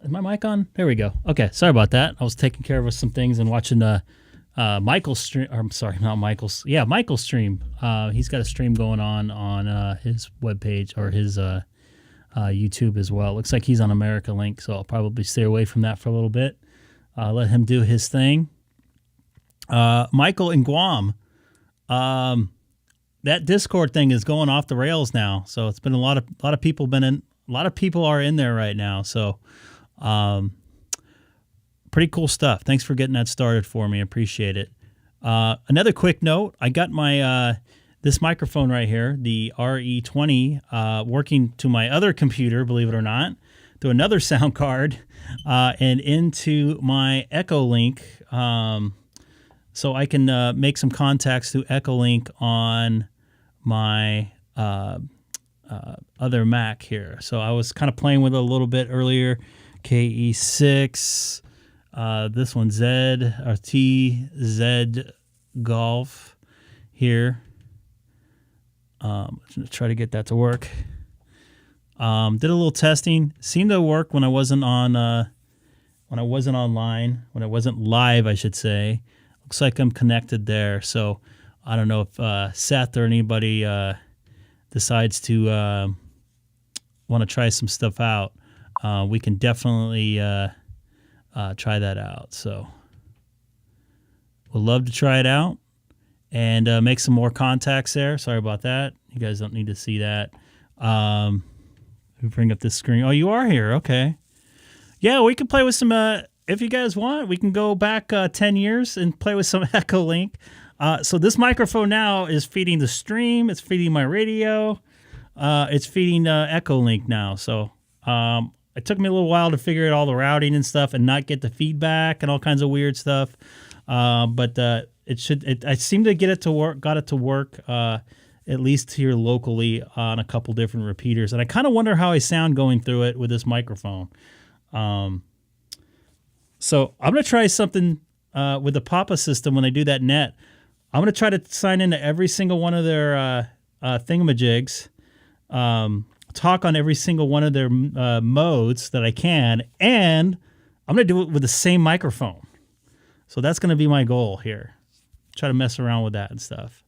Is my mic on? There we go. Okay, sorry about that. I was taking care of some things and watching Michael's stream. Or, I'm sorry, not Michael's. Yeah, Michael's stream. He's got a stream going on his webpage or his YouTube as well. Looks like he's on America Link, so I'll probably stay away from that for a little bit. Let him do his thing. Michael in Guam. That Discord thing is going off the rails now. So it's been a lot of people are in there right now. So pretty cool stuff. Thanks for getting that started for me. I appreciate it. Another quick note, I got my this microphone right here, the RE20, working to my other computer, believe it or not, to another sound card, and into my Echolink, so I can make some contacts through Echolink on my other Mac here. So I was kind of playing with it a little bit earlier. KE6, this one TZ Golf here. Try to get that to work. Did a little testing. Seemed to work when I wasn't on when I wasn't online, when I wasn't live, I should say. Looks like I'm connected there. So I don't know if Seth or anybody decides to want to try some stuff out. We can definitely try that out. So we'll love to try it out and make some more contacts there. Sorry about that. You guys don't need to see that. We bring up this screen. Oh, you are here. Okay. Yeah, we can play with some, if you guys want, we can go back 10 years and play with some Echolink. So this microphone now is feeding the stream. It's feeding my radio. It's feeding Echolink now. So it took me a little while to figure out all the routing and stuff and not get the feedback and all kinds of weird stuff. But I seem to get it to work, got it to work at least here locally on a couple different repeaters. And I kind of wonder how I sound going through it with this microphone. So I'm going to try something with the Papa system when they do that net. I'm going to try to sign into every single one of their thingamajigs, talk on every single one of their modes that I can, and I'm going to do it with the same microphone. So that's going to be my goal here. Try to mess around with that and stuff.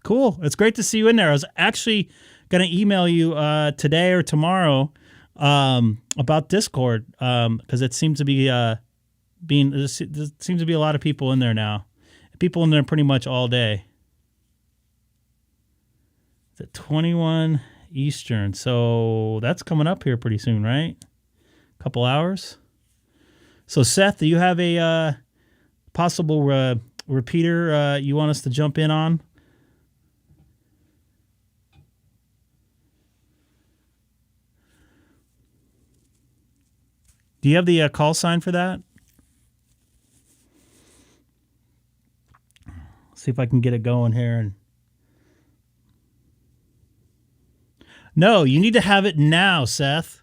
Cool. It's great to see you in there. I was actually going to email you today or tomorrow about Discord because it seems to be there seems to be a lot of people in there now. People in there pretty much all day. It's at 21 Eastern, so that's coming up here pretty soon, right? A couple hours. So Seth, do you have a possible repeater you want us to jump in on? Do you have the call sign for that? See if I can get it going here. And no, you need to have it now, Seth.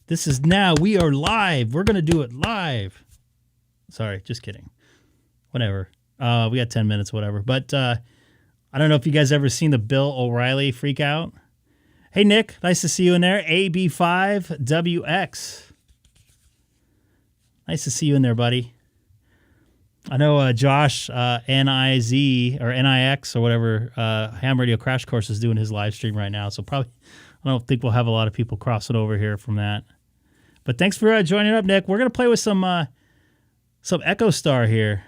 This is now. We are live. We're going to do it live. Sorry, just kidding. Whatever. We got 10 minutes, whatever. But I don't know if you guys ever seen the Bill O'Reilly freak out. Hey, Nick. Nice to see you in there. AB5WX. Nice to see you in there, buddy. I know Josh, NIZ or NIX or whatever, Ham Radio Crash Course is doing his live stream right now. So probably, I don't think we'll have a lot of people crossing over here from that. But thanks for joining up, Nick. We're going to play with some EchoStar here.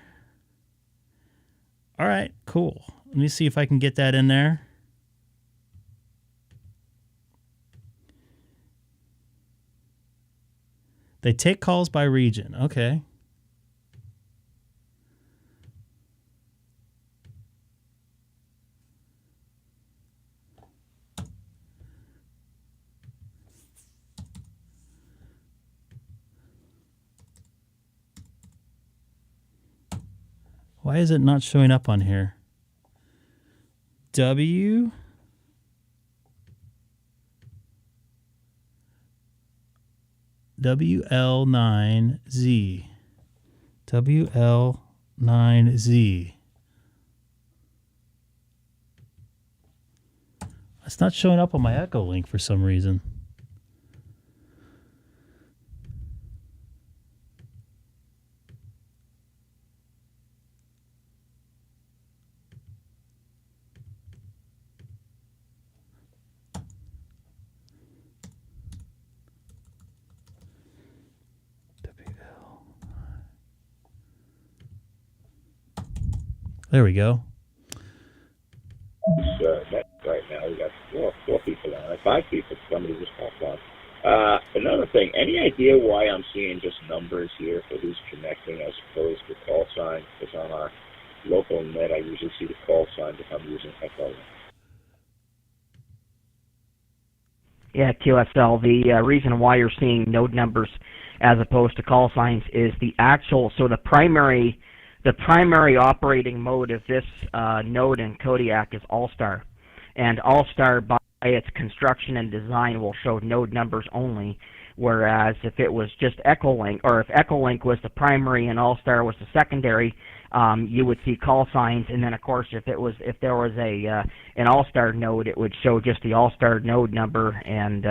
All right, cool. Let me see if I can get that in there. They take calls by region. Okay. Why is it not showing up on here? WL9Z. WL9Z. It's not showing up on my Echo link for some reason. There we go. Right now, we got four people on it, 5 people. Somebody just popped on. Another thing, any idea why I'm seeing just numbers here for who's connecting as opposed to call signs? Because on our local net, I usually see the call signs if I'm using Echo. Yeah, QSL, the reason why you're seeing node numbers as opposed to call signs is the actual, so the primary operating mode of this node in Kodiak is All-Star. And All-Star, by its construction and design, will show node numbers only, whereas if it was just Echolink, or if Echolink was the primary and All-Star was the secondary, you would see call signs, and then of course if there was an All-Star node, it would show just the All-Star node number, and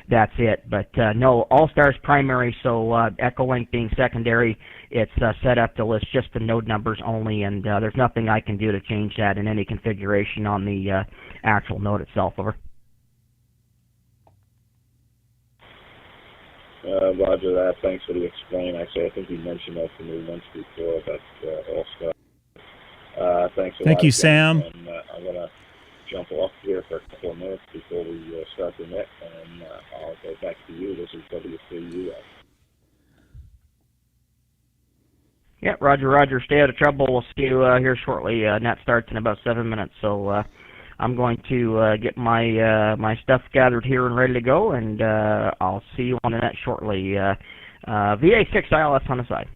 that's it. But no, All-Star's primary, so Echolink being secondary, it's set up to list just the node numbers only, and there's nothing I can do to change that in any configuration on the actual node itself. Over. Roger that. Thanks for the explain. Actually, I think you mentioned that to me once before, but All-Star. Thanks a lot. Thank you, Sam. And I'm going to jump off here for a couple of minutes before we start the net, and I'll go back to you. This is W3U. Yeah, Roger. Stay out of trouble. We'll see you here shortly. Net starts in about 7 minutes, so I'm going to get my stuff gathered here and ready to go, and I'll see you on the net shortly. VA6ILS on the side.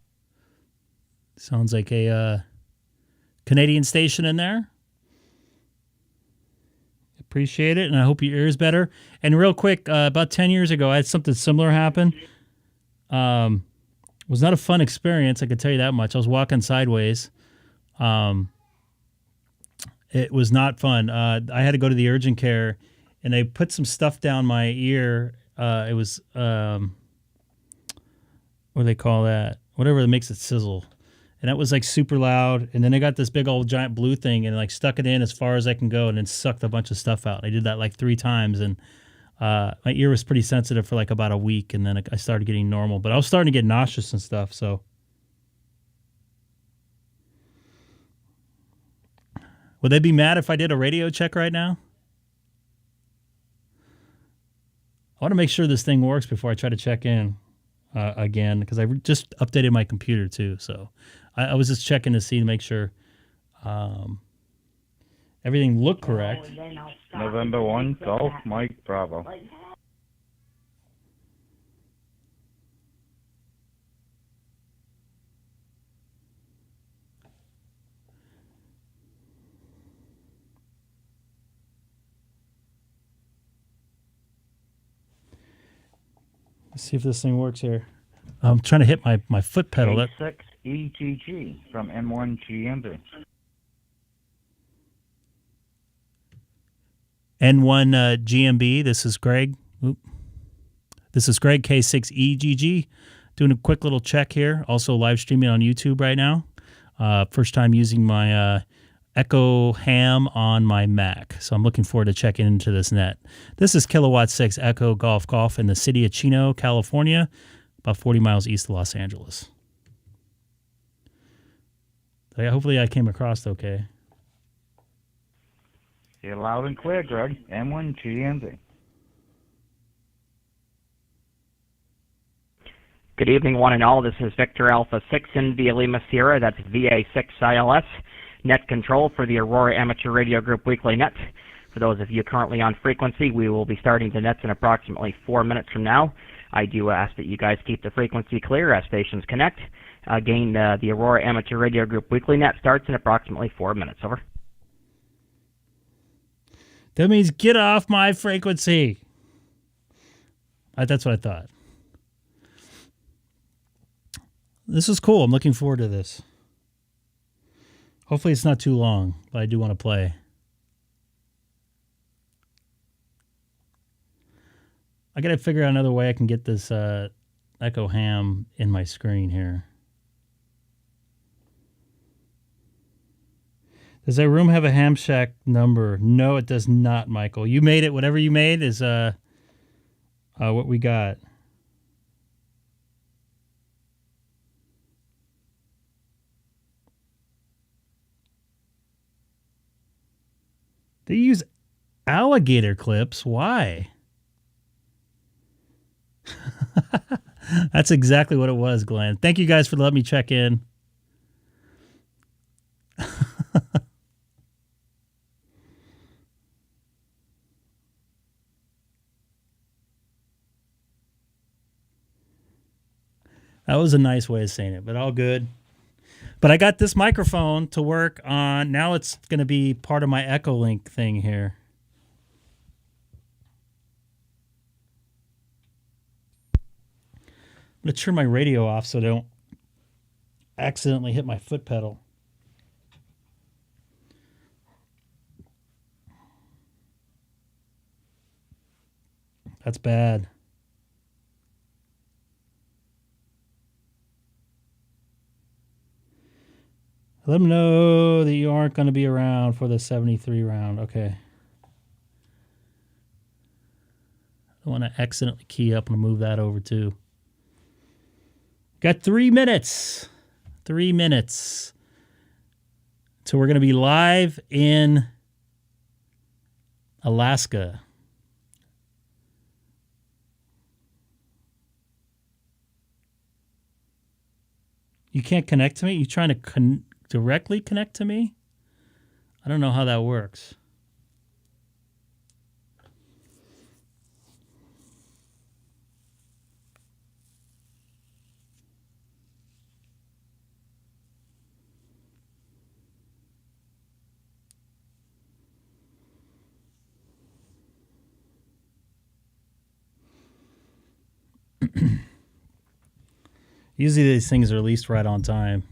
Sounds like a Canadian station in there. Appreciate it, and I hope your ear's better. And real quick, about 10 years ago, I had something similar happen. It was not a fun experience, I can tell you that much. I was walking sideways. It was not fun. I had to go to the urgent care, and they put some stuff down my ear. It was, what do they call that? Whatever that makes it sizzle. And that was like super loud. And then they got this big old giant blue thing and like stuck it in as far as I can go and then sucked a bunch of stuff out. I did that like 3 times, and my ear was pretty sensitive for like about a week, and then I started getting normal. But I was starting to get nauseous and stuff, so. Would they be mad if I did a radio check right now? I want to make sure this thing works before I try to check in again, because I just updated my computer too. So I was just checking to see to make sure everything looked correct. November 1, Golf Mike Bravo. Let's see if this thing works here. I'm trying to hit my foot pedal. K6EGG from M1 GMB. N1 GMB. This is Greg. This is Greg, K6EGG. Doing a quick little check here. Also live streaming on YouTube right now. First time using my Echo Ham on my Mac. So I'm looking forward to checking into this net. This is Kilowatt 6 Echo Golf in the city of Chino, California, about 40 miles east of Los Angeles. Hopefully I came across okay. You're loud and clear, Greg. M1 GMB. Good evening, one and all. This is Victor Alpha 6 India Lima Sierra. That's VA6ILS. Net control for the Aurora Amateur Radio Group Weekly Net. For those of you currently on frequency, we will be starting the nets in approximately 4 minutes from now. I do ask that you guys keep the frequency clear as stations connect. Again, the Aurora Amateur Radio Group Weekly Net starts in approximately 4 minutes. Over. That means get off my frequency. That's what I thought. This is cool. I'm looking forward to this. Hopefully it's not too long, but I do want to play. I got to figure out another way I can get this Echo Ham in my screen here. Does that room have a Ham Shack number? No, it does not, Michael. You made it. Whatever you made is what we got. They use alligator clips. Why? That's exactly what it was, Glenn. Thank you guys for letting me check in. That was a nice way of saying it, but all good. But I got this microphone to work on. Now it's going to be part of my Echolink thing here. I'm going to turn my radio off so I don't accidentally hit my foot pedal. That's bad. Let them know that you aren't going to be around for the 73 round. Okay. I want to accidentally key up and move that over too. Got 3 minutes. 3 minutes. So we're going to be live in Alaska. You can't connect to me? You trying to directly connect to me? I don't know how that works. Usually these things are released right on time.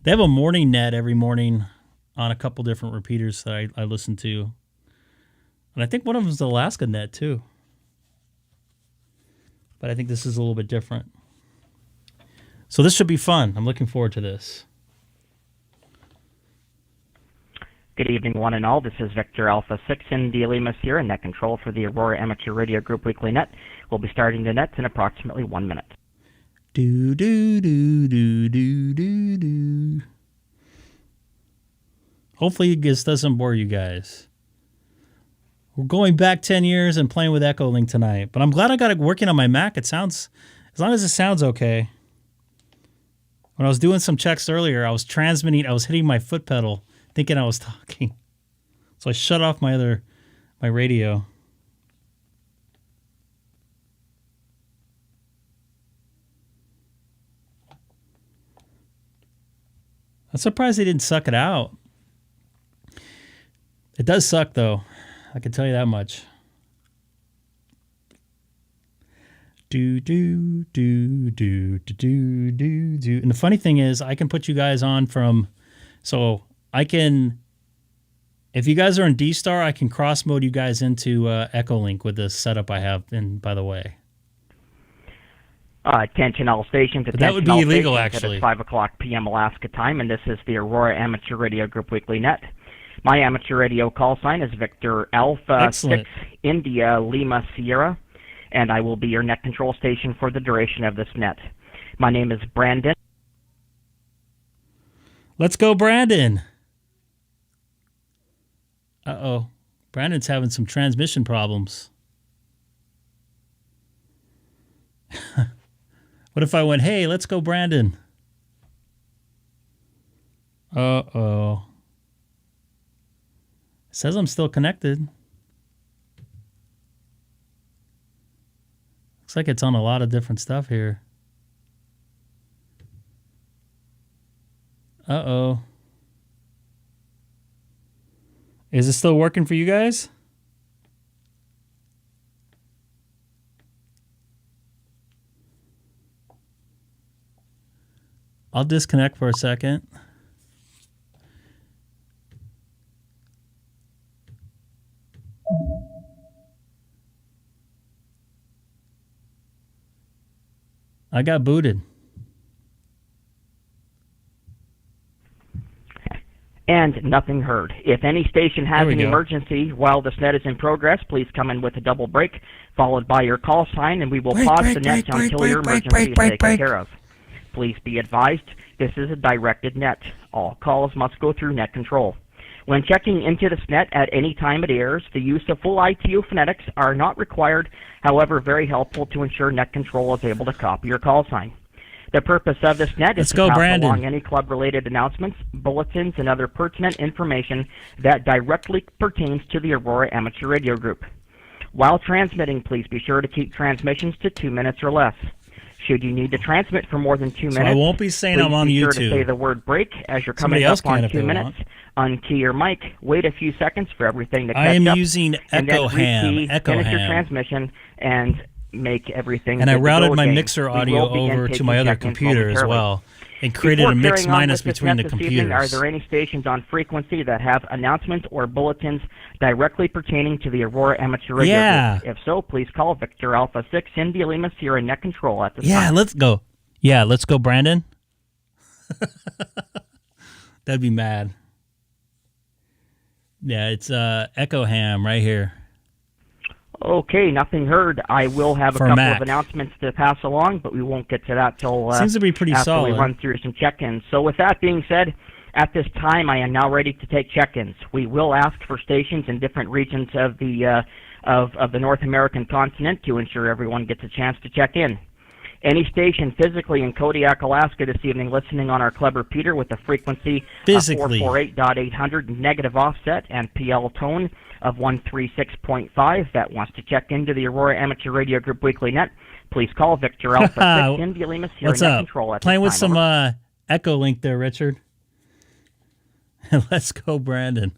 They have a morning net every morning on a couple different repeaters that I listen to. And I think one of them is the Alaska net too. But I think this is a little bit different. So this should be fun. I'm looking forward to this. Good evening, one and all. This is Victor Alpha 6 India Lima Sierra, net control for the Aurora Amateur Radio Group Weekly Net. We'll be starting the nets in approximately 1 minute. Do, do, do, do, do, do, do. Hopefully this doesn't bore you guys. We're going back 10 years and playing with Echolink tonight. But I'm glad I got it working on my Mac. It sounds, as long as it sounds okay. When I was doing some checks earlier, I was hitting my foot pedal, thinking I was talking. So I shut off my radio. I'm surprised they didn't suck it out. It does suck, though. I can tell you that much. Do, do, do, do, do, do, do. And the funny thing is, I can put you guys on from... So I can... If you guys are in DStar, I can cross-mode you guys into Echolink with this setup I have, and by the way. Attention all stations. But that would be illegal, actually. It is 5 o'clock p.m. Alaska time, and this is the Aurora Amateur Radio Group Weekly Net. My amateur radio call sign is Victor Alpha 6 India Lima Sierra, and I will be your net control station for the duration of this net. My name is Brandon. Let's go, Brandon. Uh-oh. Brandon's having some transmission problems. What if I went, hey, let's go, Brandon? Uh-oh. It says I'm still connected. Looks like it's on a lot of different stuff here. Uh-oh. Is it still working for you guys? I'll disconnect for a second. I got booted. And nothing heard. If any station has There we an go. emergency while this net is in progress, please come in with a double break, followed by your call sign, and we will pause the net until your emergency is taken care of. Please be advised, this is a directed net. All calls must go through net control. When checking into this net at any time it airs, the use of full ITU phonetics are not required, however very helpful to ensure net control is able to copy your call sign. The purpose of this net is to pass along any club-related announcements, bulletins, and other pertinent information that directly pertains to the Aurora Amateur Radio Group. While transmitting, please be sure to keep transmissions to 2 minutes or less. Should you need to transmit for more than 2 minutes, I won't be saying I'm on please be sure YouTube. to say the word break as you're Somebody coming else up on can if 2 they minutes. Unkey your mic, wait a few seconds for everything to catch I am up, using and then Echo Ham. rekey, Echo finish your Ham. transmission, and make everything And I good to routed go my again. mixer We audio will begin over to taking my other check-ins computer as momentarily. well and created Before a mix carrying on minus with this between the net this evening, computers. are there any stations on frequency that have announcements or bulletins directly pertaining to the Aurora Amateur Radio Yeah. Group? If so, please call Victor Alpha 6 India Lima Sierra Net Control at this Yeah, time. let's go. Yeah, let's go, Brandon. That'd be mad. Yeah, it's Echo Ham right here. Okay, nothing heard. I will have a For couple Mac. of announcements to pass along, but we won't get to that till Seems to be pretty after solid. we run through some check-ins. So with that being said, at this time, I am now ready to take check-ins. We will ask for stations in different regions of the North American continent to ensure everyone gets a chance to check in. Any station physically in Kodiak, Alaska this evening listening on our club repeater with a frequency Physically. 448.800 negative offset and PL tone of 136.5 that wants to check into the Aurora Amateur Radio Group Weekly Net, please call Victor Alpha 6 India Lima Sierra What's Net up? Control at Playing with this time. some Over. Echo Link there, Richard. Let's go, Brandon.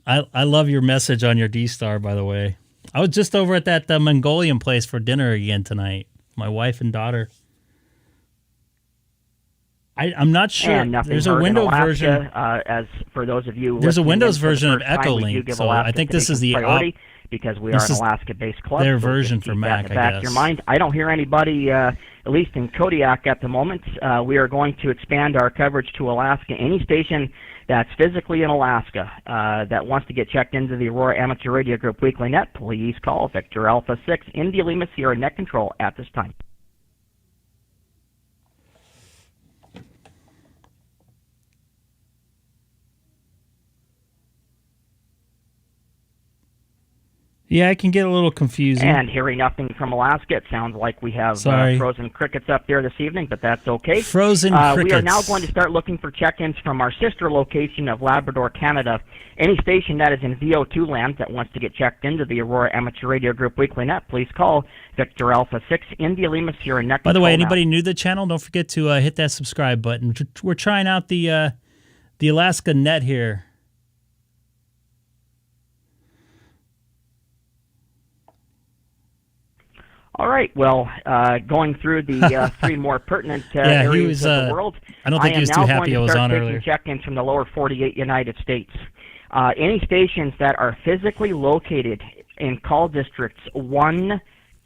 I love your message on your DStar, by the way. I was just over at that Mongolian place for dinner again tonight. My wife and daughter. I'm not sure. And nothing There's a heard in Windows Alaska, version. As for those of you, There's a listening Windows in for the version of first time, Echo we do Link, give so I Alaska think this is taking the priority because we are this an is Alaska-based club. their so version just for keep that Mac, in the I back of your guess. mind. I don't hear anybody, at least in Kodiak at the moment. We are going to expand our coverage to Alaska. Any station that's physically in Alaska that wants to get checked into the Aurora Amateur Radio Group Weekly Net, please call Victor Alpha 6 India Lima Sierra Net Control at this time. Yeah, it can get a little confusing. And hearing nothing from Alaska, it sounds like we have Sorry. frozen crickets up there this evening, but that's okay. Frozen We are crickets. now going to start looking for check-ins from our sister location of Labrador, Canada. Any station that is in VO2 land that wants to get checked into the Aurora Amateur Radio Group Weekly Net, please call Victor Alpha 6 India Lima Sierra Net. By the way, Control now. anybody new to the channel, don't forget to hit that subscribe button. We're trying out the Alaska Net here. All right, well, going through the three more pertinent areas of the world, I don't think he was too happy I was on earlier. I am now going to start taking check-ins from the lower 48 United States. Any stations that are physically located in call districts 1,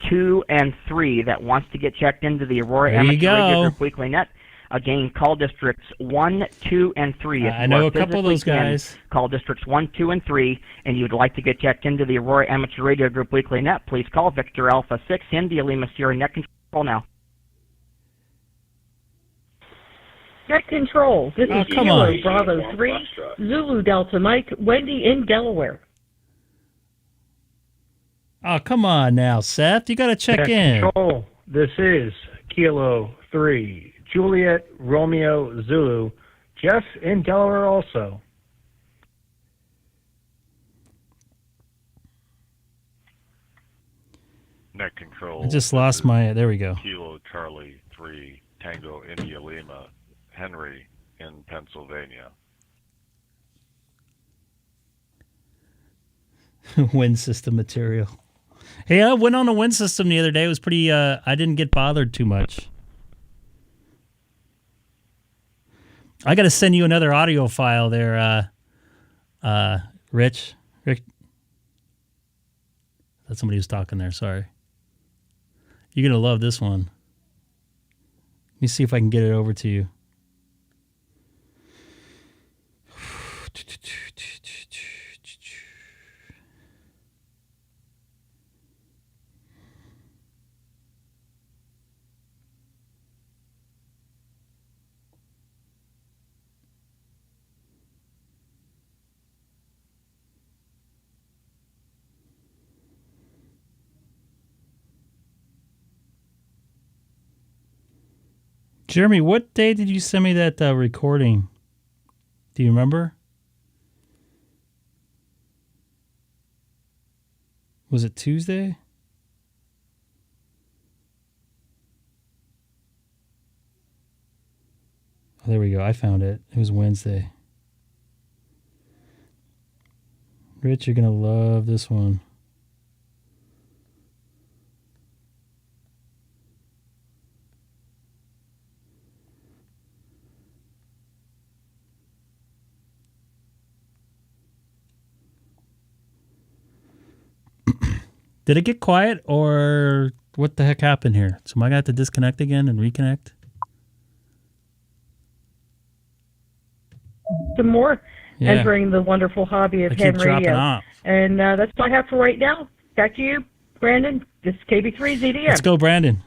2, and 3 that wants to get checked into the Aurora There you Amateur Radio go. Group Weekly Net, again, call districts 1, 2, and 3. If I you know are a couple of physically those guys. in call districts 1, 2, and 3, and you'd like to get checked into the Aurora Amateur Radio Group Weekly Net, please call Victor Alpha 6 India Lima Sierra Net Control now. Net Control. This Oh, is come Kilo on. Bravo 3, Zulu Delta Mike, Wendy in Delaware. Oh, come on now, Seth. You got to check in. Control. This is Kilo 3, Juliet Romeo Zulu. Jeff in Delaware also. Net Control. I just lost my. There we go. Kilo Charlie 3, Tango India Lima, Henry in Pennsylvania. Wind system material. Hey, I went on a wind system the other day. It was pretty. I didn't get bothered too much. I got to send you another audio file there, Rich. Rick. That's somebody who's talking there. Sorry. You're going to love this one. Let me see if I can get it over to you. Jeremy, what day did you send me that recording? Do you remember? Was it Tuesday? Oh, there we go. I found it. It was Wednesday. Rich, you're going to love this one. Did it get quiet, or what the heck happened here? So am I going to have to disconnect again and reconnect? Some more entering the wonderful hobby of ham radio. Off. And that's all I have for right now. Back to you, Brandon. This is KB3ZDM. Let's go, Brandon.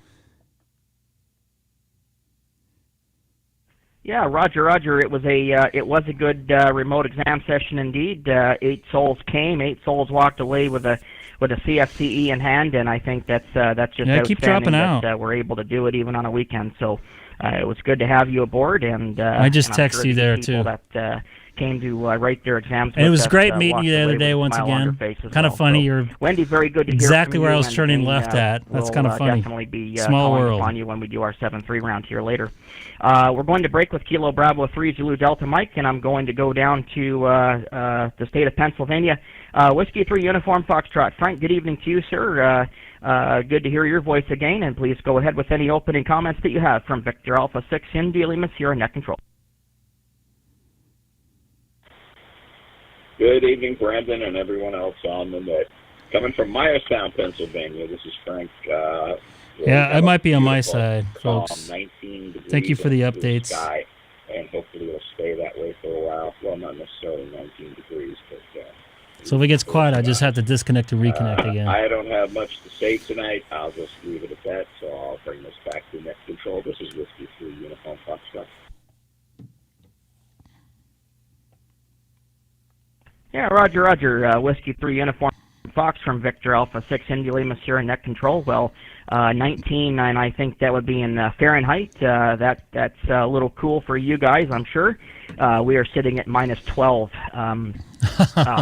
Yeah, Roger. It was a good remote exam session indeed. 8 souls came, 8 souls walked away with a CFCE in hand, and I think that's just outstanding keep dropping out. that we're able to do it even on a weekend. So it was good to have you aboard, and I just texted you there too. That came to write their exams. And it was great meeting you the other day once again. Kind of funny. You're Wendy, very good to exactly hear from where you, I was turning left at. That's kind of funny. Definitely be Small calling world upon you when we do our 7-3 round here later. We're going to break with Kilo Bravo 3 Zulu Delta Mike, and I'm going to go down to the state of Pennsylvania. Whiskey 3 Uniform Foxtrot. Frank, good evening to you, sir. Good to hear your voice again, and please go ahead with any opening comments that you have from Victor Alpha 6 India Lima Sierra Net Control. Good evening, Brandon, and everyone else on the net. Coming from Myerstown, Pennsylvania, this is Frank. Yeah, I might be on my side, folks. 19 degrees. Thank you for the updates. Sky, and hopefully it'll stay that way for a while. Well, not necessarily 19 degrees, but... So if it gets quiet, I just have to disconnect and reconnect again. I don't have much to say tonight. I'll just leave it at that, so I'll bring this back to net control. This is Whiskey 3 Uniform Foxtrot. Yeah, Roger. Whiskey 3 Uniform Fox from Victor Alpha 6 India Lima Sierra Net Control. Well, 19, and I think that would be in Fahrenheit. That's a little cool for you guys, I'm sure. We are sitting at minus 12,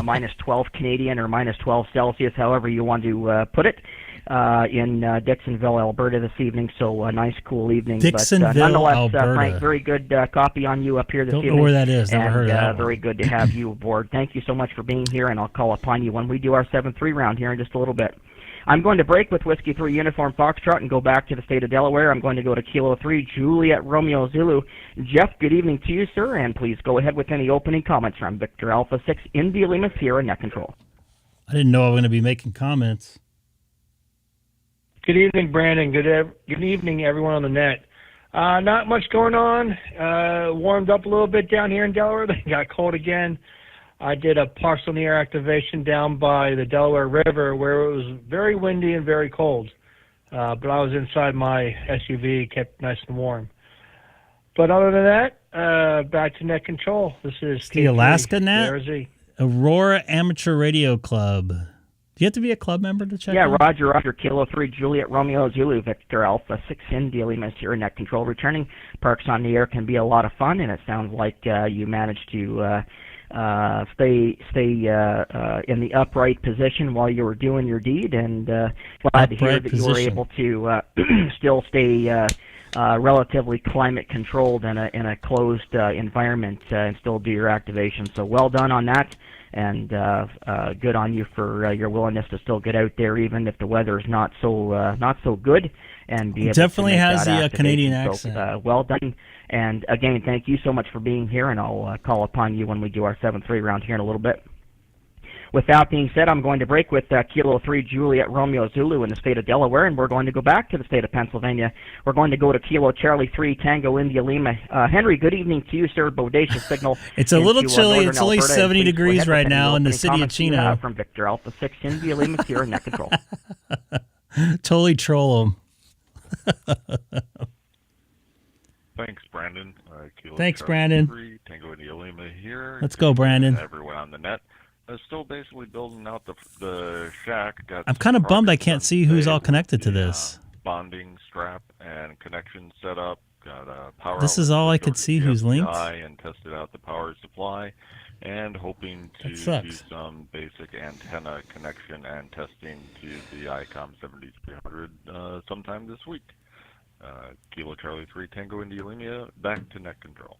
minus 12 Canadian or minus 12 Celsius, however you want to put it, in Dixonville, Alberta this evening. So a nice, cool evening. Dixonville, but, nonetheless, Alberta. Frank, very good copy on you up here this evening. Don't know where that is. Never heard of that. Very good to have you aboard. Thank you so much for being here, and I'll call upon you when we do our 7-3 round here in just a little bit. I'm going to break with Whiskey 3 Uniform Foxtrot and go back to the state of Delaware. I'm going to go to Kilo 3 Juliet Romeo Zulu. Jeff, good evening to you, sir, and please go ahead with any opening comments from Victor Alpha 6 India Lima Sierra Net Control. I didn't know I was going to be making comments. Good evening, Brandon. Good evening, everyone on the net. Not much going on. Warmed up a little bit down here in Delaware. Then got cold again. I did a partial near activation down by the Delaware River where it was very windy and very cold. But I was inside my SUV, kept nice and warm. But other than that, back to net control. This is the Alaska Net? ARZ. Aurora Amateur Radio Club. Do you have to be a club member to check in? Roger. Kilo 3 Juliet Romeo Zulu Victor Alpha 6 India Lima Sierra Net Control returning. Parks on the air can be a lot of fun, and it sounds like you managed to stay in the upright position while you were doing your deed, and glad to hear that you were able to still stay relatively climate controlled in a closed environment and still do your activation. So well done on that, and good on you for your willingness to still get out there even if the weather is not so good, and be able definitely to make has that the Canadian so, accent. well done. And again, thank you so much for being here, and I'll call upon you when we do our 7-3 round here in a little bit. With that being said, I'm going to break with Kilo 3 Juliet Romeo Zulu in the state of Delaware, and we're going to go back to the state of Pennsylvania. We're going to go to Kilo Charlie 3 Tango India Lima. Henry, good evening to you, sir. Bodacious signal. It's a little chilly. It's only Alberta, 70 degrees right now in the city of Chino. From Victor Alpha 6 India Lima Sierra Net Control. Totally troll them. Thanks, Brandon. Kilo Thanks, Charlie Brandon. 3, Tango India Lima here. Let's go, Brandon. Everyone on the net. Still basically building out the shack. I'm kind of bummed I can't see who's all connected to this. Bonding strap and connection set up. Got a power. This is all I could see who's linked. And tested out the power supply, and hoping to do some basic antenna connection and testing to the Icom 7300 sometime this week. Kilo Charlie 3 Tango India Lima, back to net control.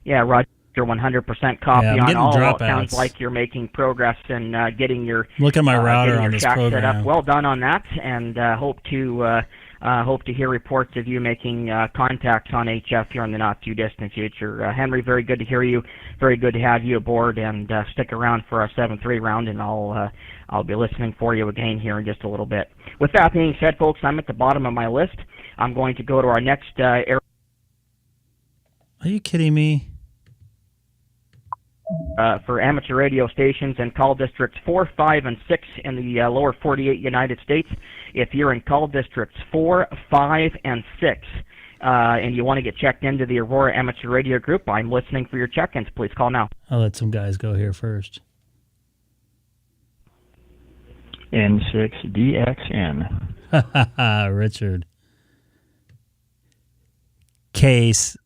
Yeah, Roger, 100% copy I'm on getting all. dropouts. Sounds like you're making progress in getting your Look at my router on this shack program. set up. Well done on that, and hope to hear reports of you making contacts on HF here in the not too distant future. Henry, very good to hear you. Very good to have you aboard, and stick around for our 7-3 round, and I'll be listening for you again here in just a little bit. With that being said, folks, I'm at the bottom of my list. I'm going to go to our next area. Are you kidding me? For amateur radio stations and call districts 4, 5, and 6 in the lower 48 United States. If you're in call districts 4, 5, and 6, and you want to get checked into the Aurora Amateur Radio Group, I'm listening for your check-ins. Please call now. I'll let some guys go here first. N6DXN. Richard. K6EGG.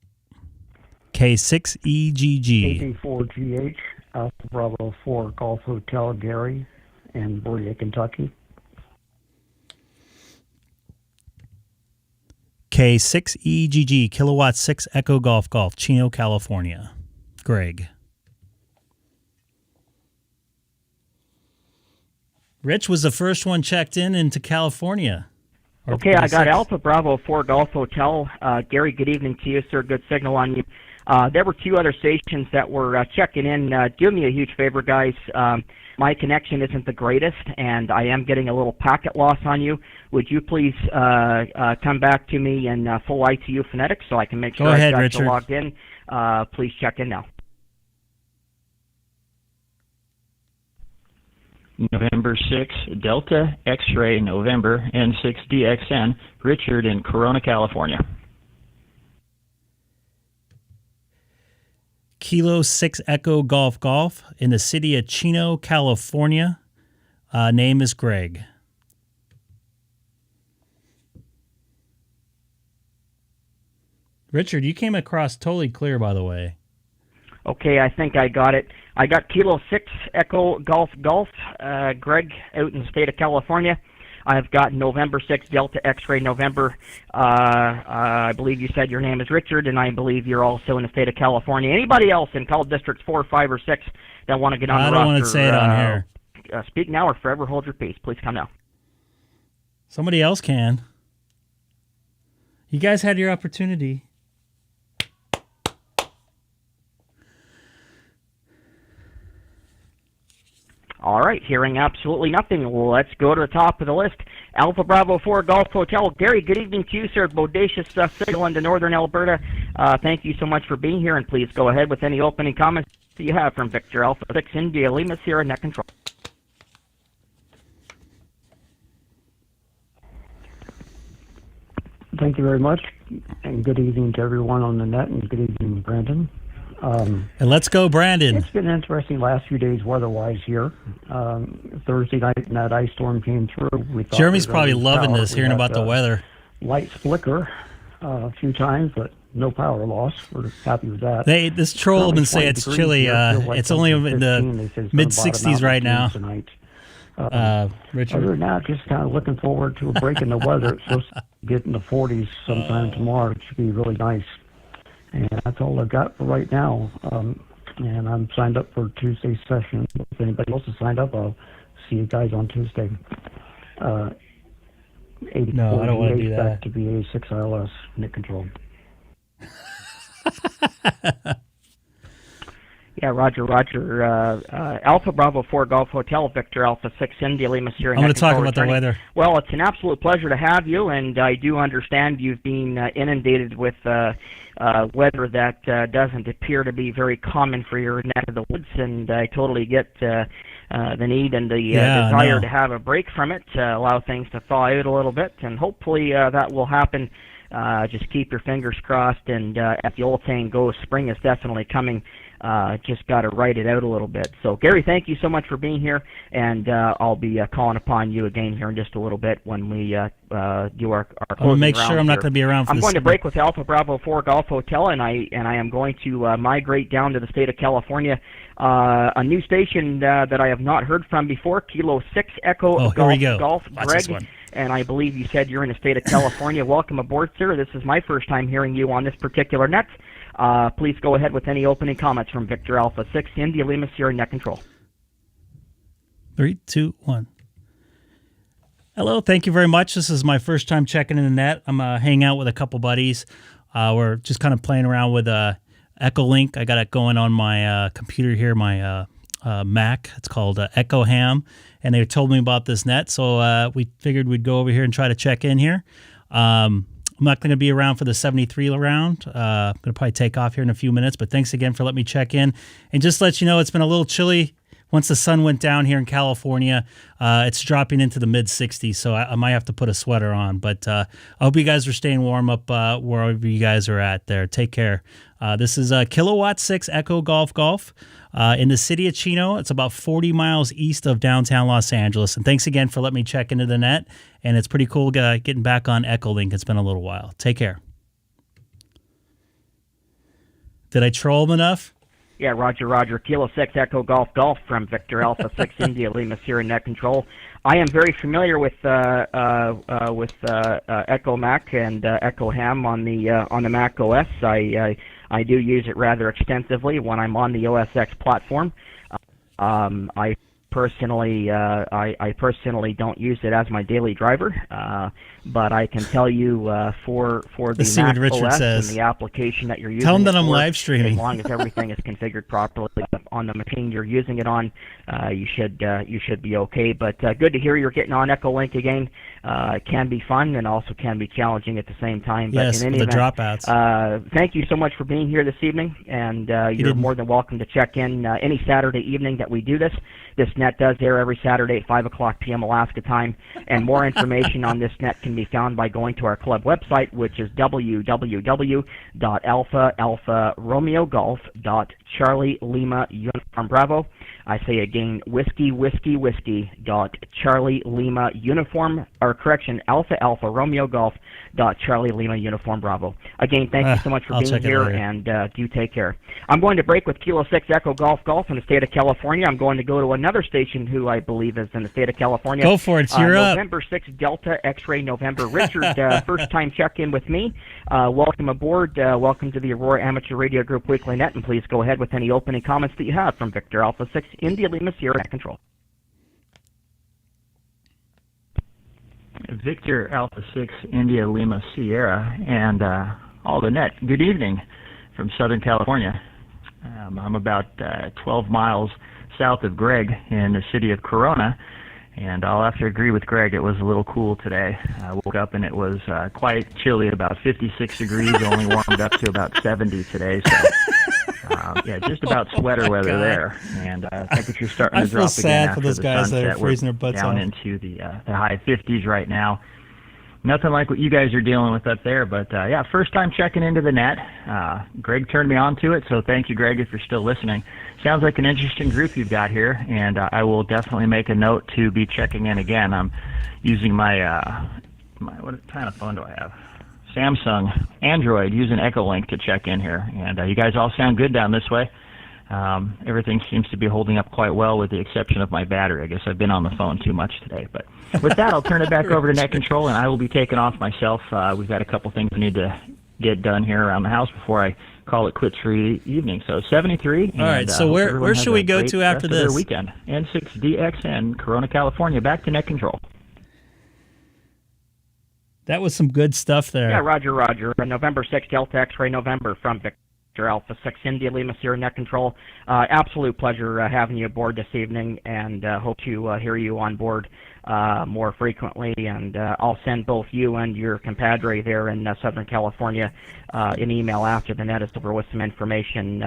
KT4GH, Alpha Bravo 4 Golf Hotel Gary in Berea, Kentucky. K6EGG, Kilowatt 6 Echo Golf Golf, Chino, California. Greg. Rich was the first one checked in into California. Okay, I got Alpha Bravo 4 Golf Hotel. Gary, good evening to you, sir. Good signal on you. There were 2 other stations that were checking in. Do me a huge favor, guys. My connection isn't the greatest, and I am getting a little packet loss on you. Would you please come back to me in full ITU phonetics so I can make sure I've got you logged in? Please check in now. November 6, Delta X-Ray November, N6DXN, Richard in Corona, California. Kilo 6 Echo Golf Golf in the city of Chino, California. Name is Greg. Richard, you came across totally clear, by the way. Okay, I think I got it. I got Kilo 6 Echo Golf Golf, Greg, out in the state of California. I've got November 6 Delta X-Ray November. I believe you said your name is Richard, and I believe you're also in the state of California. Anybody else in call districts 4, 5, or 6 that want to get on the roster? I don't want to say it on here. Speak now or forever hold your peace. Please come now. Somebody else can. You guys had your opportunity. All right, hearing absolutely nothing. Let's go to the top of the list. Alpha Bravo 4 Golf Hotel. Gary, good evening to you, sir. Bodacious signal into northern Alberta. Thank you so much for being here, and please go ahead with any opening comments that you have from Victor Alpha 6 India Lima Sierra Net Control. Thank you very much, and good evening to everyone on the net, and good evening, Brandon. And let's go, Brandon. It's been an interesting last few days weather-wise here. Thursday night, when that ice storm came through. We thought Jeremy's probably loving this, hearing about the weather. Light flicker a few times, but no power loss. We're happy with that. This troll has been saying it's chilly. It's only in the mid-60s right now. Tonight. Richard. Other than that, just kind of looking forward to a break in the weather. It's supposed to get in the 40s sometime tomorrow. It should be really nice. And that's all I've got for right now. And I'm signed up for Tuesday's session. If anybody else is signed up, I'll see you guys on Tuesday. No, I don't want to do that. Back to BA 6 ILS, Nick Control. Yeah, Roger. Alpha Bravo 4 Golf Hotel, Victor Alpha 6 India Lima Sierra. I'm going to talk about the weather. Well, it's an absolute pleasure to have you, and I do understand you've been inundated with weather that doesn't appear to be very common for your neck of the woods, and I totally get the need and the desire to have a break from it, allow things to thaw out a little bit, and hopefully that will happen. Just keep your fingers crossed, and as the old saying goes, spring is definitely coming. Just got to write it out a little bit. So, Gary, thank you so much for being here, and I'll be calling upon you again here in just a little bit when we do our closing make sure I'm not going to be around for I'm this. going to break with Alpha Bravo 4 Golf Hotel, and I am going to migrate down to the state of California. A new station that I have not heard from before, Kilo 6 Echo Golf. Greg, and I believe you said you're in the state of California. Welcome aboard, sir. This is my first time hearing you on this particular net. Please go ahead with any opening comments from Victor Alpha 6 India Lima Sierra Net Control. 3, 2, 1. Hello, thank you very much. This is my first time checking in the net. I'm hanging out with a couple buddies. We're just kind of playing around with Echo Link. I got it going on my computer here, my Mac. It's called Echo Ham, and they told me about this net, so we figured we'd go over here and try to check in here. I'm not going to be around for the 73 round. I'm going to probably take off here in a few minutes, but thanks again for letting me check in. And just to let you know, it's been a little chilly once the sun went down here in California. It's dropping into the mid-60s, so I might have to put a sweater on. But I hope you guys are staying warm up wherever you guys are at there. Take care. This is Kilowatt 6 Echo Golf in the city of Chino. It's about 40 miles east of downtown Los Angeles. And thanks again for letting me check into the net. And it's pretty cool getting back on Echo Link. It's been a little while. Take care. Did I troll him enough? Yeah, Roger. Kilo 6 Echo Golf from Victor Alpha 6 India Lima Sierra Net Control. I am very familiar with Echo Mac and Echo Ham on the Mac OS. I do use it rather extensively when I'm on the OS X platform. I personally don't use it as my daily driver, but I can tell you for the Mac OS and the application that you're using. Tell them that I'm live streaming. As long as everything is configured properly on the machine you're using it on, you should be okay. But good to hear you're getting on Echo Link again. It can be fun and also can be challenging at the same time. But yes, in any the event, dropouts. Thank you so much for being here this evening, and you're more than welcome to check in any Saturday evening that we do this. This net does air every Saturday at 5 o'clock p.m. Alaska time, and more information on this net can be found by going to our club website, which is www.alpha-romeo-golf.charlie-lima-uniform-bravo. I say again, whiskey-whiskey-whiskey.charlie-lima-uniform, or correction, alpha-romeo-golf.charlie-lima-uniform-bravo. Again, thank you so much for being here, and do take care. I'm going to break with Kilo 6 Echo Golf in the state of California. I'm going to go to another station who I believe is in the state of California. Go for it. You're up. November 6 Delta X-Ray November. Richard, first-time check-in with me. Welcome aboard. Welcome to the Aurora Amateur Radio Group Weekly Net, and please go ahead with any opening comments that you have from Victor Alpha 6 India Lima Sierra Net Control. Victor Alpha 6 India Lima Sierra and all the net. Good evening from Southern California. I'm about 12 miles south of Greg in the city of Corona, and I'll have to agree with Greg. It was a little cool today. I woke up and it was quite chilly, about 56 degrees, only warmed up to about 70 today. So, yeah, just about sweater weather there, and temperature's starting to drop again after the sunset. We're down into the high 50s right now. Nothing like what you guys are dealing with up there, but yeah, first time checking into the net. Greg turned me on to it, so thank you, Greg, if you're still listening. Sounds like an interesting group you've got here, and I will definitely make a note to be checking in again. I'm using my what kind of phone do I have? Samsung Android, using Echo Link to check in here, and you guys all sound good down this way. Everything seems to be holding up quite well with the exception of my battery. I guess I've been on the phone too much today. But with that, I'll turn it back over to Net Control, and I will be taking off myself. We've got a couple things we need to get done here around the house before I call it quits for the evening. So 73. All right, so where should we go to after this? Weekend. N6DXN, Corona, California. Back to Net Control. That was some good stuff there. Yeah, Roger. November 6th, Delta X-Ray November from Victor Victor Alpha 6 India Lima Sierra Net Control. Absolute pleasure having you aboard this evening, and hope to hear you on board more frequently. And I'll send both you and your compadre there in Southern California an email after the net is over with some information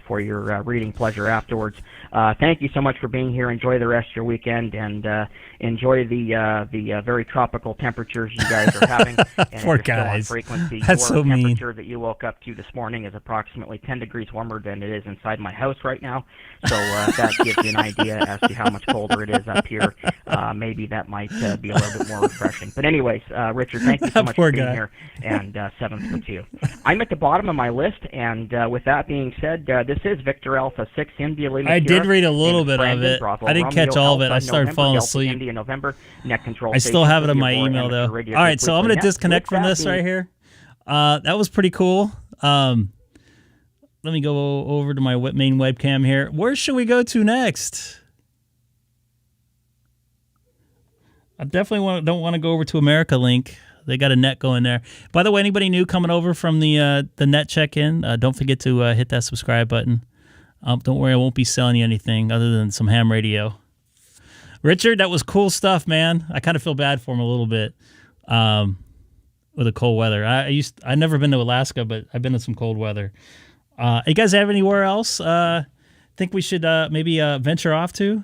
for your reading pleasure afterwards. Thank you so much for being here. Enjoy the rest of your weekend, and enjoy the very tropical temperatures you guys are having. And Poor if you're still on guys. frequency, That's your so mean. temperature that you woke up to this morning is approximately 10 degrees warmer than it is inside my house right now. So that gives you an idea as to how much colder it is up here. Maybe that might be a little bit more refreshing. But anyways, Richard, thank you so much for being here, and 7th for 2. I'm at the bottom of my list, and with that being said, this is Victor Alpha 6 India Lima I Sierra. did read a little bit of Brandon, it. Bravo, I didn't Romeo, catch all of it. I Alpha, started November, falling Delta, asleep. India, November, net control I still have it in station, my Your email, amateur though. radio All right, so I'm going to frequency net. disconnect from With this that right here. That was pretty cool. Let me go over to my main webcam here. Where should we go to next? I definitely don't want to go over to America Link. They got a net going there. By the way, anybody new coming over from the net check-in, don't forget to hit that subscribe button. Don't worry, I won't be selling you anything other than some ham radio. Richard, that was cool stuff, man. I kind of feel bad for him a little bit with the cold weather. I've never been to Alaska, but I've been to some cold weather. You guys have anywhere else think we should maybe venture off to?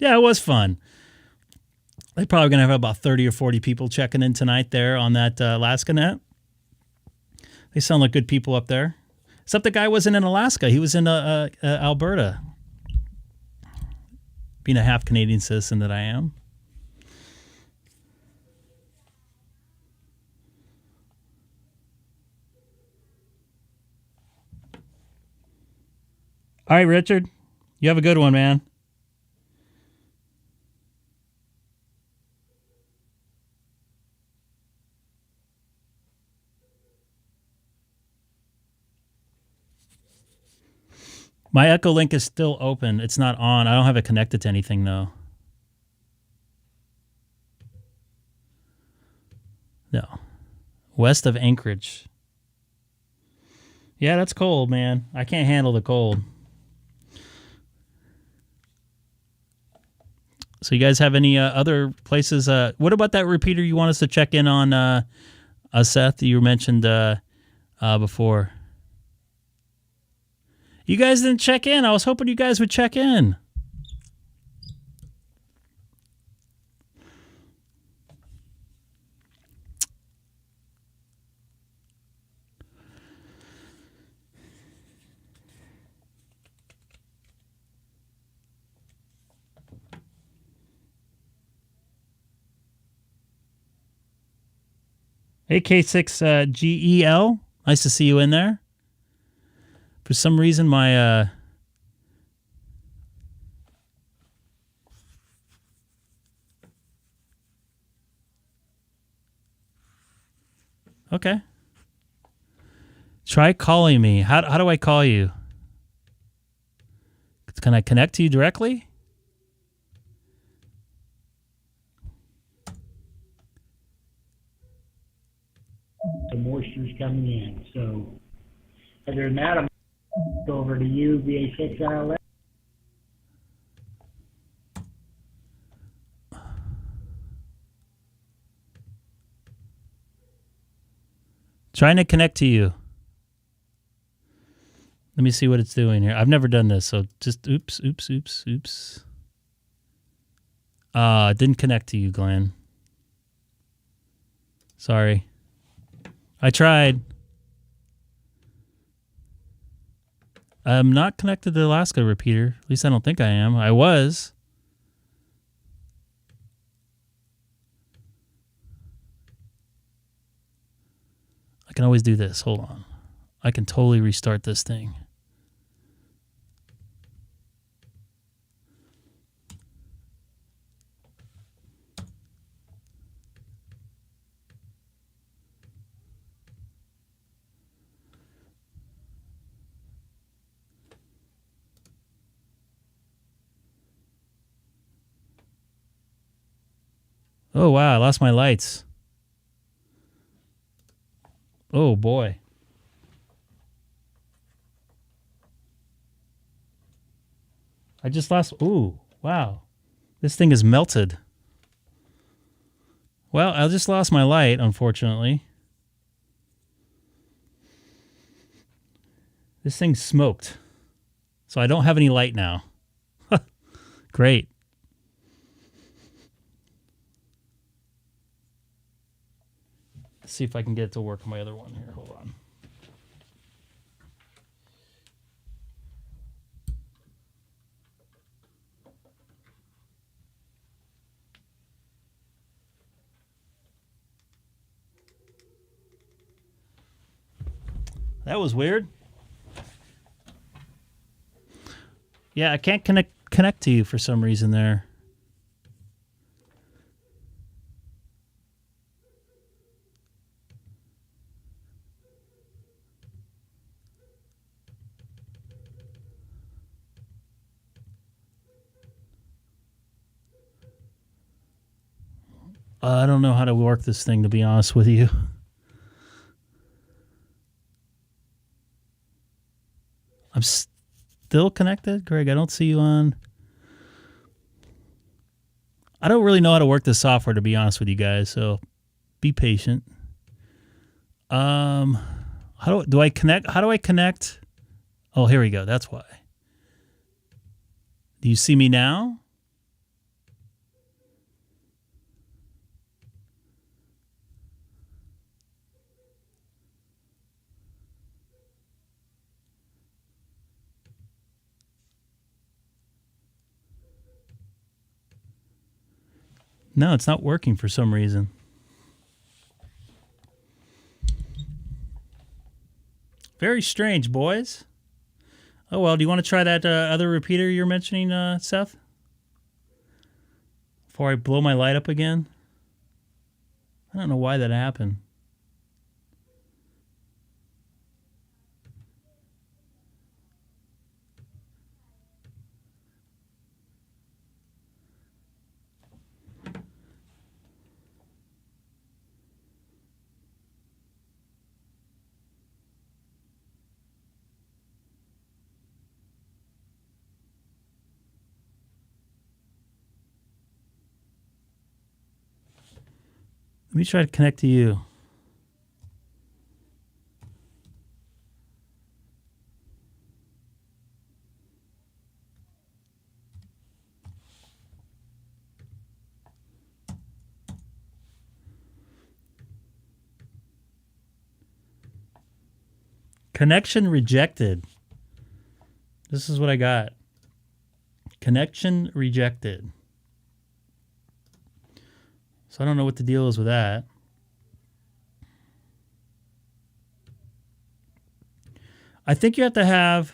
Yeah, it was fun. They're probably going to have about 30 or 40 people checking in tonight there on that Alaska net. They sound like good people up there. Except the guy wasn't in Alaska. He was in Alberta. Being a half Canadian citizen that I am. All right, Richard. You have a good one, man. My Echo Link is still open. It's not on. I don't have it connected to anything, though. No. West of Anchorage. Yeah, that's cold, man. I can't handle the cold. So you guys have any other places? What about that repeater you want us to check in on, Seth, you mentioned before? You guys didn't check in. I was hoping you guys would check in. Hey, K6GEL. Nice to see you in there. For some reason, my okay. Try calling me. How do I call you? Can I connect to you directly? The moisture's coming in. So other than that, I'm go over to you via 6 RLS. Trying to connect to you. Let me see what it's doing here. I've never done this, so just oops. Didn't connect to you, Glenn. Sorry. I tried. I'm not connected to the Alaska repeater. At least I don't think I am. I was. I can always do this. Hold on. I can totally restart this thing. Oh, wow. I lost my lights. Oh, boy. I just lost... Ooh, wow. This thing is melted. Well, I just lost my light, unfortunately. This thing's smoked. So I don't have any light now. Great. Let's see if I can get it to work on my other one here. Hold on. That was weird. Yeah, I can't connect to you for some reason there. I don't know how to work this thing, to be honest with you. I'm still connected? Greg, I don't see you on. I don't really know how to work this software, to be honest with you guys, so be patient. How do I connect? How do I connect? Oh, here we go. That's why. Do you see me now? No, it's not working for some reason. Very strange, boys. Oh, well, do you want to try that other repeater you're mentioning, Seth? Before I blow my light up again? I don't know why that happened. Let me try to connect to you. Connection rejected. This is what I got. Connection rejected. So I don't know what the deal is with that. I think you have to have...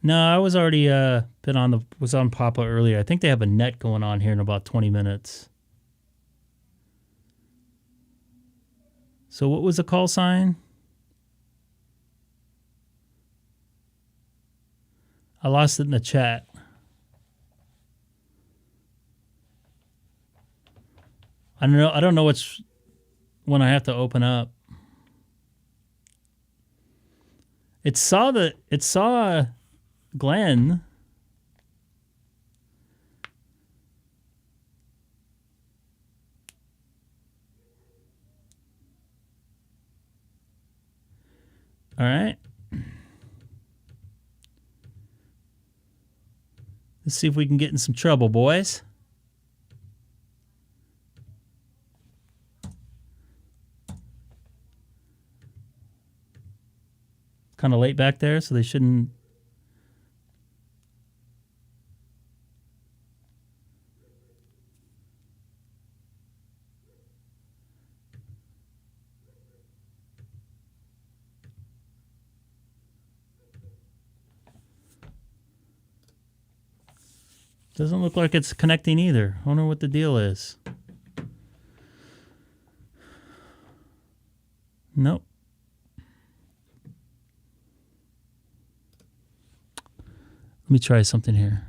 No, I was already was on Papa earlier. I think they have a net going on here in about 20 minutes. So what was the call sign? I lost it in the chat. I don't know which one I have to open up. It saw Glenn. All right. Let's see if we can get in some trouble, boys. Kind of late back there, so they shouldn't. Doesn't look like it's connecting either. I wonder what the deal is. Nope. Let me try something here.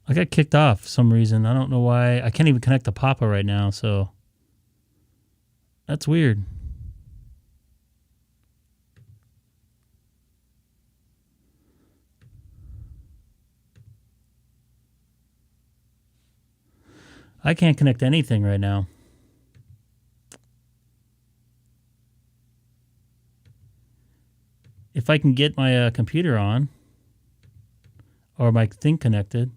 I got kicked off for some reason. I don't know why. I can't even connect to Papa right now, so that's weird. I can't connect to anything right now. If I can get my computer on or my thing connected.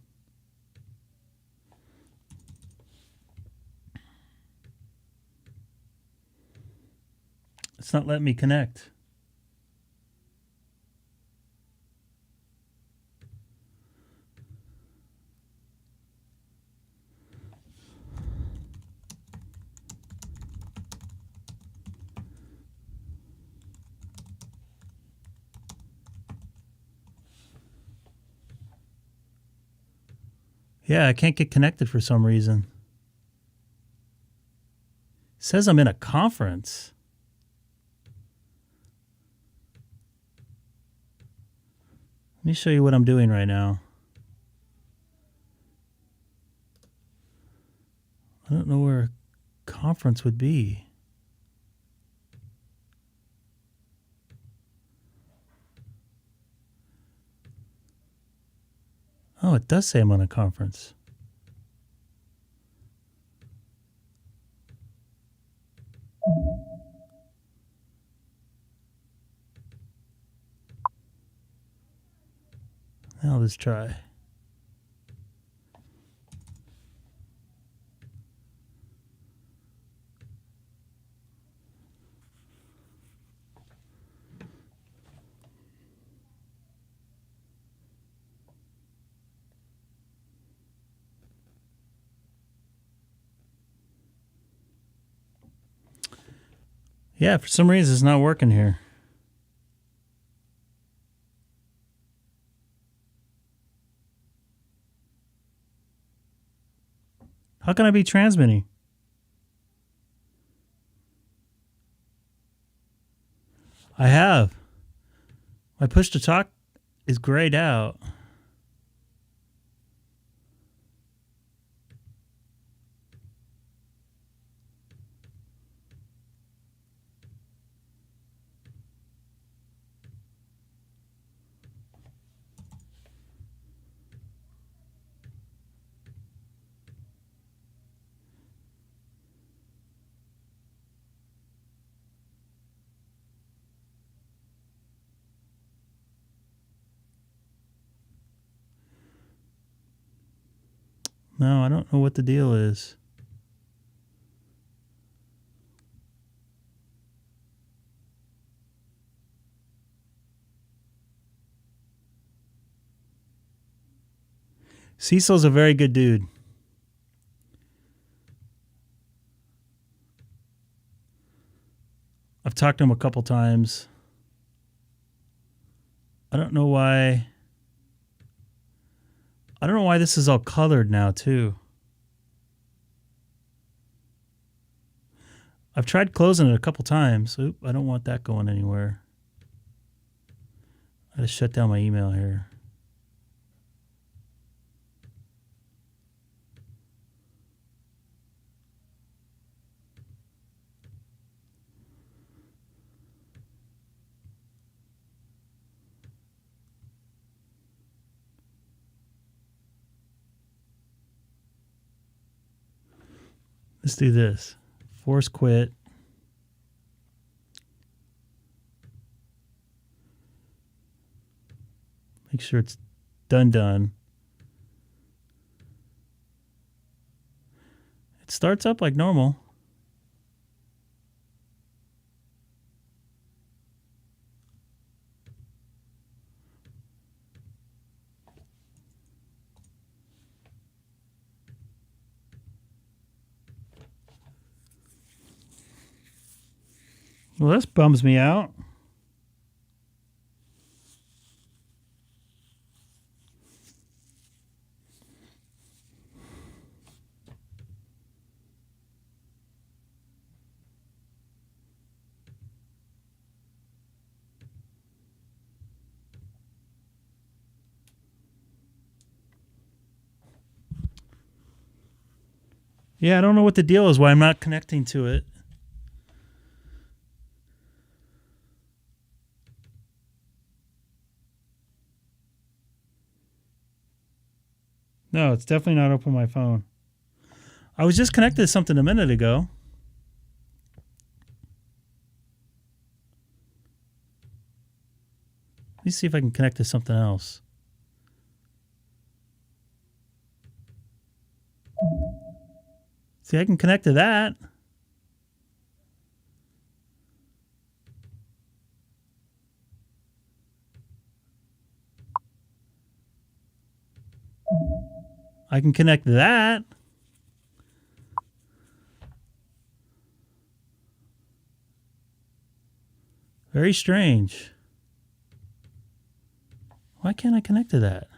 It's not letting me connect. Yeah, I can't get connected for some reason. It says I'm in a conference. Let me show you what I'm doing right now. I don't know where a conference would be. Oh, it does say I'm on a conference. Now let's try. Yeah, for some reason it's not working here. How can I be transmitting? I have. My push to talk is grayed out. No, I don't know what the deal is. Cecil's a very good dude. I've talked to him a couple times. I don't know why. I don't know why this is all colored now, too. I've tried closing it a couple times. Oop, I don't want that going anywhere. I just shut down my email here. Let's do this. Force quit. Make sure it's done. It starts up like normal. Well, this bums me out. Yeah, I don't know what the deal is, why I'm not connecting to it. No, it's definitely not open my phone. I was just connected to something a minute ago. Let me see if I can connect to something else. See, I can connect to that. I can connect to that. Very strange. Why can't I connect to that?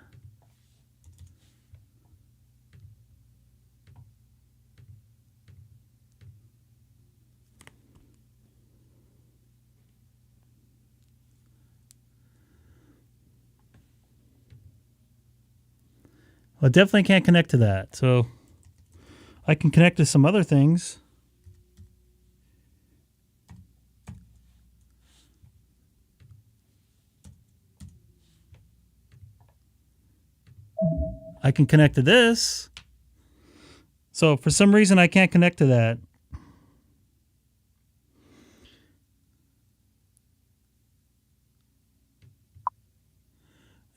Well, I definitely can't connect to that. So I can connect to some other things. I can connect to this. So for some reason, I can't connect to that.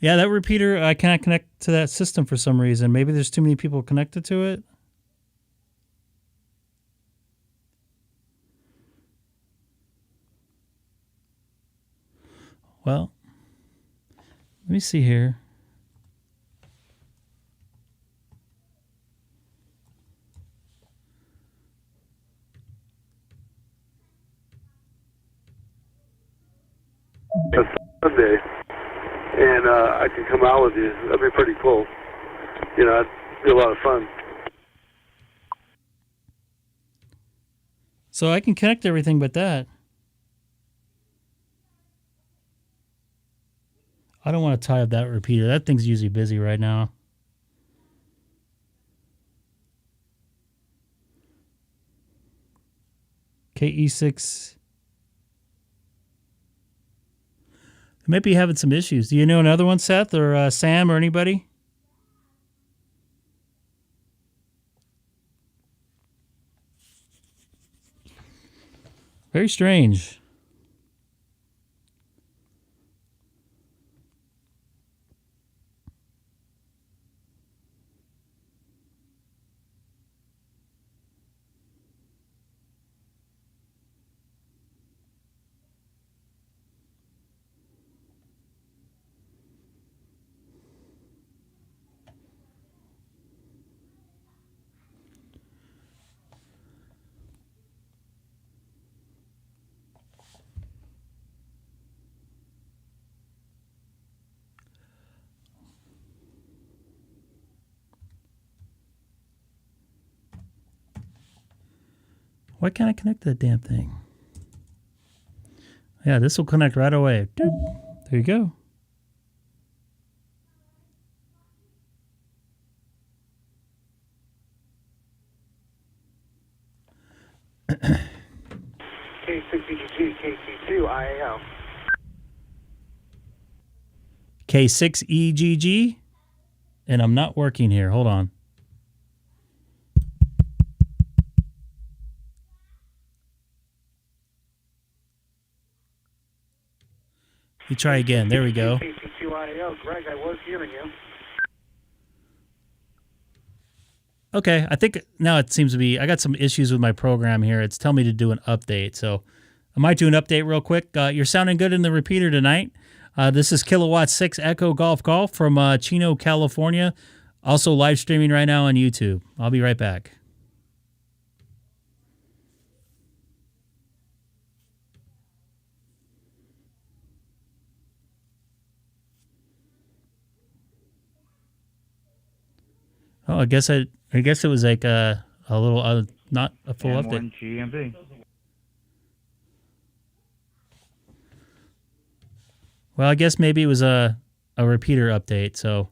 Yeah, that repeater, I cannot connect to that system for some reason. Maybe there's too many people connected to it. Well, let me see here. Sunday, and I can come out with you. That'd be pretty cool. You know, it'd be a lot of fun. So I can connect to everything but that. I don't want to tie up that repeater. That thing's usually busy right now. K6EGG. Might be having some issues. Do you know another one, Seth, or Sam, or anybody? Very strange. Why can't I connect to that damn thing? Yeah, this will connect right away. Doop. There you go. K6EGG, KC2 K6EGG. And I'm not working here. Hold on. You try again. There we go. KC2 Greg, I was hearing you. Okay, I think now it seems to be, I got some issues with my program here. It's telling me to do an update. So I might do an update real quick. You're sounding good in the repeater tonight. This is Kilowatt 6 Echo Golf Golf from Chino, California. Also live streaming right now on YouTube. I'll be right back. Oh, I guess it was like a little, not a full update. GMV. Well, I guess maybe it was a repeater update. So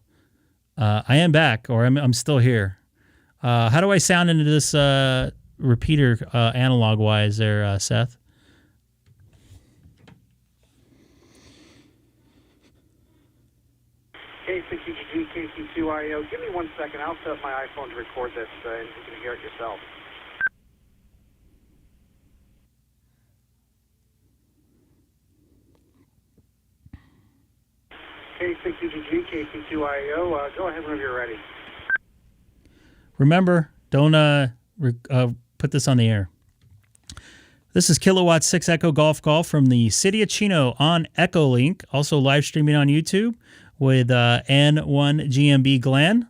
I am back, or I'm still here. How do I sound into this repeater analog-wise there, Seth? K6EGG, KC2IO. Give me 1 second. I'll set up my iPhone to record this, and you can hear it yourself. K6EGG, KC2IO. Go ahead whenever you're ready. Remember, don't put this on the air. This is Kilowatt 6 Echo Golf Golf from the City of Chino on Echolink, also live streaming on YouTube with N1GMB Glenn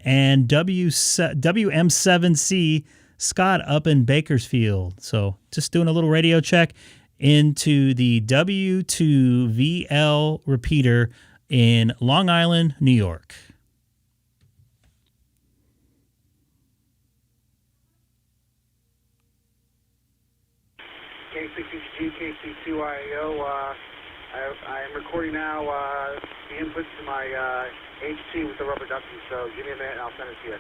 and WM7C Scott up in Bakersfield. So just doing a little radio check into the W2VL repeater in Long Island, New York. K6EGG, KC2IO. I am recording now the input to my HT with the rubber ducking, so give me a minute and I'll send it to you.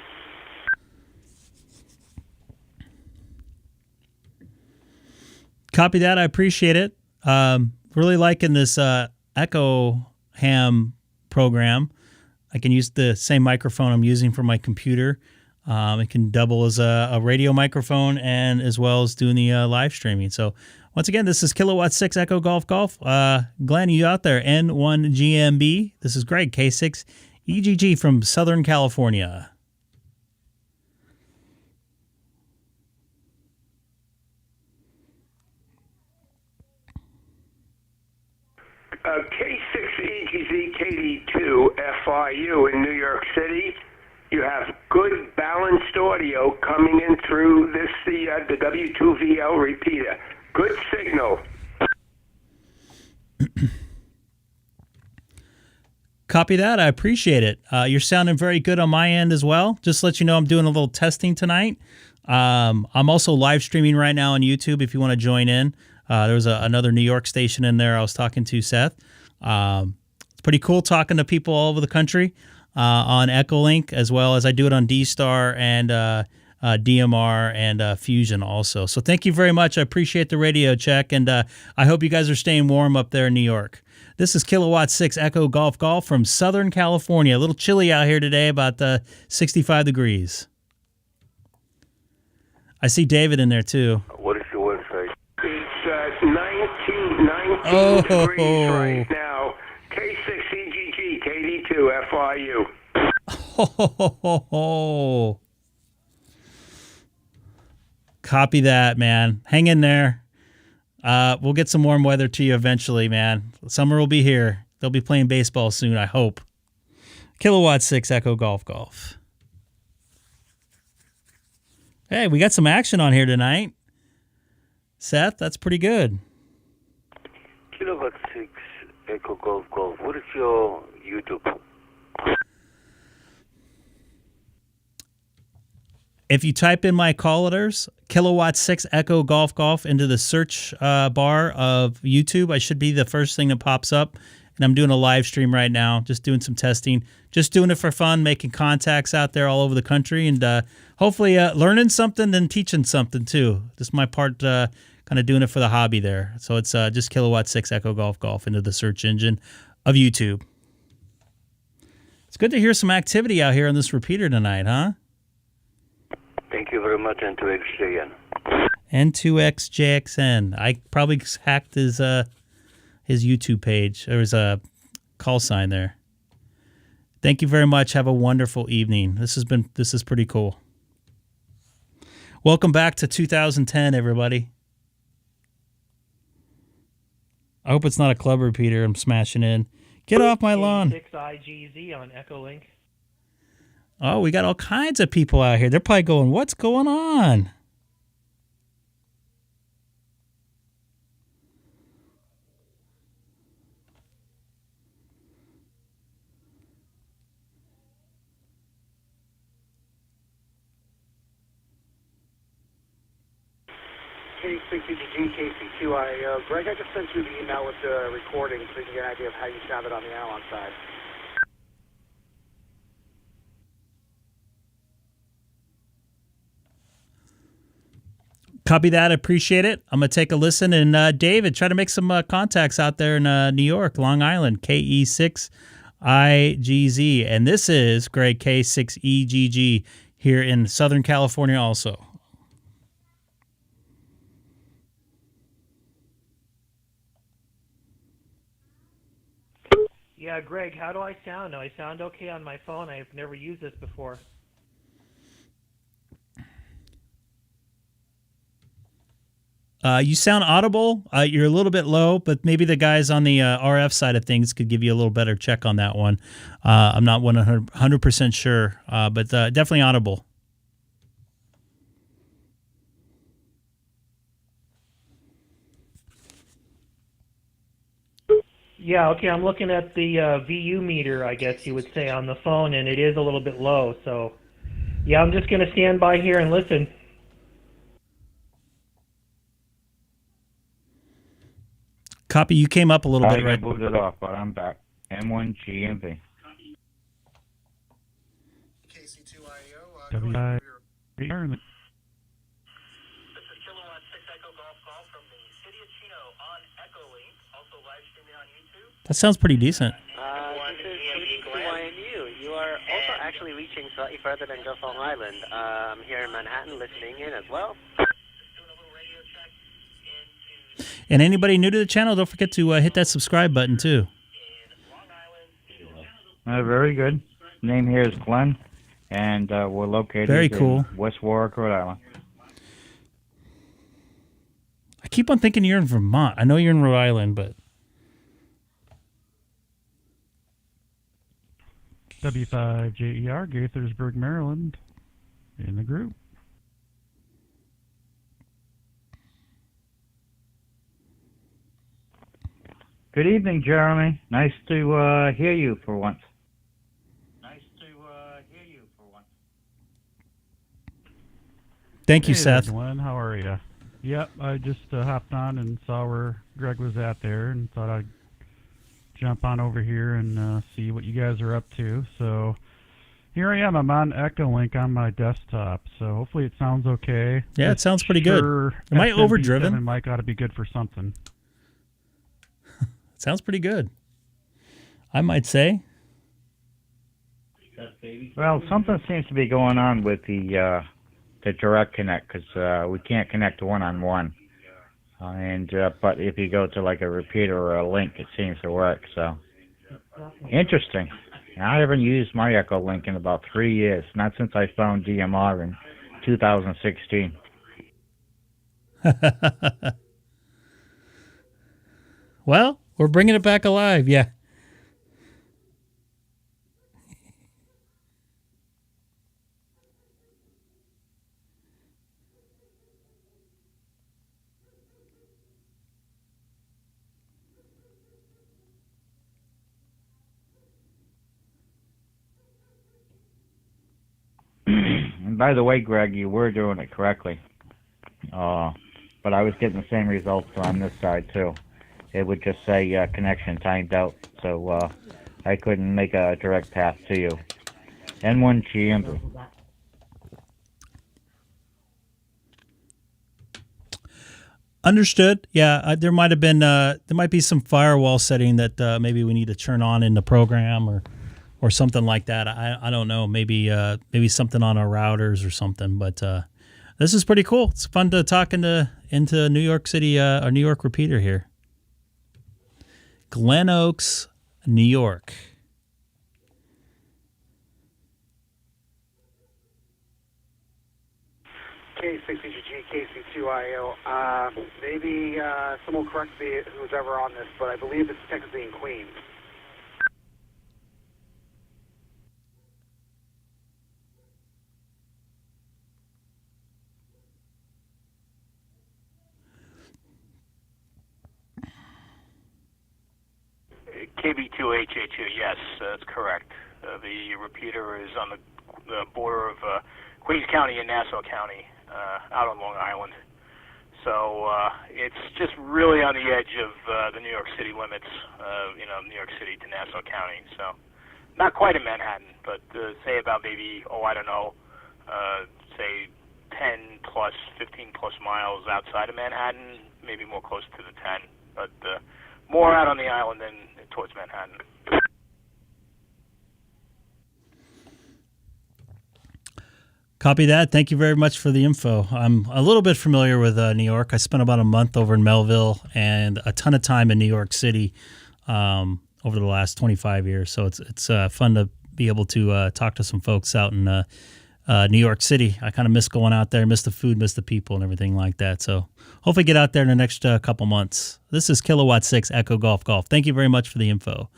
Copy that. I appreciate it. Really liking this Echo Ham program. I can use the same microphone I'm using for my computer. It can double as a radio microphone and as well as doing the live streaming. So once again, this is Kilowatt 6 Echo Golf Golf. Glenn, you out there? N1GMB. This is Greg, K6EGG from Southern California. K6EGG KD2 FIU in New York City. You have good balanced audio coming in through this the W2VL repeater. Good signal. Copy that. I appreciate it. You're sounding very good on my end as well. Just to let you know, I'm doing a little testing tonight. I'm also live streaming right now on YouTube if you want to join in. There was another New York station in there I was talking to, Seth. It's pretty cool talking to people all over the country on Echolink, as well as I do it on DStar and DMR and Fusion also. So thank you very much. I appreciate the radio check, and I hope you guys are staying warm up there in New York. This is Kilowatt 6 Echo Golf Golf from Southern California. A little chilly out here today, about 65 degrees. I see David in there too. What is your website? It's 19 degrees right now. K6EGG KD2 FIU. Oh. Copy that, man. Hang in there. We'll get some warm weather to you eventually, man. Summer will be here. They'll be playing baseball soon, I hope. Kilowatt 6 Echo Golf Golf. Hey, we got some action on here tonight. Seth, that's pretty good. Kilowatt 6 Echo Golf Golf. What is your YouTube? If you type in my call letters, Kilowatt 6 Echo Golf Golf, into the search bar of YouTube, I should be the first thing that pops up. And I'm doing a live stream right now, just doing some testing, just doing it for fun, making contacts out there all over the country, and hopefully learning something and teaching something too. This is my part, kind of doing it for the hobby there. So it's just Kilowatt 6 Echo Golf Golf into the search engine of YouTube. It's good to hear some activity out here on this repeater tonight, huh? Thank you very much, N2XJN. N2XJXN. I probably hacked his YouTube page. There was a call sign there. Thank you very much. Have a wonderful evening. This is pretty cool. Welcome back to 2010, everybody. I hope it's not a club repeater I'm smashing in. Get off my lawn. K6IGZ on Echolink. Oh, we got all kinds of people out here. They're probably going, what's going on? K6EGG, KC2IO. Greg, I just sent you the email with the recording so you can get an idea of how you sounded on the analog side. Copy that. Appreciate it. I'm going to take a listen. And David, try to make some contacts out there in New York, Long Island, K6EGG. And this is Greg, K6EGG, here in Southern California also. Yeah, Greg, how do I sound? Do I sound okay on my phone? I've never used this before. You sound audible. You're a little bit low, but maybe the guys on the RF side of things could give you a little better check on that one. I'm not 100% sure, but definitely audible. Yeah, okay, I'm looking at the VU meter, I guess you would say, on the phone, and it is a little bit low. So, yeah, I'm just going to stand by here and listen. Copy, you came up a little bit, right? I moved it off, but I'm back. M1GMV. WI. That sounds pretty decent. This is KC2YNU. You are also actually reaching slightly further than just Long Island. I'm here in Manhattan listening in as well. And anybody new to the channel, don't forget to hit that subscribe button too. Very good. Name here is Glenn, and we're located in West Warwick, Rhode Island. I keep on thinking you're in Vermont. I know you're in Rhode Island, but... W5JER, Gaithersburg, Maryland, in the group. Good evening, Jeremy. Nice to hear you for once. Thank you, Hey Seth. there, Glenn. How are you? Yep, I just hopped on and saw where Greg was at there and thought I'd jump on over here and see what you guys are up to. So here I am. I'm on Echolink on my desktop, so hopefully it sounds okay. Yeah, it sounds pretty good. Am I overdriven? Mic ought to be good for something. Sounds pretty good, I might say. Well, something seems to be going on with the direct connect, because we can't connect one-on-one. But if you go to like a repeater or a link, it seems to work. So interesting. I haven't used my Echolink in about 3 years, not since I found DMR in 2016. Well, we're bringing it back alive, yeah. And by the way, Greg, you were doing it correctly. But I was getting the same results on this side, too. It would just say connection timed out, so I couldn't make a direct path to you. N1GMV. Understood. Yeah, there might have been there might be some firewall setting that maybe we need to turn on in the program or something like that. I don't know. Maybe something on our routers or something. But this is pretty cool. It's fun to talk into New York City, our New York repeater here. Glen Oaks, New York. K6EGG, KC2IO. Maybe someone will correct me who's ever on this, but I believe it's technically in Queens. KB2HA2, yes, that's correct. The repeater is on the border of Queens County and Nassau County, out on Long Island. So it's just really on the edge of the New York City limits, New York City to Nassau County. So not quite in Manhattan, but say about maybe, say 10 plus, 15 plus miles outside of Manhattan, maybe more close to the 10, but more out on the island than towards Manhattan. Copy that. Thank you very much for the info. I'm a little bit familiar with New York. I spent about a month over in Melville and a ton of time in New York City over the last 25 years. So it's fun to be able to talk to some folks out in New York City. I kind of miss going out there, miss the food, miss the people, and everything like that. So hopefully get out there in the next couple months. This is Kilowatt 6 Echo Golf Golf. Thank you very much for the info.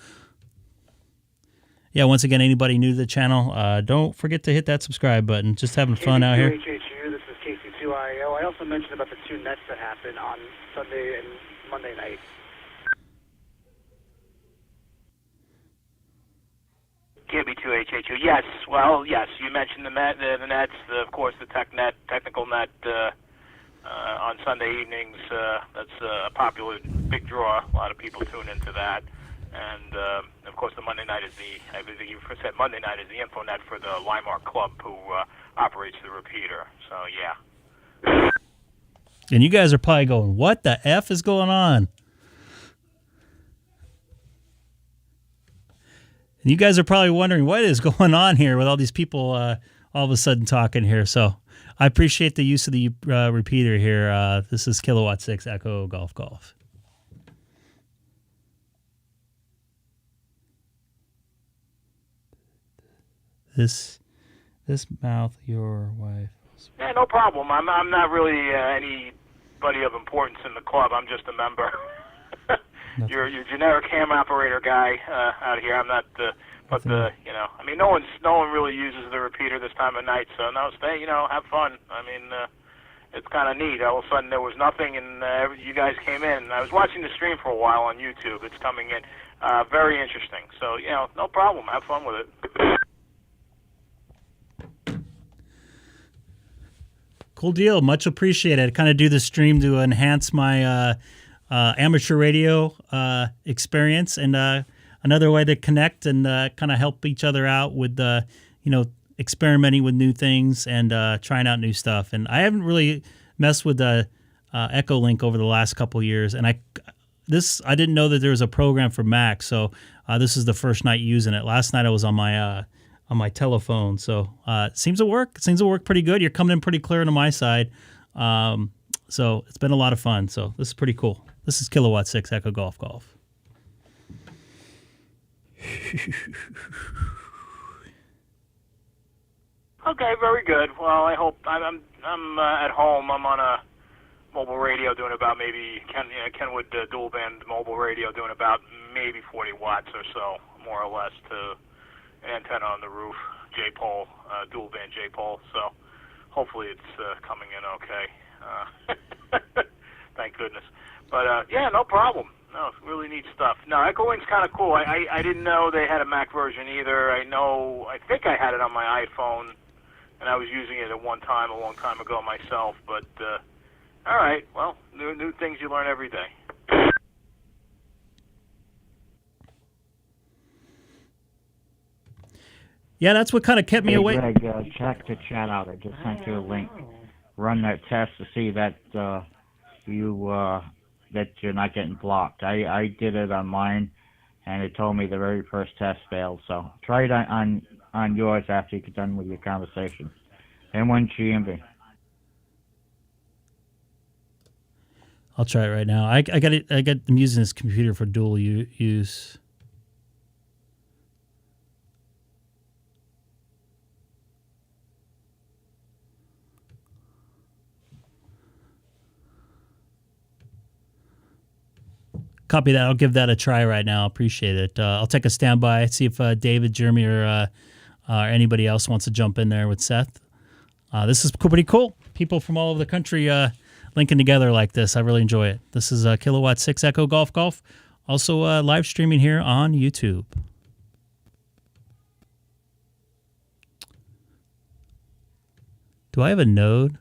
Yeah, once again, anybody new to the channel, don't forget to hit that subscribe button. Just having fun out here. KC2HHU, this is KC2IO. I also mentioned about the two nets that happened on Sunday and Monday night. KB2HHU, yes. Well, yes, you mentioned the nets, of course, the technical net on Sunday evenings. That's a popular big draw. A lot of people tune into that. And, of course, the Monday night is I believe you said Monday night is the info net for the Limemark Club who operates the repeater. So, yeah. And you guys are probably going, what the F is going on? And you guys are probably wondering what is going on here with all these people all of a sudden talking here. So I appreciate the use of the repeater here. This is Kilowatt 6 Echo Golf Golf. This mouth, your wife. Yeah, no problem. I'm not really anybody of importance in the club. I'm just a member. You're generic ham operator guy out here. I'm not. I mean, no one really uses the repeater this time of night. So no, stay. Have fun. I mean, it's kind of neat. All of a sudden there was nothing, and you guys came in. I was watching the stream for a while on YouTube. It's coming in. Very interesting. So no problem. Have fun with it. Cool deal. Much appreciated. I kind of do the stream to enhance my amateur radio experience, and another way to connect and kind of help each other out with, experimenting with new things and trying out new stuff. And I haven't really messed with the Echo Link over the last couple of years, and I didn't know that there was a program for Mac, so this is the first night using it. Last night I was on my telephone, so it seems to work. It seems to work pretty good. You're coming in pretty clear on my side, so it's been a lot of fun. So this is pretty cool. This is Kilowatt 6 Echo Golf Golf. Okay, very good. Well, I hope I'm at home. I'm on a mobile radio doing about maybe Kenwood dual band mobile radio doing about maybe 40 watts or so, more or less, to an antenna on the roof, J-pole, dual band J-pole. So hopefully it's coming in okay. Thank goodness. But yeah, no problem. No, it's really neat stuff. No, Echo Link's kind of cool. I didn't know they had a Mac version either. I think I had it on my iPhone, and I was using it at one time a long time ago myself. But all right, well, new things you learn every day. Yeah, that's what kind of kept me awake. Greg, check the chat out. I just sent you a link. Run that test to see that that you're not getting blocked. I did it on mine, and it told me the very first test failed. So try it on yours after you get done with your conversation. M1 GMB. I'll try it right now. I'm using this computer for dual use. Copy that. I'll give that a try right now. Appreciate it. I'll take a standby, see if David, Jeremy, or anybody else wants to jump in there with Seth. This is pretty cool. People from all over the country linking together like this. I really enjoy it. This is Kilowatt 6 Echo Golf Golf. Also live streaming here on YouTube. Do I have a node?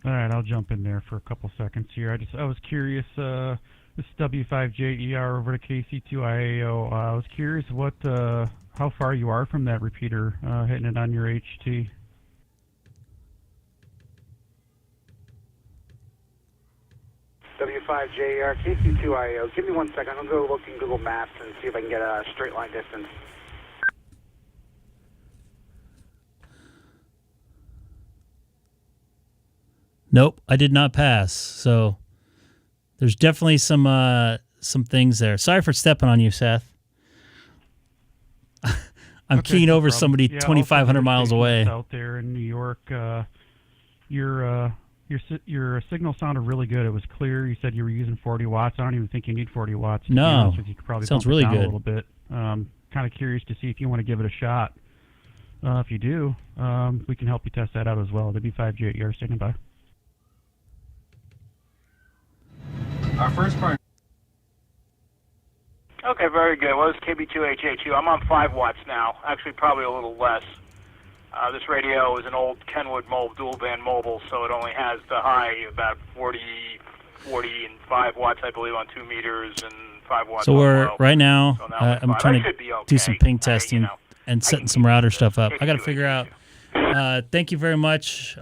All right, I'll jump in there for a couple seconds here. I was curious. This W5JER over to KC2IAO. I was curious how far you are from that repeater, hitting it on your HT. W5JR, KC2IO. Give me 1 second. I'm going to go look in Google Maps and see if I can get a straight line distance. Nope, I did not pass. So there's definitely some things there. Sorry for stepping on you, Seth. I'm keying over somebody 2,500 miles away. Out there in New York, your signal sounded really good. It was clear. You said you were using 40 watts. I don't even think you need 40 watts. To be honest with you. You could probably sounds bump it really down good. A little bit. Kind of curious to see if you want to give it a shot. If you do, we can help you test that out as well. W5JR standing by. Our first part. Okay, very good. Well, it's KB2HHU. I'm on 5 watts now. Actually, probably a little less. This radio is an old Kenwood dual band mobile, so it only has the high about 40 and 5 watts, I believe, on 2 meters and 5 watts. So we're low. right now. So I'm trying to do some ping testing and setting some router stuff up. I got to figure out. Thank you very much.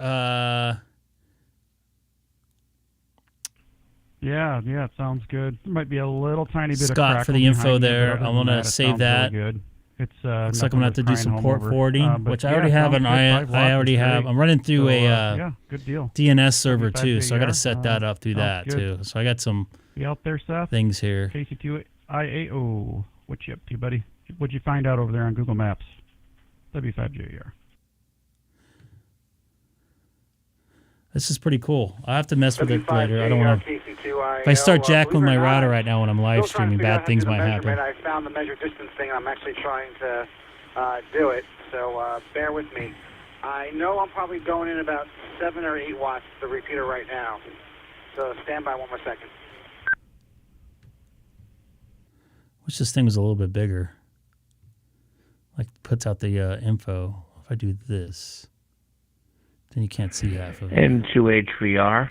Yeah, it sounds good. There might be a little tiny bit Scott of crackle for the info behind you, there. but I other want than to it save sounds that. really good. It's looks like I'm gonna have to do some port over. forwarding, But which I yeah, already have sounds an good. 5 I already watts is have. great. I'm running through So, a good deal. DNS server too, so I got to 5JR, set that up through that sounds good. too. So I got some You out there, Seth? things here. KC2IAO. What you up to, buddy? What'd you find out over there on Google Maps? W5JR. This is pretty cool. I have to mess with it later. I don't want to. If I start jacking my router right now when I'm live streaming, bad things might happen. I found the measure distance thing, and I'm actually trying to do it, so bear with me. I know I'm probably going in about 7 or 8 watts to the repeater right now, so stand by 1 more second. Wish this thing was a little bit bigger. Like puts out the info. If I do this, then you can't see half of it. N2HVR.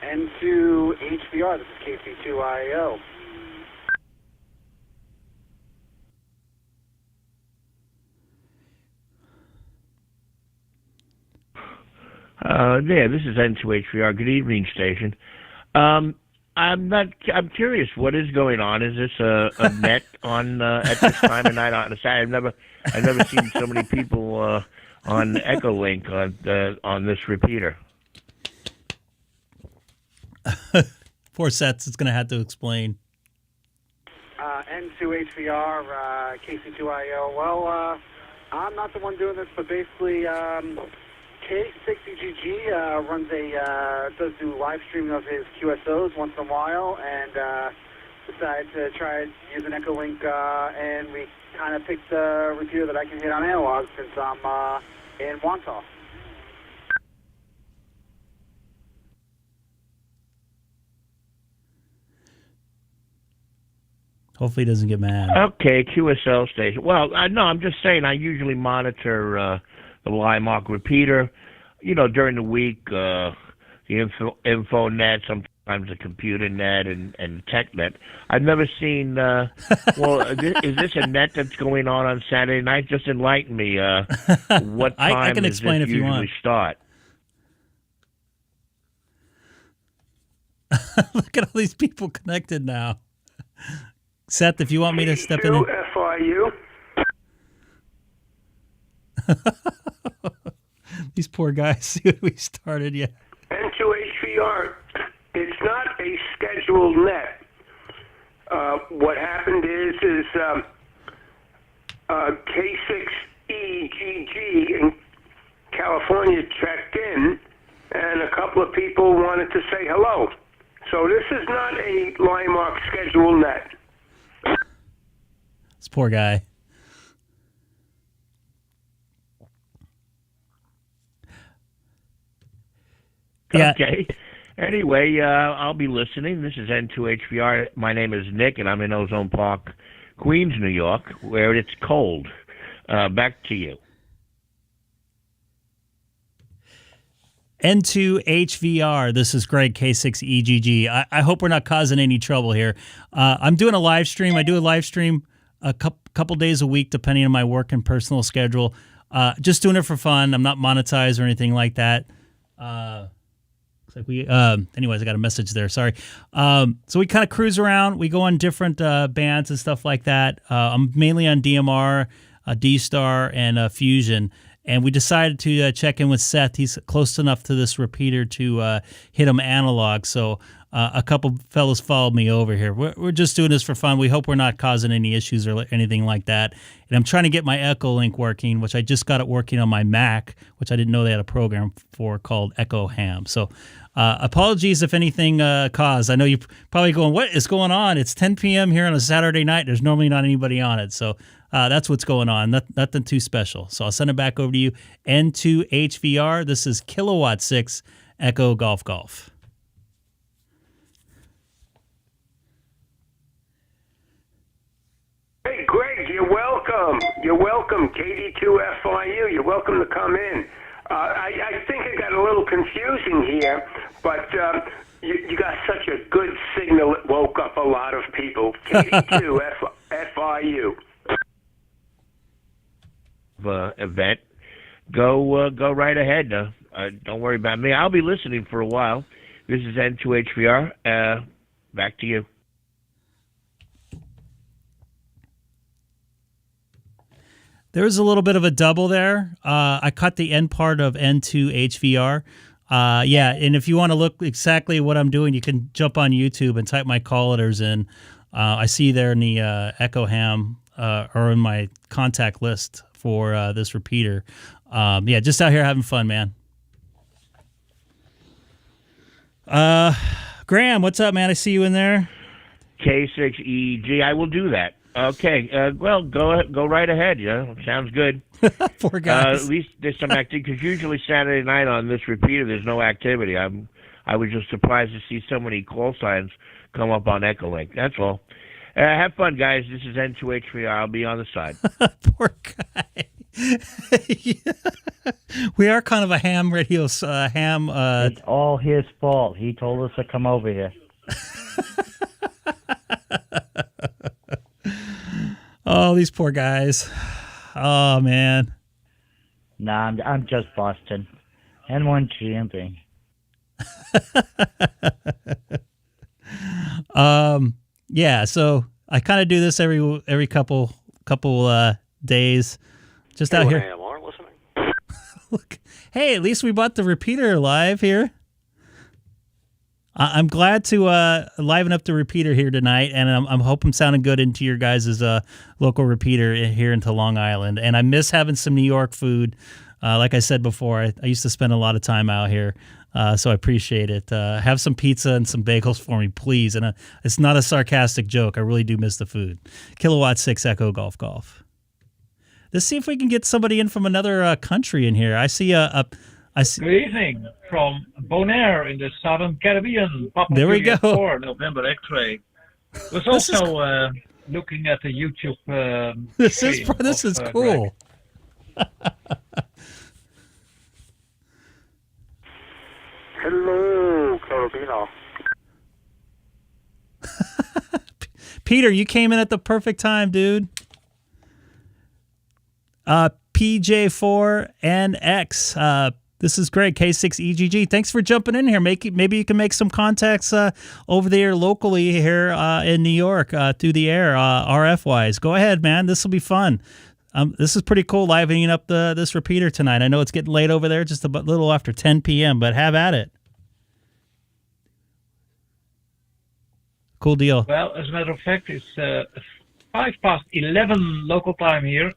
N2HVR, this is KC2IO. This is N2HVR. Good evening, station. I'm curious, what is going on? Is this a net on at this time of night on a Saturday? I've never seen so many people on Echolink on this repeater. Poor Seth is going to have to explain. N2HVR, KC2IO. Well, I'm not the one doing this, but basically, K6EGG does do live streaming of his QSOs once in a while, and decided to try using Echolink, and we kind of picked the repeater that I can hit on analog since I'm in Wantagh. Hopefully he doesn't get mad. Okay, QSL station. Well, no, I'm just saying I usually monitor the Limark repeater, during the week, the info net, sometimes the computer net and TechNet. I've never seen, is this a net that's going on Saturday night? Just enlighten me. What time I can does explain this if you usually want. start? Look at all these people connected now. Seth, if you want me to step in. FIU. These poor guys, see what we started yet. N2HVR, it's not a scheduled net. What happened is K6EGG in California checked in, and a couple of people wanted to say hello. So this is not a Limark scheduled net. This poor guy. Yeah. Okay. Anyway, I'll be listening. This is N2HVR. My name is Nick, and I'm in Ozone Park, Queens, New York, where it's cold. Back to you. N2HVR. This is Greg, K6EGG. I hope we're not causing any trouble here. I'm doing a live stream. I do a live stream a couple days a week, depending on my work and personal schedule. Just doing it for fun. I'm not monetized or anything like that. Looks like anyways, I got a message there. Sorry. So we kind of cruise around. We go on different bands and stuff like that. I'm mainly on DMR, DStar, and Fusion. And we decided to check in with Seth. He's close enough to this repeater to hit him analog. So a couple fellows followed me over here. We're just doing this for fun. We hope we're not causing any issues or anything like that. And I'm trying to get my Echo Link working, which I just got it working on my Mac, which I didn't know they had a program for called Echo Ham. So apologies if anything caused. I know you're probably going, what is going on? It's 10 p.m. here on a Saturday night. There's normally not anybody on it. So that's what's going on. Nothing too special. So I'll send it back over to you. N2HVR. This is Kilowatt 6 Echo Golf Golf. Hey, Greg, you're welcome. You're welcome, KD2FIU. You're welcome to come in. I think it got a little confusing here, but you got such a good signal it woke up a lot of people. KD2FIU. Event, go right ahead. Don't worry about me. I'll be listening for a while. This is N2HVR. Back to you. There was a little bit of a double there. I cut the end part of N2HVR. Yeah, and if you want to look exactly what I'm doing, you can jump on YouTube and type my call letters in. I see there in the Echo Ham or in my contact list for this repeater. Yeah, just out here having fun, man. Graham, what's up, man? I see you in there. K6EGG. I will do that. Okay. Well, go right ahead. Yeah, sounds good. Poor guys. At least there's some activity, because usually Saturday night on this repeater there's no activity. I was just surprised to see so many call signs come up on Echolink. That's all. Have fun, guys. This is N2H3. I'll be on the side. Poor guy. We are kind of a ham radio ham. It's all his fault. He told us to come over here. Oh, these poor guys. Oh, man. Nah, I'm just Boston. N1 GMP. Yeah, so I kind of do this every couple days. Just out here. AMR listening. Look, hey, at least we bought the repeater live here. I'm glad to liven up the repeater here tonight, and I'm hoping I'm sounding good into your guys' local repeater here into Long Island. And I miss having some New York food. Like I said before, I used to spend a lot of time out here, so I appreciate it. Have some pizza and some bagels for me, please. And it's not a sarcastic joke. I really do miss the food. Kilowatt 6 Echo Golf Golf. Let's see if we can get somebody in from another country in here. I see Good evening from Bonaire in the Southern Caribbean. Papa there we Juliet go. 4, November X-ray. Was also looking at the YouTube. This is cool. Hello, Carabino. Peter, you came in at the perfect time, dude. PJ4NX. This is Greg, K6EGG. Thanks for jumping in here. Maybe you can make some contacts over there locally here in New York through the air, RF-wise. Go ahead, man. This will be fun. This is pretty cool, livening up this repeater tonight. I know it's getting late over there, just a little after 10 p.m., but have at it. Cool deal. Well, as a matter of fact, it's 11 local time here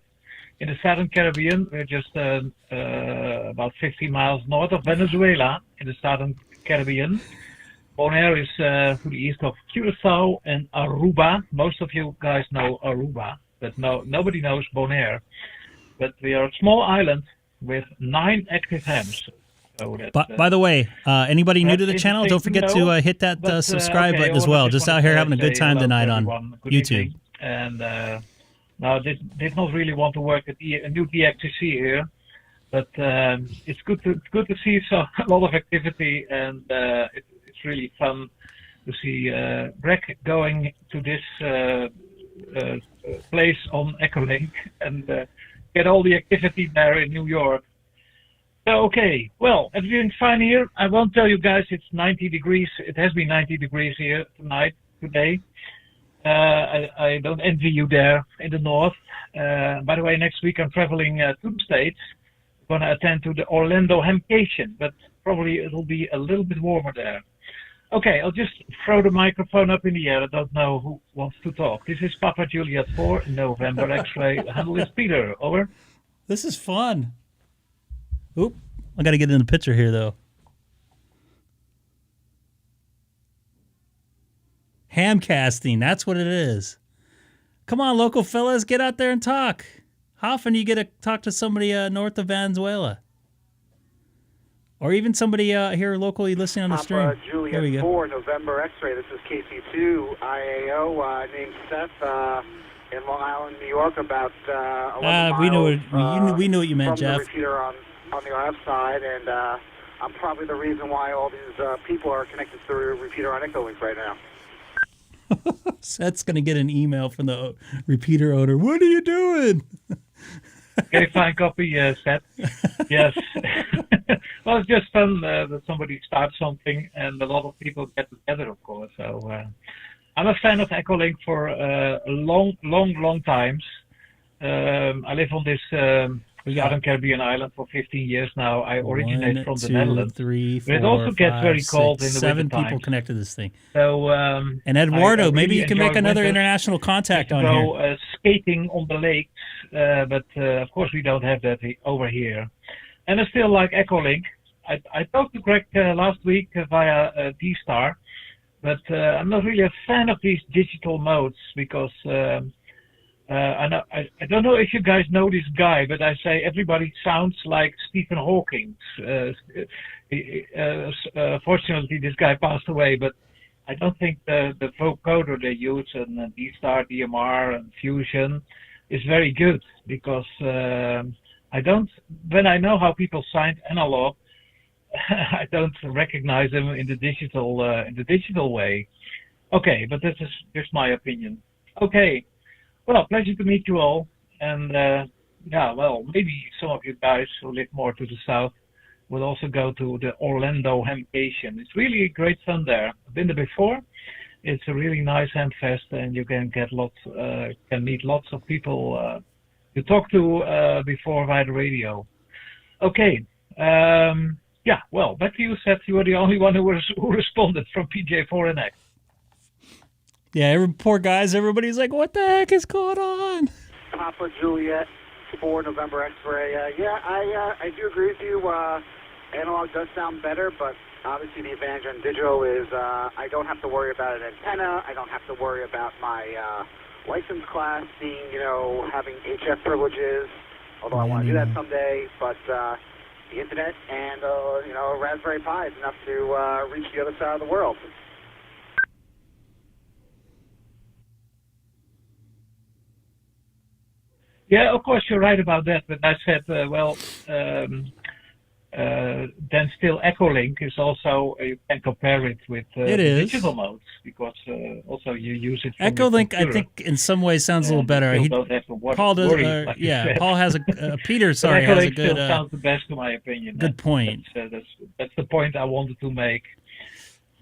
in the Southern Caribbean. We're just about 50 miles north of Venezuela in the Southern Caribbean. Bonaire is to the east of Curaçao and Aruba. Most of you guys know Aruba, but nobody knows Bonaire. But we are a small island with 9 active hams. So By the way, anybody new to the channel, don't forget to hit that subscribe button as well. Just out here having a good time tonight on YouTube. And now, did not really want to work at a new DXTC here, but it's good to see a lot of activity, and it's really fun to see Greg going to this place on Echolink and get all the activity there in New York. So, okay, well, everything's fine here. I won't tell you guys it's 90 degrees. It has been 90 degrees here today. I don't envy you there in the north. By the way, next week I'm traveling to the States. I'm going to attend to the Orlando Hempcation, but probably it'll be a little bit warmer there. Okay, I'll just throw the microphone up in the air. I don't know who wants to talk. This is Papa Juliet 4, November X-ray. Handle is Peter. Over. This is fun. Oop, I got to get in the picture here, though. Hamcasting, that's what it is. Come on, local fellas, get out there and talk. How often do you get to talk to somebody north of Venezuela? Or even somebody here locally listening on the stream. Papa There we Juliet go. 4, November X-ray. This is KC2 IAO, named Seth, in Long Island, New York, about 11 we miles. we knew what you meant, from Jeff. the repeater on the RF side, and I'm probably the reason why all these people are connected to the repeater on Echolink right now. Seth's going to get an email from the repeater owner. What are you doing? Okay, fine copy, Seth. Yes. Well, it's just fun that somebody starts something and a lot of people get together, of course. So I'm a fan of Echolink for a long times. I live on this Southern Caribbean island for 15 years now. I originate from the Netherlands. 3, 4, but it also gets 5, very 6, cold in the 7 winter people times. connected to this thing. So, and Eduardo, I maybe really you can make enjoy another winters. international contact on go here. Skating on the lakes, but of course we don't have that over here. And I still like Echolink. I talked to Greg last week via DStar, but I'm not really a fan of these digital modes because I don't know if you guys know this guy, but I say everybody sounds like Stephen Hawking. Fortunately, this guy passed away, but I don't think the vocoder they use in DStar, DMR, and Fusion is very good because when I know how people signed analog, I don't recognize them in the digital way. Okay, but this is just my opinion. Okay, well, pleasure to meet you all, and yeah, well, maybe some of you guys who live more to the south will also go to the Orlando Hempcation. It's really great fun there. I've been there before. It's a really nice ham fest, and you can meet lots of people you talk to before via the radio. Okay. Yeah, well, back to you, Seth. You were the only one who responded from PJ4NX. Yeah, poor guys. Everybody's like, what the heck is going on? Papa Juliet 4, November X-ray. Yeah, I do agree with you. Analog does sound better, but obviously the advantage on digital is I don't have to worry about an antenna. I don't have to worry about my license class being, having HF privileges, although I want to do that someday. But the internet and, a Raspberry Pi is enough to reach the other side of the world. Yeah, of course you're right about that, but I said, then still Echolink is also, you can compare it with digital modes, because also you use it from Echolink, your I think, in some ways sounds a little better. Paul does, Paul has Peter, sorry, has a good... still sounds the best, in my opinion. Good point. That's the point I wanted to make.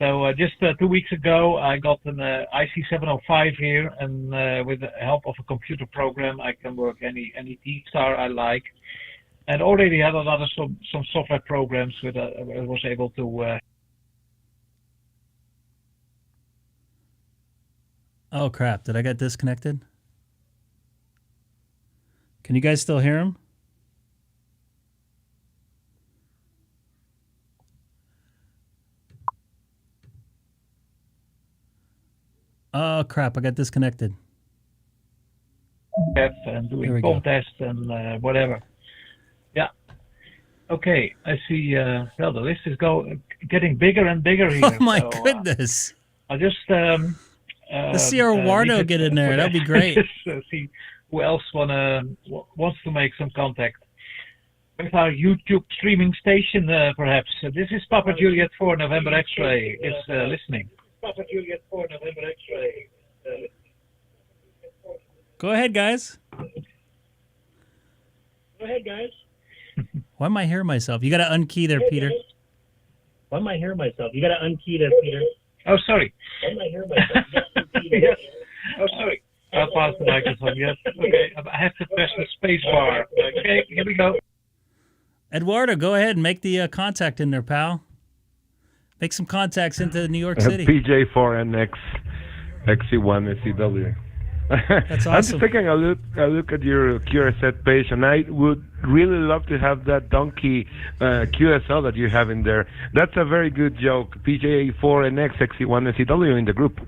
So just 2 weeks ago, I got an IC-700 here, and with the help of a computer program, I can work any DStar I like. And already had some software programs with I was able to. Oh crap! Did I get disconnected? Can you guys still hear him? Oh crap! I got disconnected. And doing contests and whatever. Yeah. Okay, I see. Well, the list is getting bigger and bigger here. Oh my goodness! I'll just let's see our Wardo get in there. That'd be great. See who else wants to make some contact with our YouTube streaming station, perhaps. This is Papa Juliet 4, November X-ray is listening. Papa Juliet 4, November X-ray. Go ahead, guys. Go ahead, guys. Why am I hearing myself? You got to unkey there, Peter. Why am I hearing myself? You got to unkey there, Peter. Oh, sorry. Why am I hearing myself? Yes. Oh, sorry. I'll pause the microphone. Yes. Okay. I have to press the space bar. Okay. Here we go. Eduardo, go ahead and make the contact in there, pal. Make some contacts into New York City. PJ4NX XC1 SCW. That's awesome. I'm just taking a look at your QRZ page, and I would really love to have that donkey QSL that you have in there. That's a very good joke. PJ4NX XC1 SCW in the group.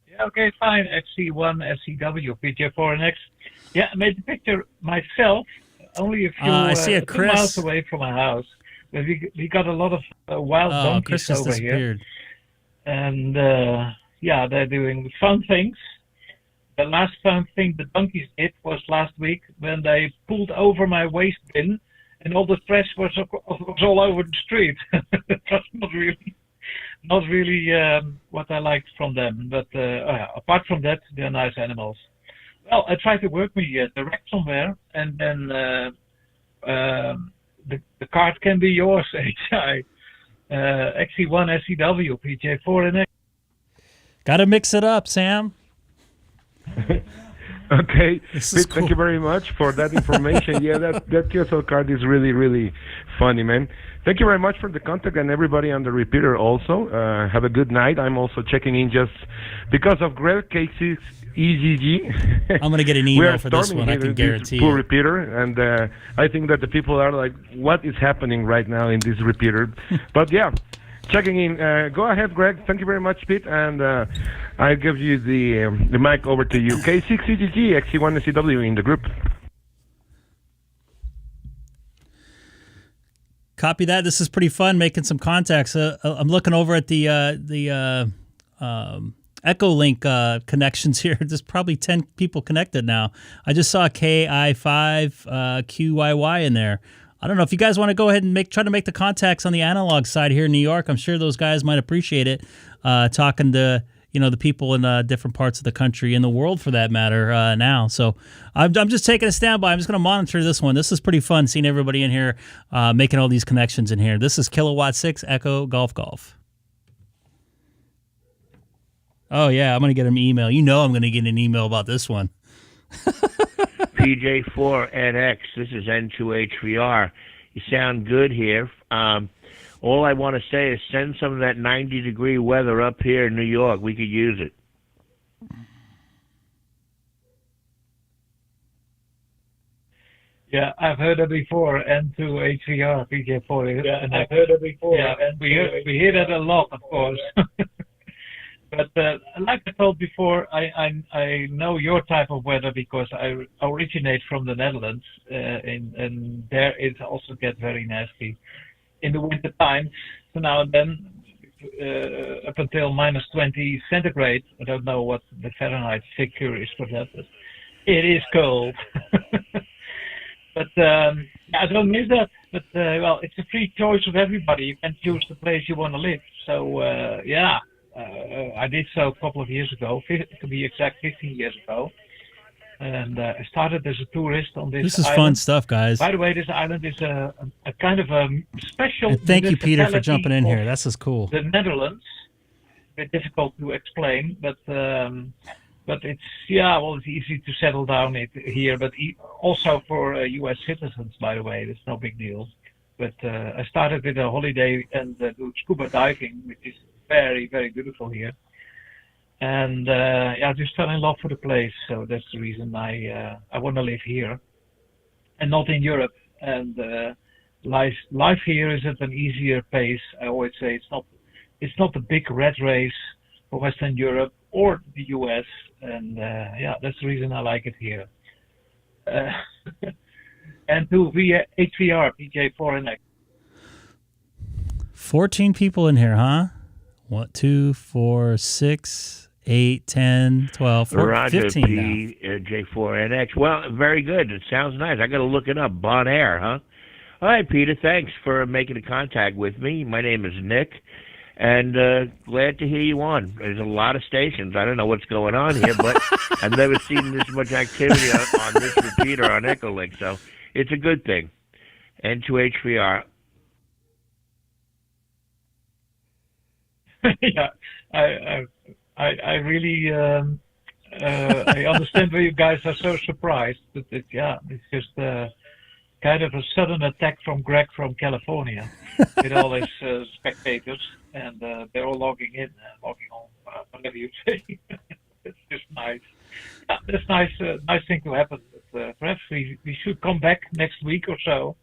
Yeah, okay, fine. XC1 SCW, PJ4NX. Yeah, I made the picture myself, only a few, I see a 2 Chris. miles away from my house. But we got a lot of wild donkeys Chris just over disappeared. here. And, yeah, they're doing fun things. The last fun thing the donkeys did was last week when they pulled over my waste bin and all the trash was all over the street. That's not really what I liked from them. But apart from that, they're nice animals. Well, I tried to work me direct somewhere, and then the card can be yours, HI. XC1 SCW, PJ4NX. Got to mix it up, Sam. Okay, This Pete, is cool. thank you very much for that information. Yeah, that QSL card is really, really funny, man. Thank you very much for the contact and everybody on the repeater also. Have a good night. I'm also checking in just because of Greg K6EGG. I'm going to get an email for this one, I can guarantee poor you. repeater, and I think that the people are like, what is happening right now in this repeater? But yeah, checking in. Go ahead, Greg. Thank you very much, Pete, and I give you the mic over to you. K6EGG, XC1 SCW in the group. Copy that. This is pretty fun, making some contacts. I'm looking over at the Echo Link connections here. There's probably 10 people connected now. I just saw KI5QYY in there. I don't know if you guys want to go ahead and try to make the contacts on the analog side here in New York. I'm sure those guys might appreciate it. Talking to the people in different parts of the country, in the world for that matter, now. So I'm just taking a standby. I'm just going to monitor this one. This is pretty fun seeing everybody in here making all these connections in here. This is Kilowatt 6 Echo Golf Golf. Oh, yeah, I'm going to get an email. You know I'm going to get an email about this one. PJ4NX, this is N2H3R. You sound good here. All I want to say is send some of that 90-degree weather up here in New York. We could use it. Yeah, I've heard it before. N2H3R, PJ4. Yeah, I've heard it before. Yeah, we hear that a lot, of course. But like I told before, I know your type of weather because I originate from the Netherlands, and there it also gets very nasty in the winter time. So now and then, up until -20 centigrade. I don't know what the Fahrenheit figure is for that, but it is cold. But I don't miss that. But well, it's a free choice of everybody. You can choose the place you want to live. So yeah. I did so a couple of years ago, to be exact, 15 years ago. And I started as a tourist on this island. This is fun stuff, guys. By the way, this island is a kind of a special And thank you, Peter, for municipality jumping in here. of This is cool. The Netherlands. A bit difficult to explain, but it's, yeah, well, it's easy to settle down here, but also for U.S. citizens, by the way. It's no big deal. But I started with a holiday and do scuba diving, which is very, very beautiful here. And yeah, I just fell in love with the place, so that's the reason I want to live here and not in Europe. And life here is at an easier pace. I always say it's not a big rat race for Western Europe or the US, and yeah, that's the reason I like it here. And to HVR PJ4NX. 14 people in here, huh? 1, 2, 4, 6, 8, 10, 12, 14, Roger, 15 now. J4NX. Well, very good. It sounds nice. I got to look it up. Bon Air, huh? All right, Peter, thanks for making a contact with me. My name is Nick, And glad to hear you on. There's a lot of stations. I don't know what's going on here, but I've never seen this much activity on this repeater on Echolink, so it's a good thing. N2H3R. Yeah, I really I understand why you guys are so surprised. But it's just kind of a sudden attack from Greg from California with all his spectators, and they're all logging in, logging on, whatever you say. It's just nice. Yeah, that's nice. Nice thing to happen. But, perhaps we should come back next week or so.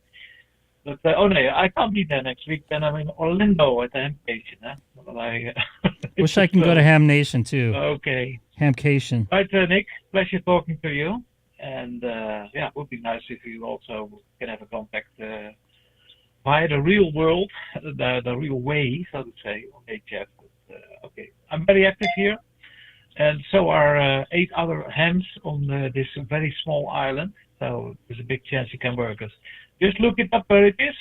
But oh no, I can't be there next week. Then I'm in Orlando at the Hamcation. Wish I can go to Ham Nation too. Okay. Hamcation. Right, Nick. Pleasure talking to you. And yeah, it would be nice if you also can have a contact via the real world, the real way, so to say, on HF. But, okay, I'm very active here, and so are 8 other hams on this very small island. So there's a big chance you can work us. Just look it up where it is.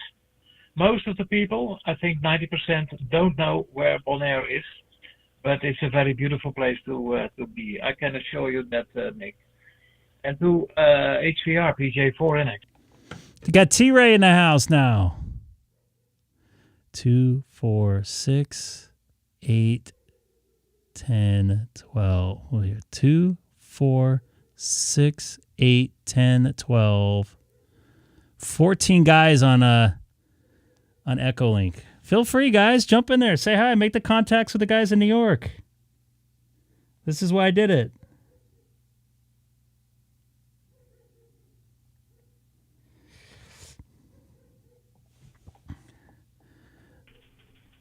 Most of the people, I think 90%, don't know where Bonaire is, but it's a very beautiful place to be. I can assure you that, Nick. And to HVR, PJ4NX. You got T-Ray in the house now. 2, 4, 6, 8, 10, 12. Well, here. 2, 4, 6, 8, 10, 12. 14 guys on Echolink. Feel free, guys. Jump in there. Say hi. Make the contacts with the guys in New York. This is why I did it.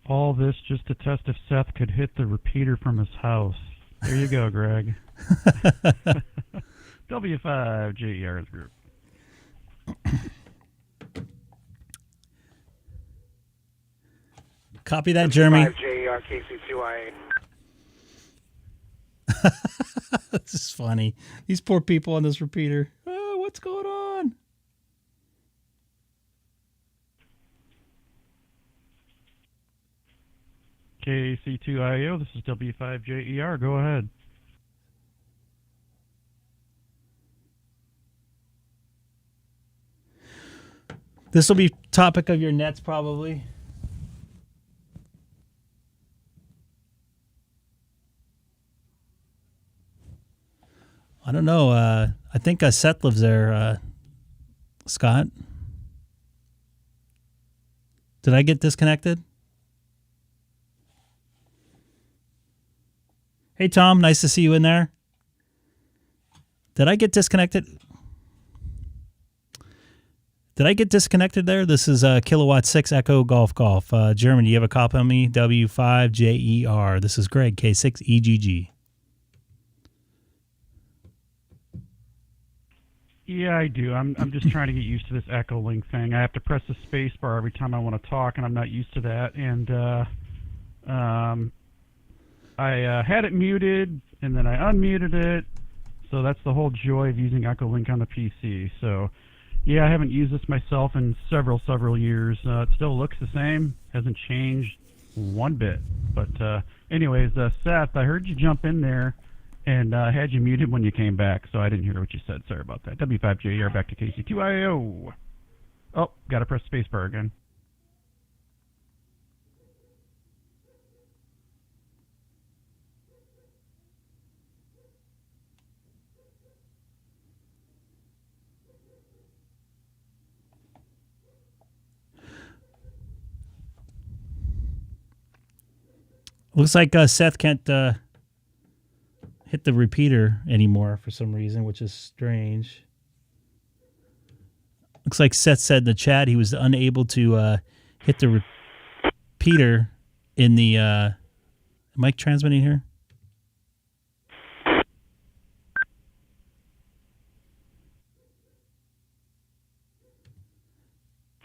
All this just to test if Seth could hit the repeater from his house. There you go, Greg. W5JER's group. Copy that, Jeremy. W5JER KC2IA. This is funny. These poor people on this repeater. Oh, what's going on? KC2IO, this is W5JER. Go ahead. This will be topic of your nets, probably. I don't know. I think Seth lives there. Scott? Did I get disconnected? Hey, Tom. Nice to see you in there. Did I get disconnected? Did I get disconnected there? This is Kilowatt 6 Echo Golf Golf. German, do you have a copy on me? W5JER. This is Greg, K6EGG. Yeah, I do. I'm just trying to get used to this Echolink thing. I have to press the space bar every time I want to talk, and I'm not used to that. And I had it muted, and then I unmuted it. So that's the whole joy of using Echolink on the PC. So, yeah, I haven't used this myself in several years. It still looks the same. Hasn't changed one bit. But anyways, Seth, I heard you jump in there. And I had you muted when you came back, so I didn't hear what you said. Sorry about that. W5JER back to KC2IO. Oh, got to press spacebar again. Looks like Seth can't hit the repeater anymore for some reason, which is strange. Looks like Seth said in the chat he was unable to hit the repeater in the... am I transmitting here?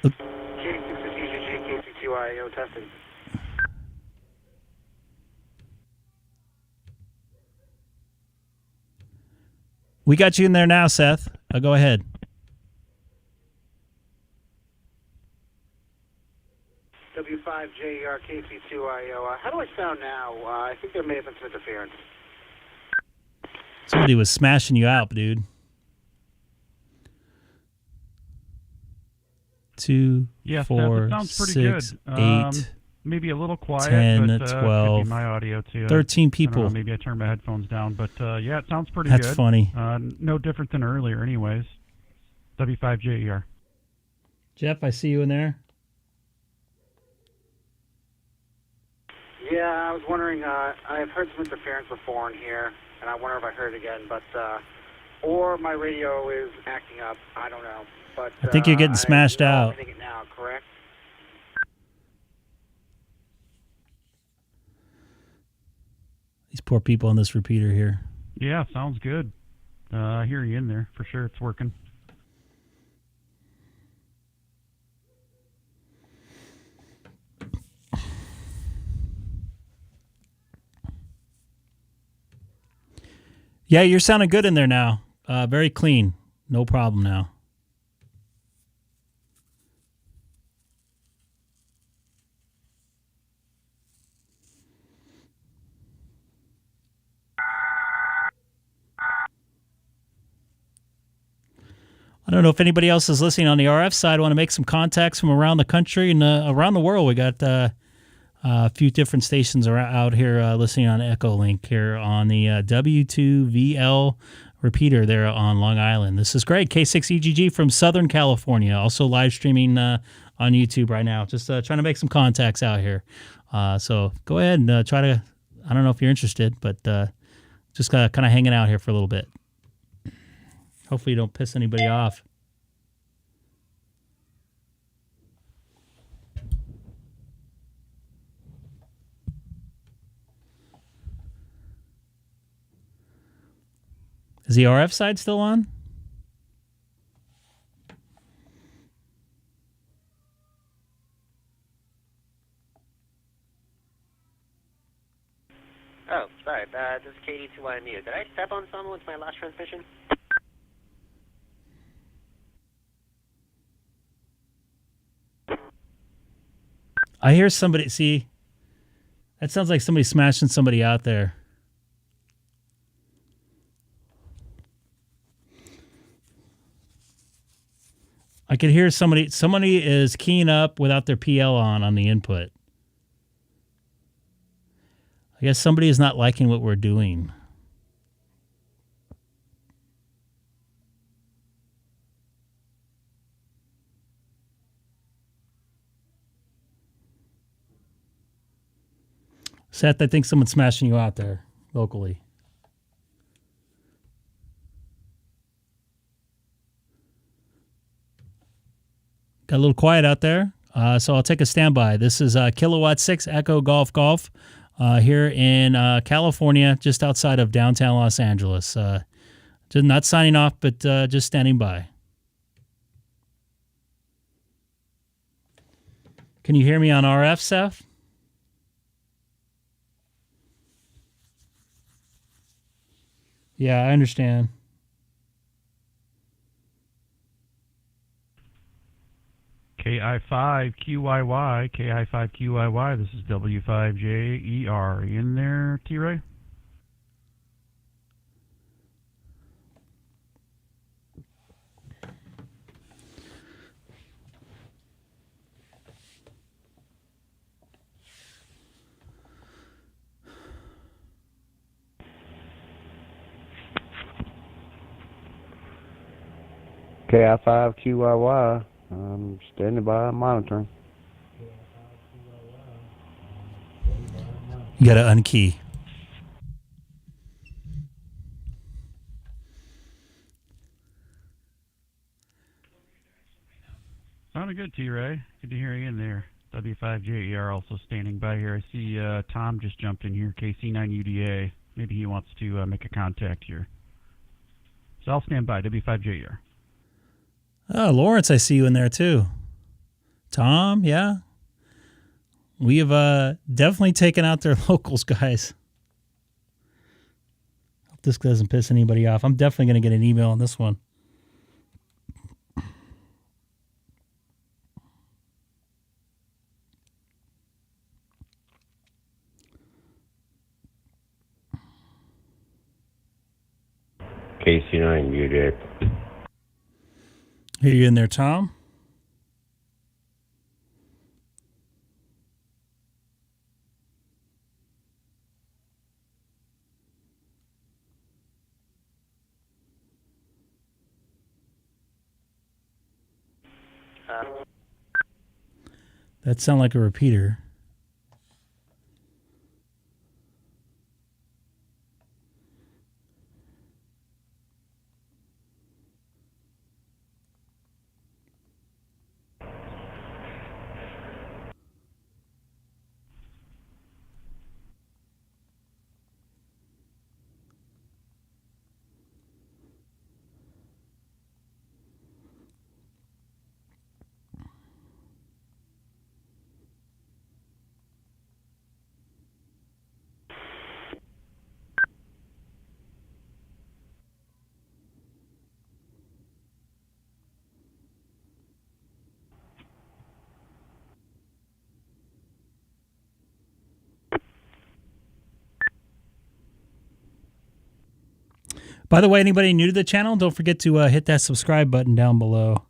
K6EGG KC2IO testing. We got you in there now, Seth. Go ahead. W5JER KER, KC2IO. How do I sound now? I think there may have been some interference. Somebody was smashing you out, dude. 2, Yeah, 4, that sounds pretty 6, good. 8, Maybe a little quiet, 10, but 12, could be my audio too. 13 I don't people. know, maybe I turned my headphones down, but yeah, it sounds pretty That's good. funny. No different than earlier, anyways. W5JER. Jeff, I see you in there. Yeah, I was wondering, I've heard some interference before in here, and I wonder if I heard it again, but, or my radio is acting up, I don't know. But I think you're getting smashed out. I'm hitting it now, correct? These poor people on this repeater here. Yeah, sounds good. I hear you in there, for sure, it's working. Yeah, you're sounding good in there now. Very clean. No problem now. I don't know if anybody else is listening on the RF side. I want to make some contacts from around the country and around the world. We got a few different stations out here listening on Echolink here on the W2VL repeater there on Long Island. This is Greg, K6EGG from Southern California, also live streaming on YouTube right now. Just trying to make some contacts out here. So go ahead and try to, I don't know if you're interested, but just kind of hanging out here for a little bit. Hopefully you don't piss anybody off. Is the RF side still on? Oh, sorry. This is KD2YMU. Did I step on someone with my last transmission? I hear somebody, see, that sounds like somebody smashing somebody out there. I could hear somebody is keying up without their PL on the input. I guess somebody is not liking what we're doing. Seth, I think someone's smashing you out there locally. Got a little quiet out there, so I'll take a standby. This is Kilowatt 6 Echo Golf Golf here in California, just outside of downtown Los Angeles. Just not signing off, but just standing by. Can you hear me on RF, Seth? Yeah, I understand. KI5QYY, KI5QYY, this is W5JER. In there, T-Ray? KI5QYY. I'm standing by monitoring. You got to unkey. Sounded good, T-Ray. Good to hear you in there. W5JER also standing by here. I see Tom just jumped in here, KC9UDA. Maybe he wants to make a contact here. So I'll stand by, W5JER. Oh, Lawrence, I see you in there too. Tom, yeah. We have definitely taken out their locals, guys. Hope this doesn't piss anybody off. I'm definitely going to get an email on this one. KC9 muted. Hear you in there, Tom? That sound like a repeater. By the way, anybody new to the channel, don't forget to hit that subscribe button down below.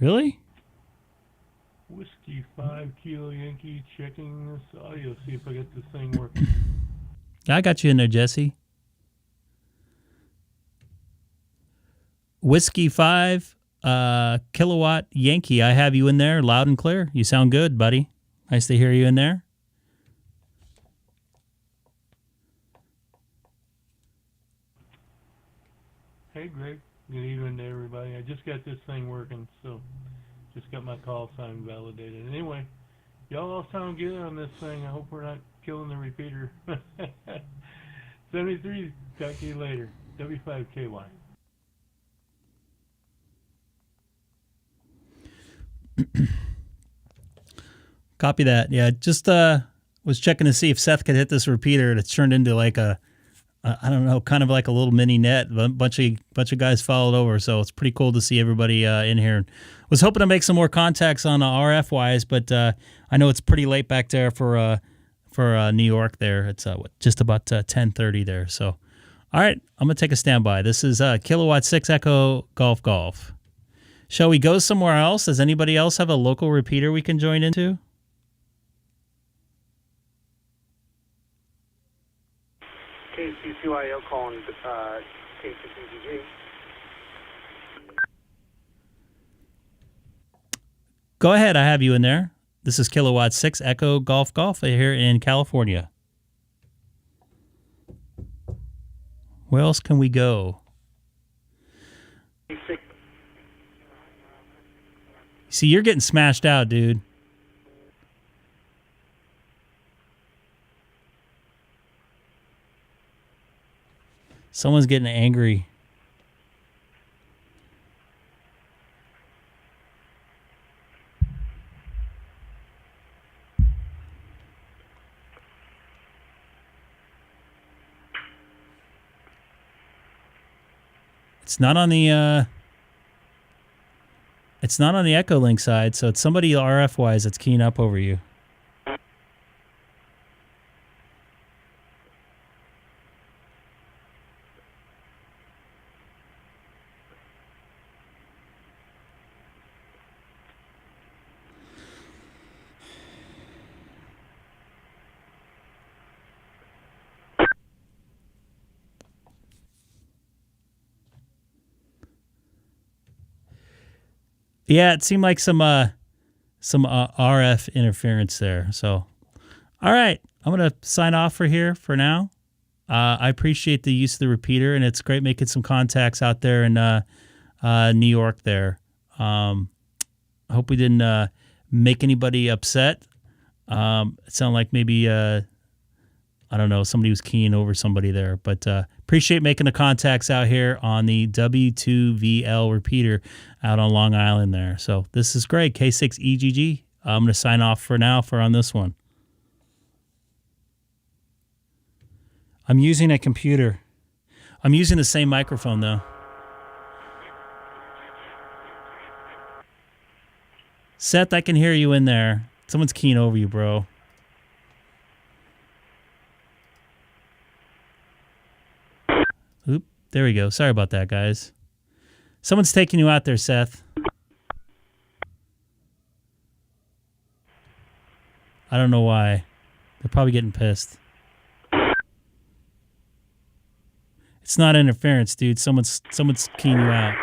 Really? Whiskey 5 Kilo Yankee, checking this audio, see if I get this thing working. I got you in there, Jesse. Whiskey 5 kilowatt Yankee, I have you in there loud and clear. You sound good, buddy. Nice to hear you in there. Hey, Greg. Good evening to everybody. I just got this thing working, so just got my call sign validated. Anyway, y'all all sound good on this thing. I hope we're not killing the repeater. 73, talk to you later. W5KY. Copy that. Yeah, just was checking to see if Seth could hit this repeater. It's turned into like a I don't know, kind of like a little mini net. A bunch of guys followed over, so it's pretty cool to see everybody in here. Was hoping to make some more contacts on RF wise, but I know it's pretty late back there for New York. There, it's just about 10:30 there. So, all right, I'm gonna take a standby. This is Kilowatt 6 Echo Golf Golf. Shall we go somewhere else? Does anybody else have a local repeater we can join into? KC2IO calling K6EGG. Go ahead, I have you in there. This is Kilowatt 6 Echo Golf Golf here in California. Where else can we go? See, you're getting smashed out, dude. Someone's getting angry. It's not on the Echo Link side, so it's somebody RF wise that's keying up over you. Yeah, it seemed like some RF interference there. So, all right, I'm gonna sign off for now. I appreciate the use of the repeater, and it's great making some contacts out there in New York. There, I hope we didn't make anybody upset. It sounded like maybe I don't know, somebody was keying over somebody there, but appreciate making the contacts out here on the W2VL repeater out on Long Island there. So this is Greg, K6EGG. I'm going to sign off for now on this one. I'm using a computer. I'm using the same microphone though. Seth, I can hear you in there. Someone's keying over you, bro. There we go. Sorry about that, guys. Someone's taking you out there, Seth. I don't know why. They're probably getting pissed. It's not interference, dude. Someone's keying you out.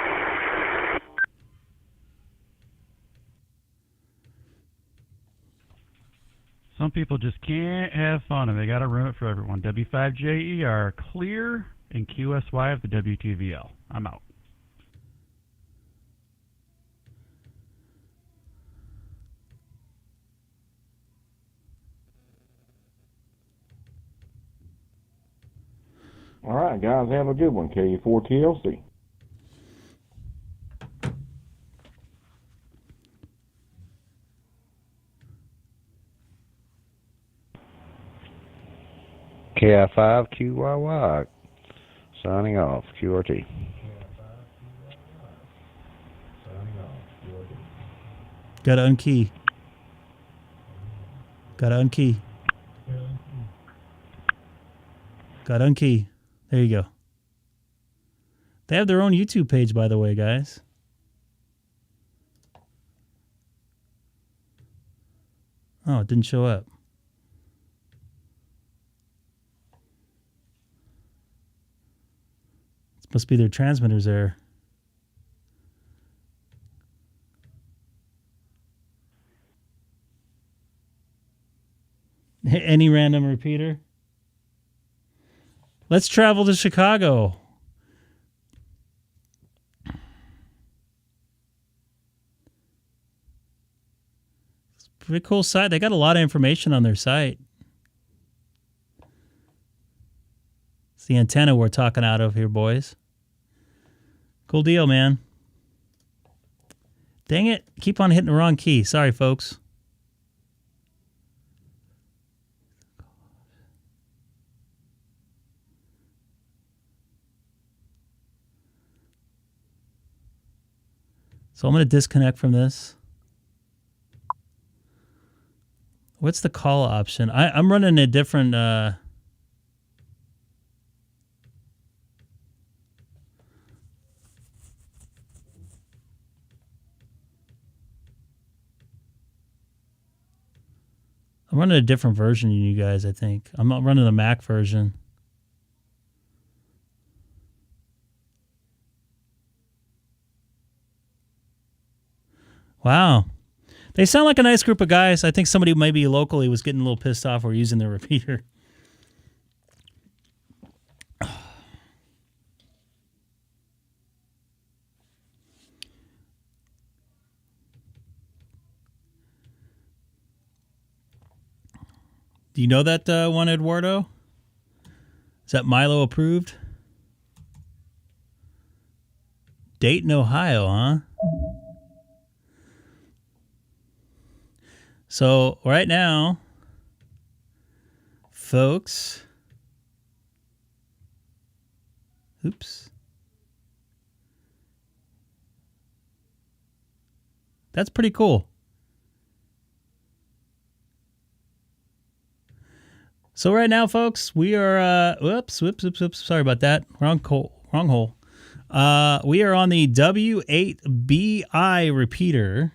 Some people just can't have fun, and they got to ruin it for everyone. W5JE clear, and QSY of the W2VL. I'm out. All right, guys, have a good one. KU4TLC. KI5QYY. Signing off. QRT. Gotta unkey. Gotta unkey. Gotta unkey. There you go. They have their own YouTube page, by the way, guys. Oh, it didn't show up. It must be their transmitter's error. Any random repeater? Let's travel to Chicago. It's a pretty cool site. They got a lot of information on their site. It's the antenna we're talking out of here, boys. Cool deal, man. Dang it. Keep on hitting the wrong key. Sorry, folks. So I'm going to disconnect from this. What's the call option? I'm running a different... I'm running a different version than you guys, I think. I'm not running the Mac version. Wow. They sound like a nice group of guys. I think somebody maybe locally was getting a little pissed off or using their repeater. Do you know that one, Eduardo? Is that Milo approved? Dayton, Ohio, huh? So right now, folks, oops. That's pretty cool. So right now, folks, we are, whoops. Sorry about that. Wrong hole. We are on the W8BI repeater.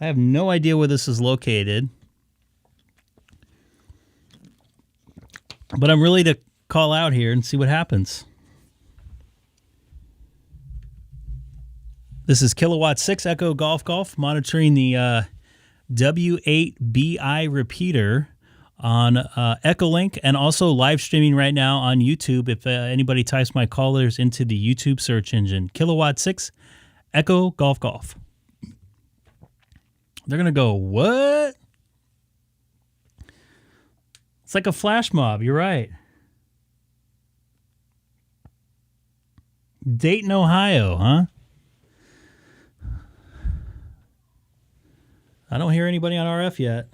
I have no idea where this is located. But I'm really to call out here and see what happens. This is Kilowatt 6 Echo Golf monitoring the W8BI repeater on Echolink and also live streaming right now on YouTube. If anybody types my callers into the YouTube search engine, Kilowatt 6 Echo Golf. They're going to go, what? It's like a flash mob. You're right. Dayton, Ohio, huh? I don't hear anybody on RF yet.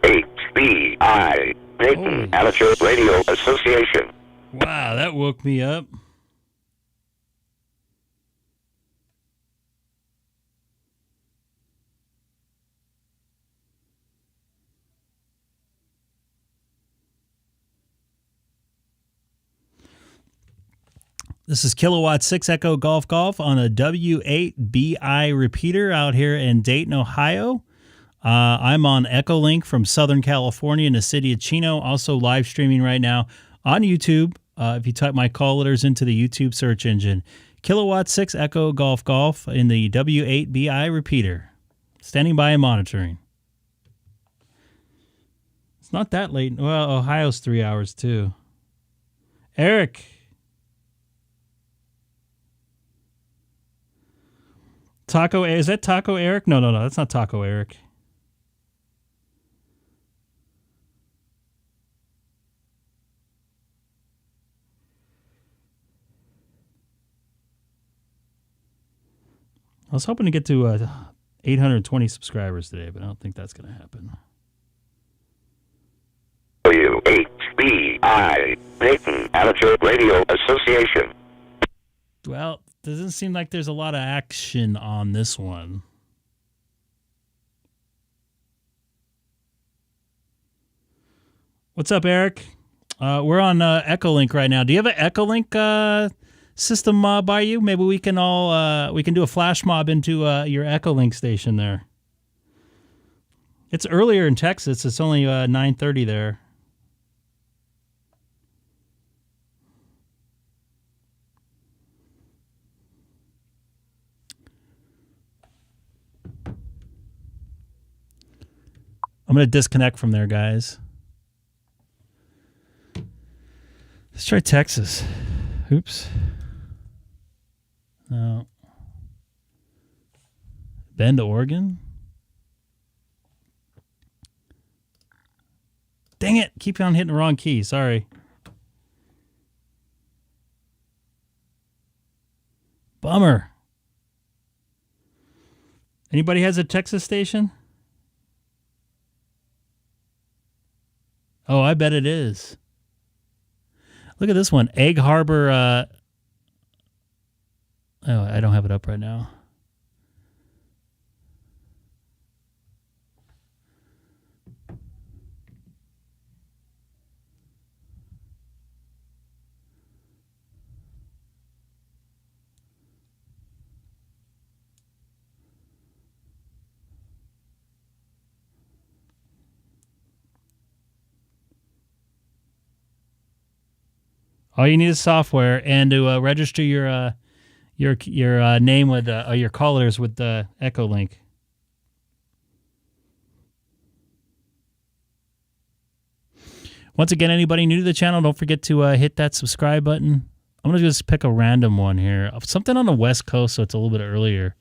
WHBI, Dayton Amateur Radio Association. Wow, that woke me up. This is Kilowatt 6 Echo Golf Golf on a W8BI repeater out here in Dayton, Ohio. I'm on Echolink from Southern California in the city of Chino, also live streaming right now on YouTube. If you type my call letters into the YouTube search engine, Kilowatt 6 Echo Golf Golf in the W8BI repeater. Standing by and monitoring. It's not that late. Well, Ohio's 3 hours too. Eric. Taco, is that Taco Eric? No, that's not Taco Eric. I was hoping to get to 820 subscribers today, but I don't think that's going to happen. WHBI, Dayton Amateur Radio Association. Well, doesn't seem like there's a lot of action on this one. What's up, Eric? We're on Echolink right now. Do you have an Echolink system by you? Maybe we can all we can do a flash mob into your Echolink station there. It's earlier in Texas. It's only 9:30 there. I'm going to disconnect from there, guys. Let's try Texas. Oops. No. Bend, Oregon? Dang it. Keep on hitting the wrong key. Sorry. Bummer. Anybody has a Texas station? Oh, I bet it is. Look at this one. Egg Harbor. Oh, I don't have it up right now. All you need is software and to register your name with your callers with the Echolink. Once again, anybody new to the channel, don't forget to hit that subscribe button. I'm gonna just pick a random one here, something on the West Coast, so it's a little bit earlier.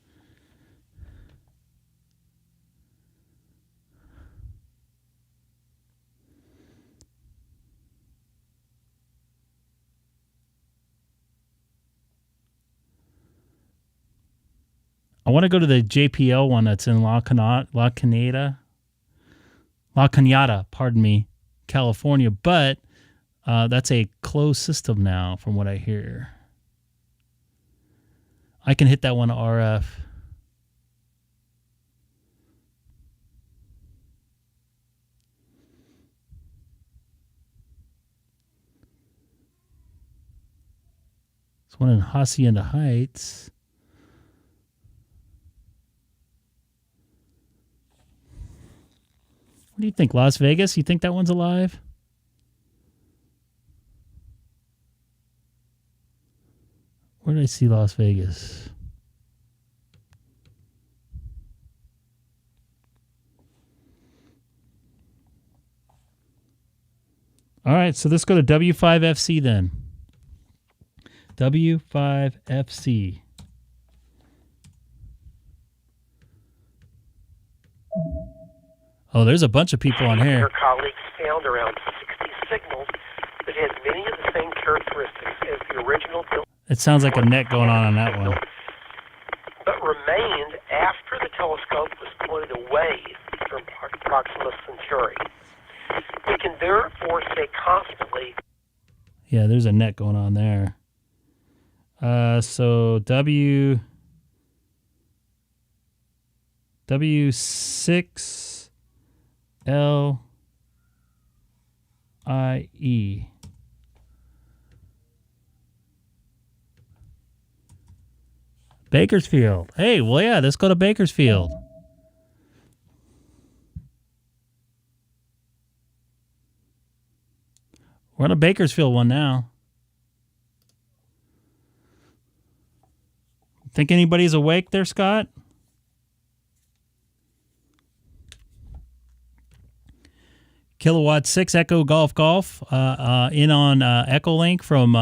I want to go to the JPL one that's in La Cañada, pardon me, California, but that's a closed system now from what I hear. I can hit that one RF. There's one in Hacienda Heights. What do you think, Las Vegas? You think that one's alive? Where did I see Las Vegas? All right, so let's go to W5FC then. W5FC. Oh, there's a bunch of people on here. Her colleagues found around 60 signals that had many of the same characteristics as the original, It sounds like a net going on that one. but remained after the telescope was pointed away reflector and Proxima Centauri. We can therefore say constantly. Yeah, there's a net going on there. So W6LIE. Bakersfield. Hey, well, yeah, let's go to Bakersfield. We're on a Bakersfield one now. Think anybody's awake there, Scott? Kilowatt 6 Echo Golf Golf in on Echolink from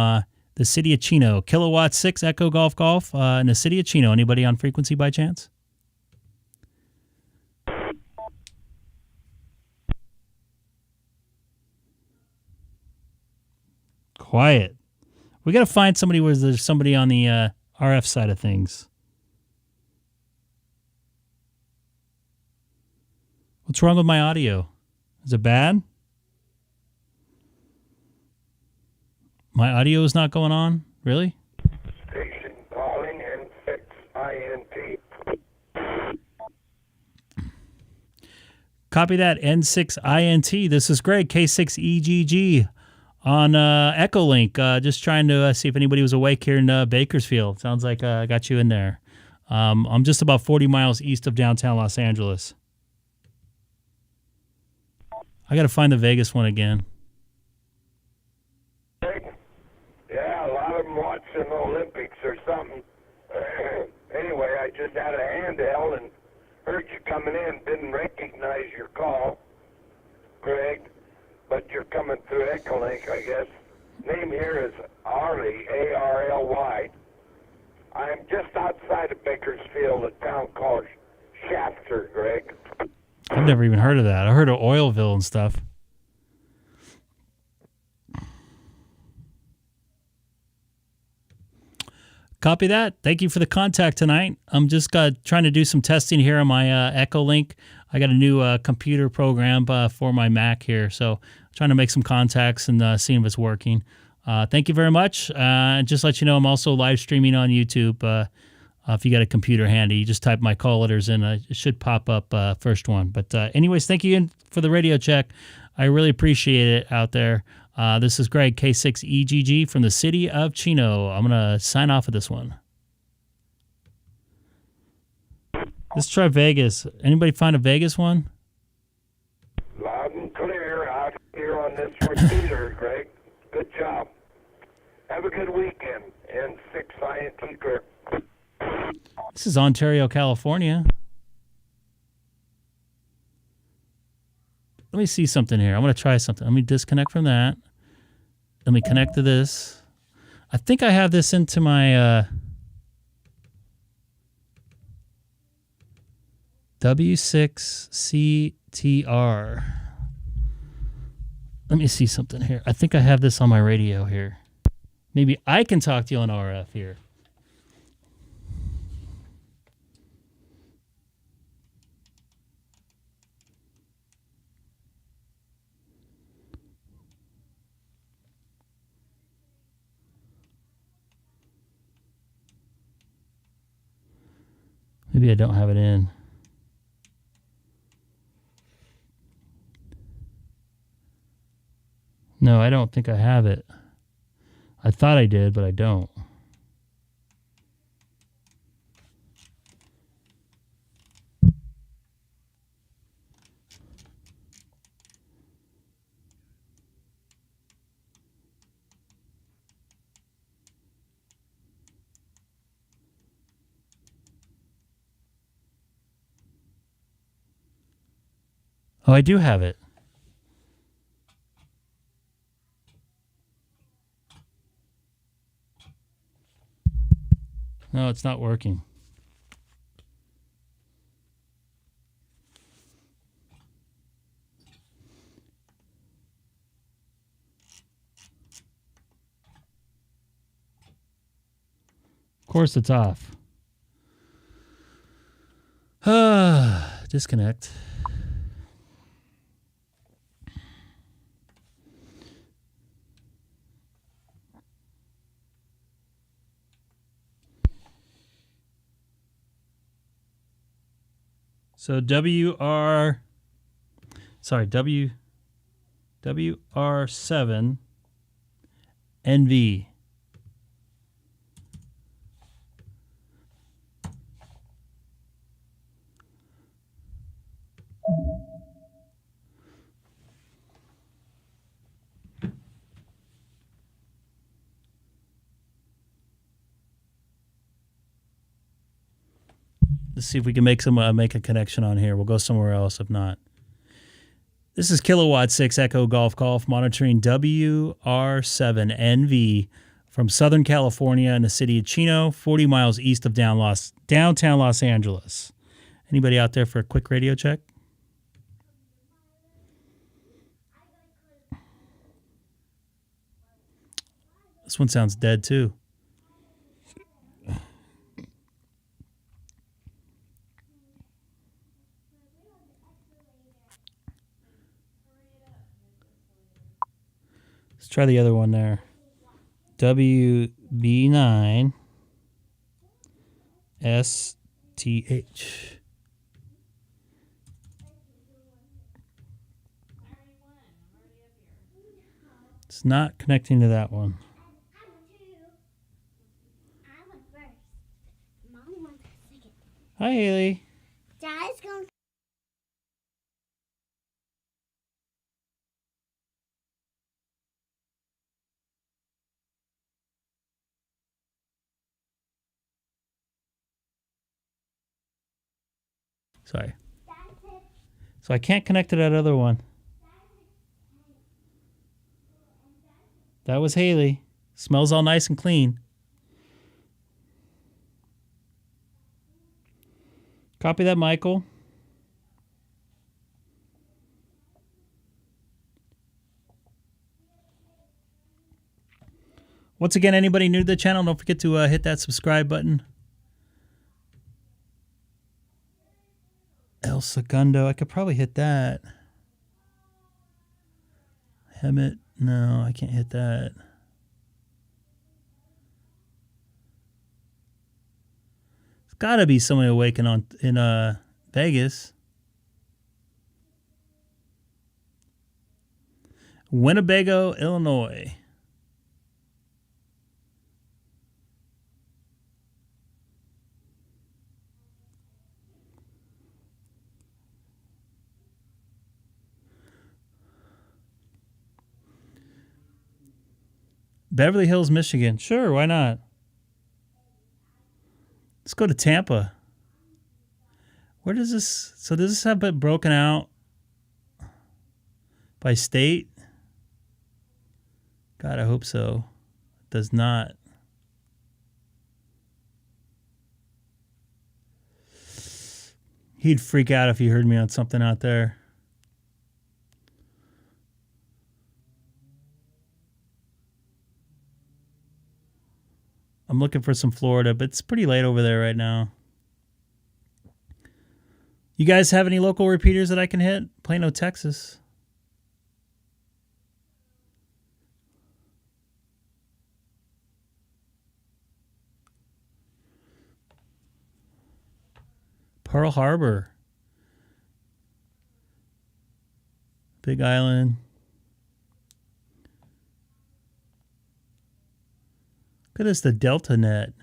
the city of Chino. Kilowatt 6 Echo Golf Golf in the city of Chino. Anybody on frequency by chance? Quiet. We got to find somebody where there's somebody on the RF side of things. What's wrong with my audio? Is it bad? My audio is not going on? Really? Station calling N6INT. Copy that, N6INT. This is Greg, K6EGG on Echolink. Just trying to see if anybody was awake here in Bakersfield. Sounds like I got you in there. I'm just about 40 miles east of downtown Los Angeles. I got to find the Vegas one again. Yeah, a lot of them watching the Olympics or something. Anyway, I just had a handheld and heard you coming in. Didn't recognize your call, Greg, but you're coming through Echolink, I guess. Name here is Arly, A-R-L-Y. I'm just outside of Bakersfield, a town called Shafter, Greg. I've never even heard of that. I heard of Oilville and stuff. Copy that. Thank you for the contact tonight. I'm just trying to do some testing here on my Echolink. I got a new computer program for my Mac here, so I'm trying to make some contacts and seeing if it's working. Thank you very much. And just let you know, I'm also live streaming on YouTube. If you got a computer handy, you just type my call letters in. It should pop up first one. But anyways, thank you for the radio check. I really appreciate it out there. This is Greg, K6EGG from the city of Chino. I'm going to sign off of this one. Let's try Vegas. Anybody find a Vegas one? Loud and clear out here on this repeater, Greg. Good job. Have a good weekend. N6INT Greg. This is Ontario, California. Let me see something here. I want to try something. Let me disconnect from that. Let me connect to this. I think I have this into my W6CTR. Let me see something here. I think I have this on my radio here. Maybe I can talk to you on RF here. Maybe I don't have it in. No, I don't think I have it. I thought I did, but I don't. Oh, I do have it. No, it's not working. Of course it's off. Disconnect. So WR7 NV. Let's see if we can make a connection on here. We'll go somewhere else if not. This is Kilowatt 6 Echo Golf monitoring WR7NV from Southern California in the city of Chino, 40 miles east of downtown Los Angeles. Anybody out there for a quick radio check? This one sounds dead too. Let's try the other one there. WB9 STH. It's not connecting to that one. Hi, Haley. Dad's going. Sorry. So I can't connect to that other one. That was Haley. Smells all nice and clean. Copy that, Michael. Once again, anybody new to the channel, don't forget to hit that subscribe button. El Segundo, I could probably hit that. Hemet, no, I can't hit that. It's got to be somebody awake in Vegas. Winnebago, Illinois. Beverly Hills, Michigan. Sure, why not? Let's go to Tampa. Where does this... So does this have it broken out by state? God, I hope so. It does not. He'd freak out if he heard me on something out there. I'm looking for some Florida, but it's pretty late over there right now. You guys have any local repeaters that I can hit? Plano, Texas. Pearl Harbor. Big Island. Look at this, the Delta Net.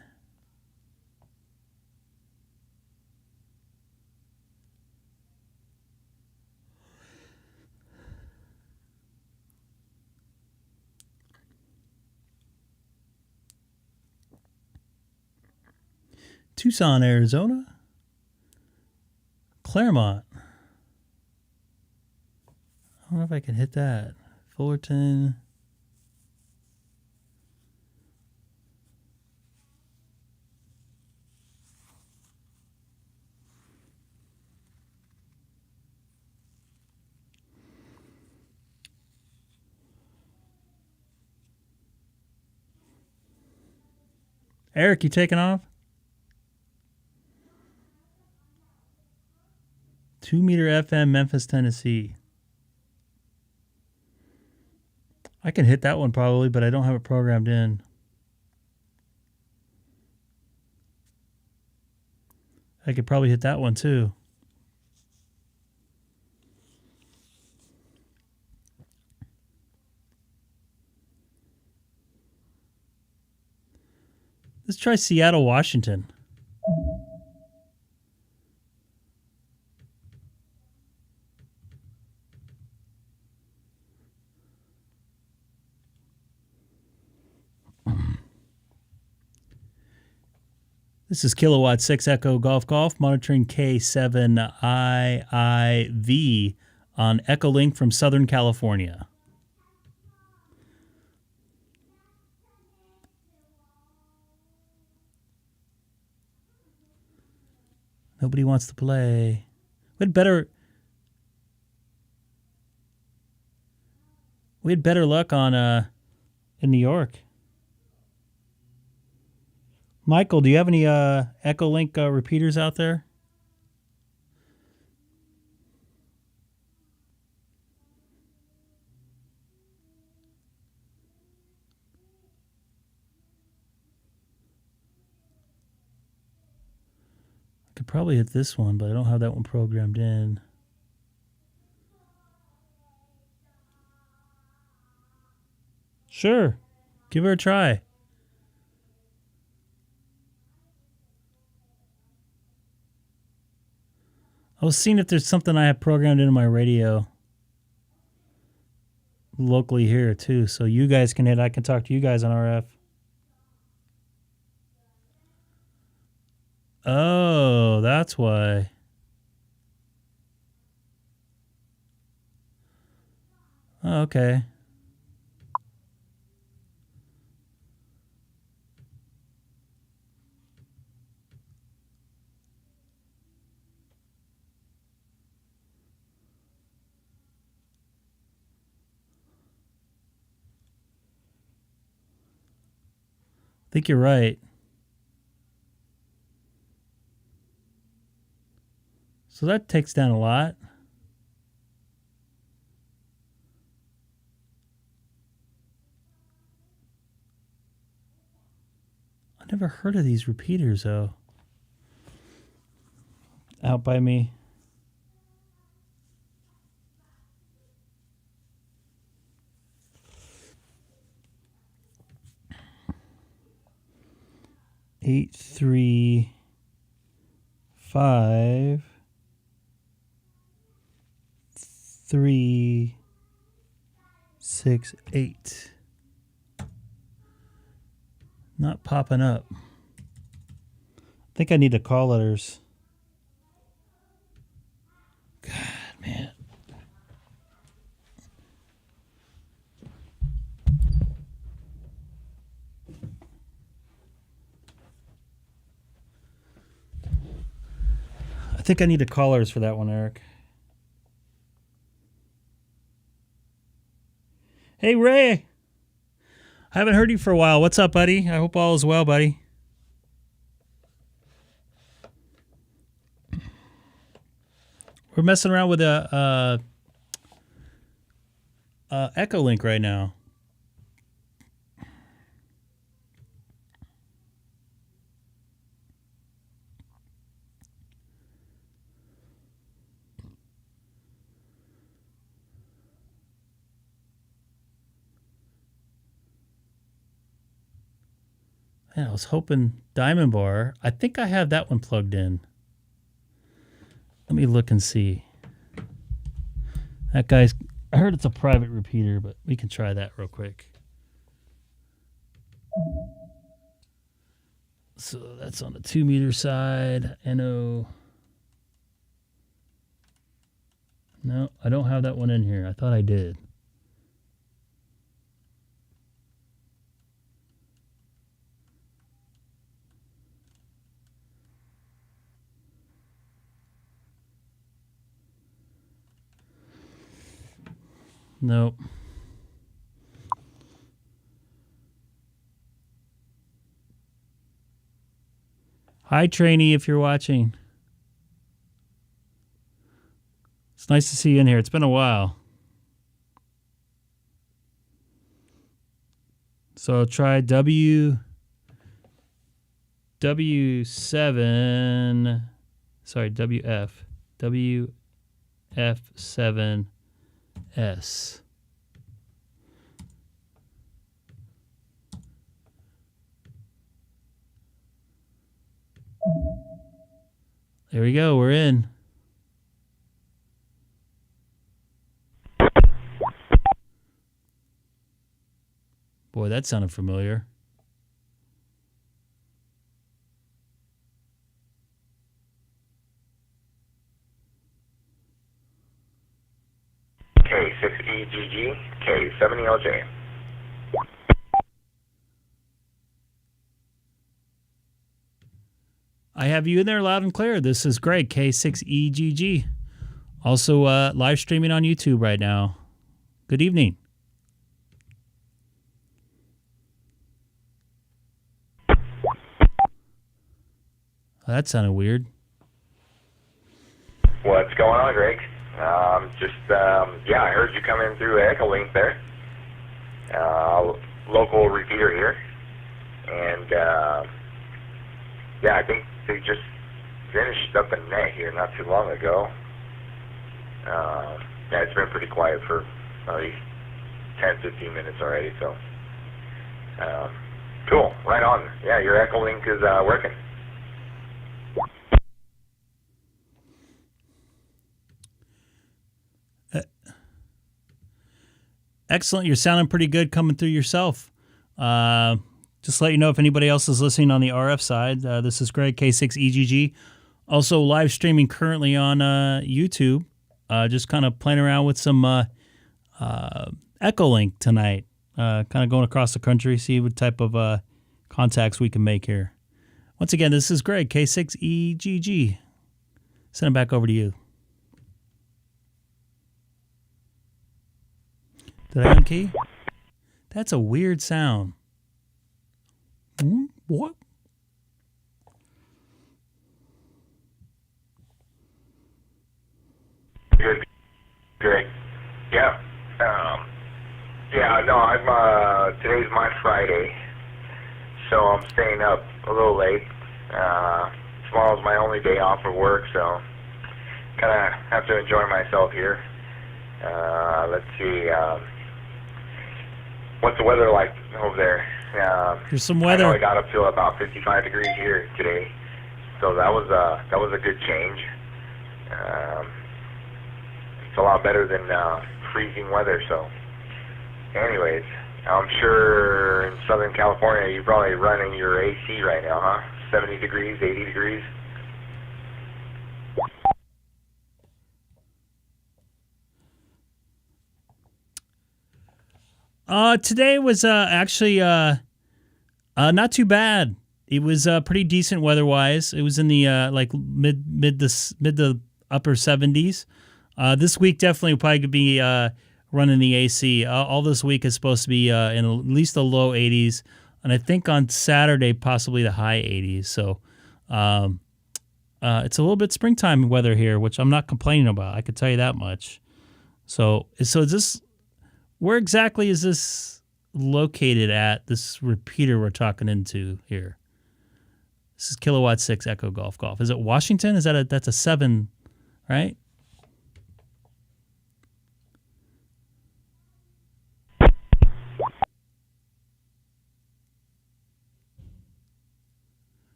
Tucson, Arizona. Claremont. I don't know if I can hit that. Fullerton. Eric, you taking off? 2 meter FM, Memphis, Tennessee. I can hit that one probably, but I don't have it programmed in. I could probably hit that one too. Let's try Seattle, Washington. This is Kilowatt 6 Echo Golf Golf monitoring K6EGG on Echolink from Southern California. Nobody wants to play. We had better luck on in New York. Michael, do you have any Echolink repeaters out there? I could probably hit this one, but I don't have that one programmed in. Sure. Give her a try. I was seeing if there's something I have programmed into my radio locally here too, so you guys can hit. I can talk to you guys on RF. Oh, that's why. Oh, okay. I think you're right. So that takes down a lot. I never heard of these repeaters though. Out by me. Eight, 3, 5, 3, 6, 8. Not popping up. I think I need the call letters. God, man. I think I need the callers for that one, Eric. Hey, Ray. I haven't heard you for a while. What's up, buddy? I hope all is well, buddy. We're messing around with a Echolink right now. Yeah, I was hoping Diamond Bar. I think I have that one plugged in. Let me look and see. That guy's... I heard it's a private repeater, but we can try that real quick. So that's on the 2 meter side. NO. No, I don't have that one in here. I thought I did. Nope. Hi, trainee, if you're watching. It's nice to see you in here. It's been a while. So I'll try W7. Sorry, WF. WF7. S. There we go. We're in. Boy, that sounded familiar. K6EGG, K7ELJ. I have you in there loud and clear. This is Greg, K6EGG. Also live streaming on YouTube right now. Good evening. Oh, that sounded weird. What's going on, Greg? I heard you come in through Echolink there. Local repeater here. And, I think they just finished up a net here not too long ago. It's been pretty quiet for at least 10, 15 minutes already, so. Cool, right on. Yeah, your Echolink is working. Excellent. You're sounding pretty good coming through yourself. Just to let you know if anybody else is listening on the RF side, this is Greg, K6EGG. Also live streaming currently on YouTube. Just kind of playing around with some Echolink tonight. Kind of going across the country, see what type of contacts we can make here. Once again, this is Greg, K6EGG. Send it back over to you. Did I unkey? That's a weird sound. What? Good. Great. Yeah. I'm, today's my Friday, so I'm staying up a little late. Tomorrow's my only day off of work, so kind of have to enjoy myself here. Let's see, what's the weather like over there? There's some weather. I know I got up to about 55 degrees here today, so that was a good change. It's a lot better than freezing weather. So, anyways, I'm sure in Southern California you're probably running your AC right now, huh? 70 degrees, 80 degrees. Today was actually not too bad. It was pretty decent weather-wise. It was in the mid to upper 70s. This week definitely will probably be running the AC. All this week is supposed to be in at least the low 80s, and I think on Saturday possibly the high 80s. So it's a little bit springtime weather here, which I'm not complaining about. I could tell you that much. So is this, where exactly is this located at, this repeater we're talking into here? This is Kilowatt 6 Echo Golf Golf. Is it Washington? Is that that's a 7, right?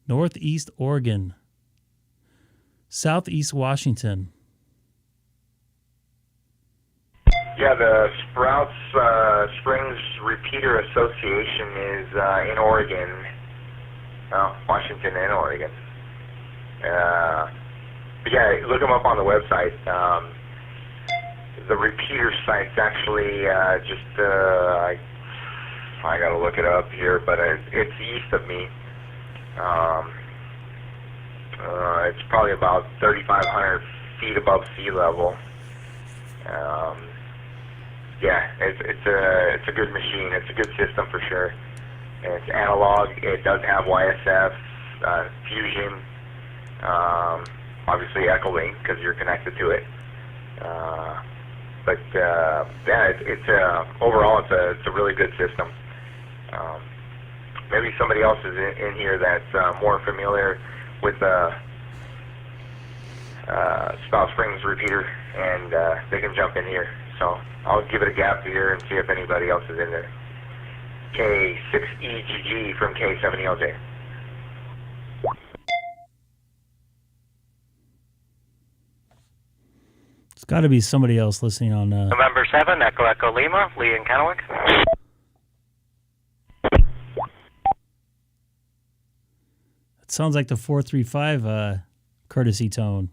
Northeast Oregon. Southeast Washington. Yeah, the Sprouts Springs Repeater Association is in Oregon, Washington and Oregon. But yeah, look them up on the website. The repeater site's actually I gotta look it up here, but it's east of me. It's probably about 3,500 feet above sea level. Yeah, it's a good machine. It's a good system for sure. And it's analog. It does have YSF, Fusion, obviously Echolink because you're connected to it. Overall it's a really good system. Maybe somebody else is in here that's more familiar with Spout Springs Repeater, and they can jump in here. So I'll give it a gap here and see if anybody else is in there. K6EGG from K7ELJ. got to be somebody else listening on. November 7, Echo Echo Lima, Lee and Kennewick. It sounds like the 435 courtesy tone.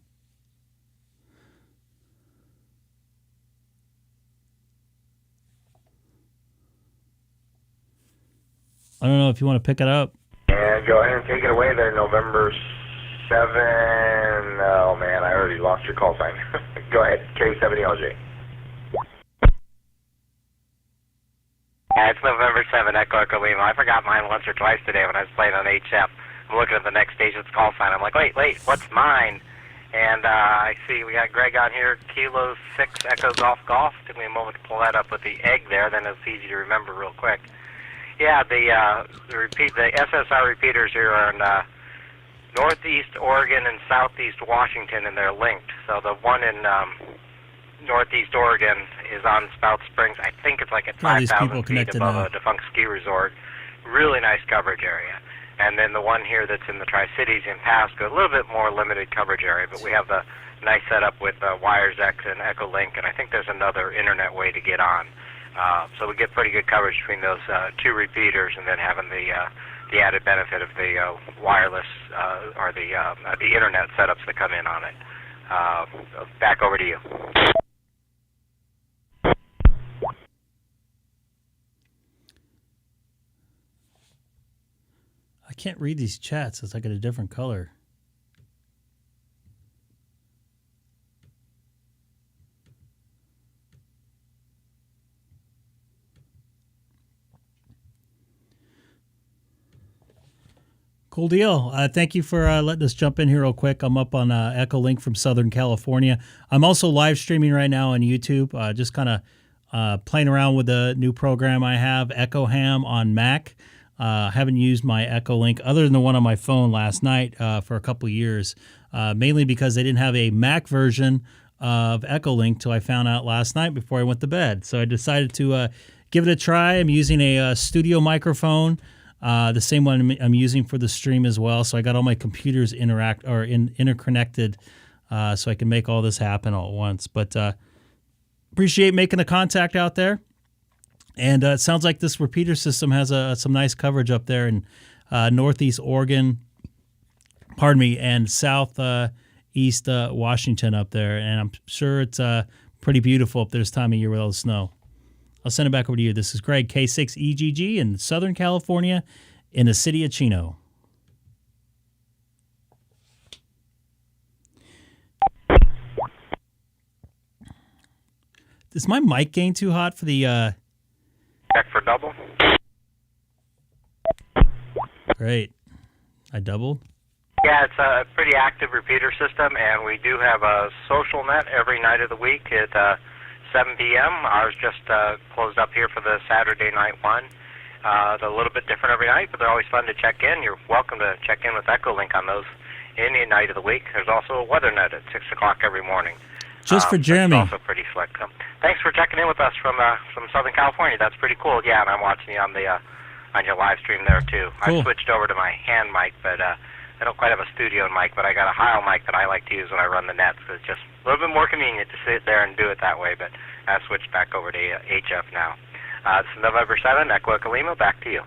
I don't know if you want to pick it up. And go ahead and take it away there, November 7. Oh, man, I already lost your call sign. Go ahead, K6EGG. Yeah, it's November 7, Echo Echo Lima. I forgot mine once or twice today when I was playing on HF. I'm looking at the next station's call sign. I'm like, wait, what's mine? And I see we got Greg on here, Kilo 6 Echo Golf Golf. Took me a moment to pull that up with the egg there, then it's easy to remember real quick. Yeah, the SSR repeaters here are in northeast Oregon and southeast Washington, and they're linked. So the one in northeast Oregon is on Spout Springs. I think it's like at 5,000 feet above a defunct ski resort. Really nice coverage area. And then the one here that's in the Tri-Cities in Pasco, a little bit more limited coverage area, but we have the nice setup with Wires X and Echo Link, and I think there's another internet way to get on. So we get pretty good coverage between those two repeaters, and then having the added benefit of the wireless or the internet setups that come in on it. Back over to you. I can't read these chats. It's like in a different color. Cool deal. Thank you for letting us jump in here real quick. I'm up on Echo Link from Southern California. I'm also live streaming right now on YouTube, just kind of playing around with the new program I have, Echo Ham on Mac. I haven't used my Echo Link other than the one on my phone last night for a couple years, mainly because they didn't have a Mac version of Echo Link till I found out last night before I went to bed. So I decided to give it a try. I'm using a studio microphone. The same one I'm using for the stream as well. So I got all my computers interconnected so I can make all this happen all at once. But appreciate making the contact out there. And it sounds like this repeater system has some nice coverage up there in northeast Oregon, and southeast Washington up there. And I'm sure it's pretty beautiful up there this time of year with all the snow. I'll send it back over to you. This is Greg, K6EGG in Southern California in the city of Chino. Is my mic gain too hot for the... Check for double. Great. I doubled? Yeah, it's a pretty active repeater system, and we do have a social net every night of the week at 7 p.m. Ours just closed up here for the Saturday night one. They're a little bit different every night, but they're always fun to check in. You're welcome to check in with Echo Link on those any night of the week. There's also a weather net at 6 o'clock every morning. Just for Jeremy. It's also pretty slick. Thanks for checking in with us from Southern California. That's pretty cool. Yeah, and I'm watching you on your live stream there too. Cool. I switched over to my hand mic, but I don't quite have a studio mic, but I got a Heil mic that I like to use when I run the nets. It's just a little bit more convenient to sit there and do it that way, but I switched back over to HF now. This is November 7, Echo Echo Lima, back to you.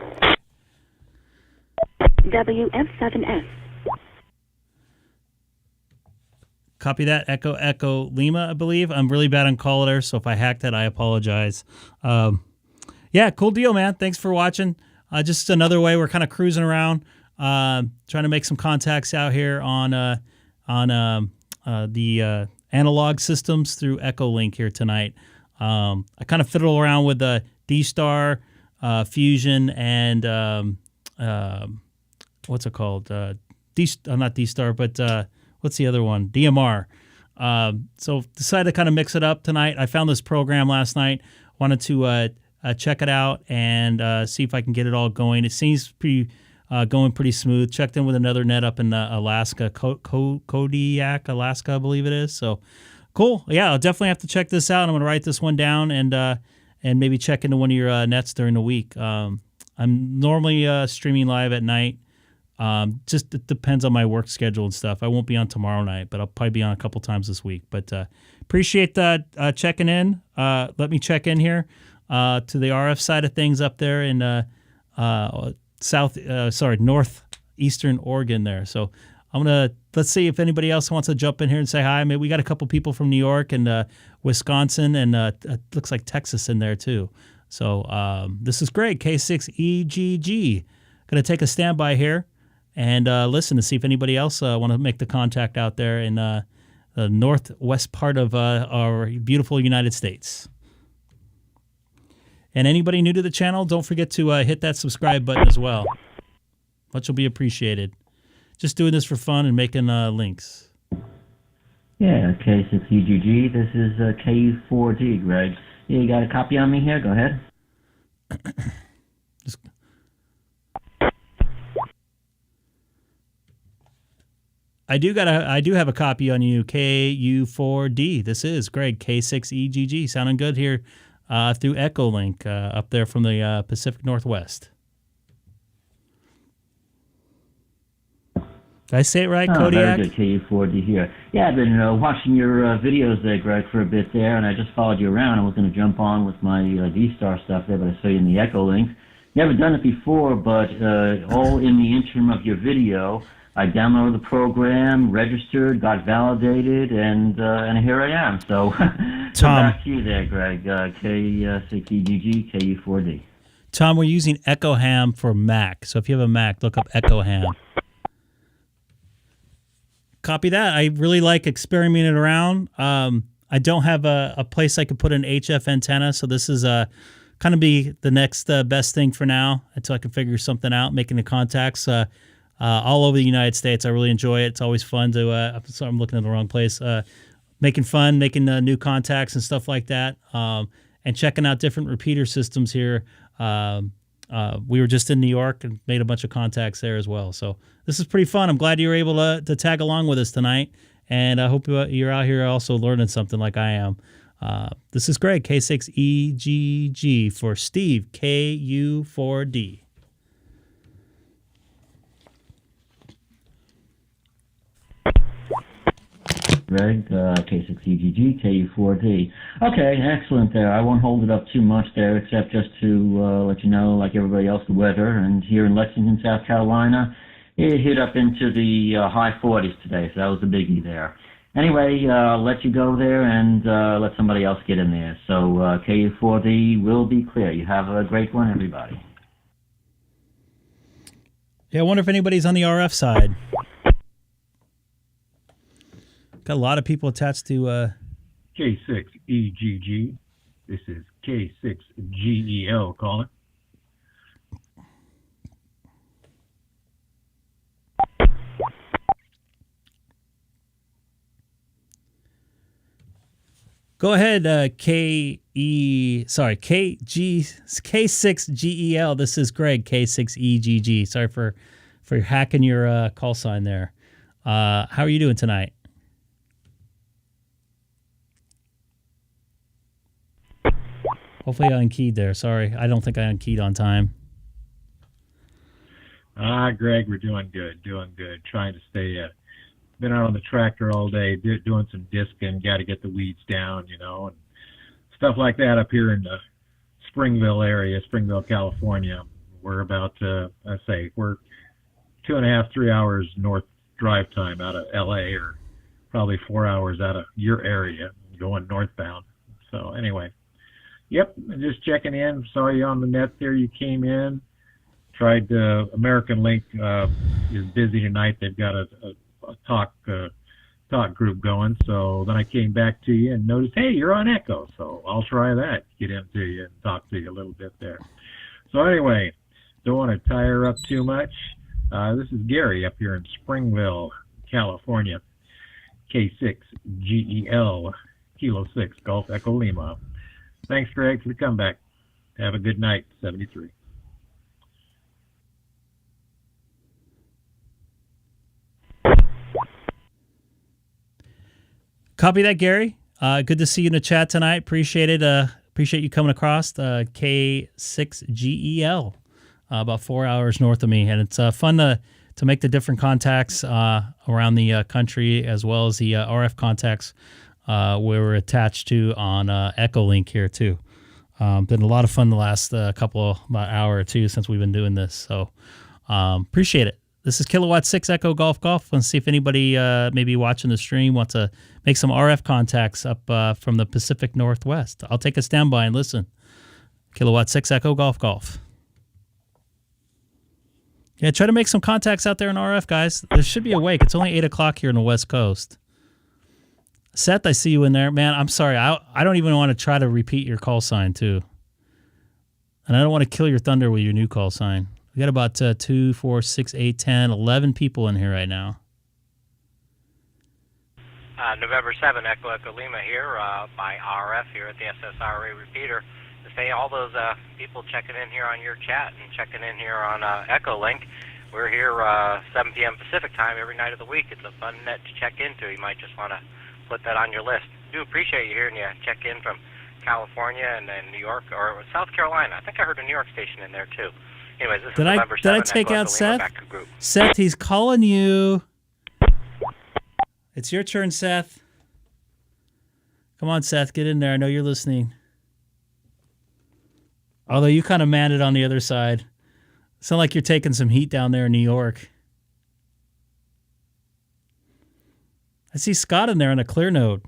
WF7S. Copy that, Echo Echo Lima, I believe. I'm really bad on caller, so if I hacked that, I apologize. Yeah, cool deal, man. Thanks for watching. Just another way we're kind of cruising around, trying to make some contacts out here on the analog systems through Echo Link here tonight. I kind of fiddle around with the DStar Fusion and what's it called? Not DStar, but what's the other one? DMR. So decided to kind of mix it up tonight. I found this program last night. Wanted to check it out and see if I can get it all going. It seems going pretty smooth. Checked in with another net up in Alaska, Kodiak, Alaska, I believe it is. So cool. Yeah, I'll definitely have to check this out. I'm going to write this one down and maybe check into one of your nets during the week. I'm normally streaming live at night Just it depends on my work schedule and stuff. I won't be on tomorrow night, but I'll probably be on a couple times this week. But appreciate that checking in. Let me check in here to the RF side of things up there in northeastern Oregon there. So let's see if anybody else wants to jump in here and say hi. Maybe we got a couple people from New York and Wisconsin and it looks like Texas in there too. So this is great. K6EGG. Going to take a standby here and listen to see if anybody else want to make the contact out there in the northwest part of our beautiful United States. And anybody new to the channel, don't forget to hit that subscribe button as well. Much will be appreciated. Just doing this for fun and making links. Yeah, K6EGG. This is K4D, Greg. Yeah, you got a copy on me here? Go ahead. I do have a copy on you, KU4D. This is Greg, K6EGG. Sounding good here through Echolink up there from the Pacific Northwest. Did I say it right, Kodiak? Very good, KU4D here. Yeah, I've been watching your videos there, Greg, for a bit there, and I just followed you around. I was going to jump on with my DStar stuff there, but I saw you in the Echolink. Never done it before, but all in the interim of your video, I downloaded the program, registered, got validated, and here I am. So, back to you there, Greg. K6EGG, KU4D. Tom, we're using EchoHam for Mac. So if you have a Mac, look up EchoHam. Copy that. I really like experimenting around. I don't have a place I could put an HF antenna, so this is kind of be the next best thing for now until I can figure something out, making the contacts all over the United States. I really enjoy it. It's always fun to, sorry, I'm looking at the wrong place, making new contacts and stuff like that, and checking out different repeater systems here. We were just in New York and made a bunch of contacts there as well. So this is pretty fun. I'm glad you were able to tag along with us tonight. And I hope you're out here also learning something like I am. This is Greg, K6EGG for Steve, KU4D. Greg, K6EGG, KU4D. Okay, excellent there. I won't hold it up too much there, except just to let you know, like everybody else, the weather. And here in Lexington, South Carolina, it hit up into the high 40s today, so that was the biggie there. Anyway, I'll let you go there and let somebody else get in there. So KU4D will be clear. You have a great one, everybody. Yeah, I wonder if anybody's on the RF side. Got a lot of people attached to K6EGG. This is K6GEL calling. Go ahead, K6GEL. This is Greg, K6EGG. Sorry for hacking your call sign there. How are you doing tonight? Hopefully I unkeyed there. Sorry, I don't think I unkeyed on time. Greg, we're doing good. Trying to stay, been out on the tractor all day, doing some discing, got to get the weeds down, and stuff like that up here in the Springville area, Springville, California. We're about, we're 2.5, 3 hours north drive time out of LA, or probably 4 hours out of your area going northbound. So anyway. Yep, just checking in. Saw you on the net there. You came in. Tried American Link is busy tonight. They've got a talk group going. So then I came back to you and noticed, hey, you're on Echo. So I'll try that. Get into you and talk to you a little bit there. So anyway, don't want to tie her up too much. This is Gary up here in Springville, California. K6GEL, Kilo 6, Golf Echo Lima. Thanks, Greg, for the comeback. Have a good night, 73. Copy that, Gary. Good to see you in the chat tonight. Appreciate it. Appreciate you coming across. K6GEL, about 4 hours north of me. And it's fun to to make the different contacts around the country, as well as the RF contacts we're attached to on Echolink here too. Been a lot of fun the last about hour or two since we've been doing this. So appreciate it. This is Kilowatt 6 Echo Golf Golf. Let's see if anybody maybe watching the stream wants to make some RF contacts up from the Pacific Northwest. I'll take a standby and listen. Kilowatt 6 Echo Golf Golf. Yeah, try to make some contacts out there in RF, guys. There should be a wake. It's only 8 o'clock here on the West Coast. Seth, I see you in there. Man, I'm sorry. I don't even want to try to repeat your call sign, too. And I don't want to kill your thunder with your new call sign. We got about 2, 4, 6, 8, 10, 11 people in here right now. November 7, Echo Lima here by RF here at the SSRA repeater. To say all those people checking in here on your chat and checking in here on Echolink. We're here 7 p.m. Pacific time every night of the week. It's a fun net to check into. You might just want to put that on your list. Do appreciate you hearing you check in from California and then New York or South Carolina. I think I heard a New York station in there too. Anyways, this is November 7. Did I take out Seth? Seth, he's calling you. It's your turn, Seth. Come on, Seth, get in there. I know you're listening. Although you kind of manned it on the other side. Sound like you're taking some heat down there in New York. I see Scott in there on a clear note.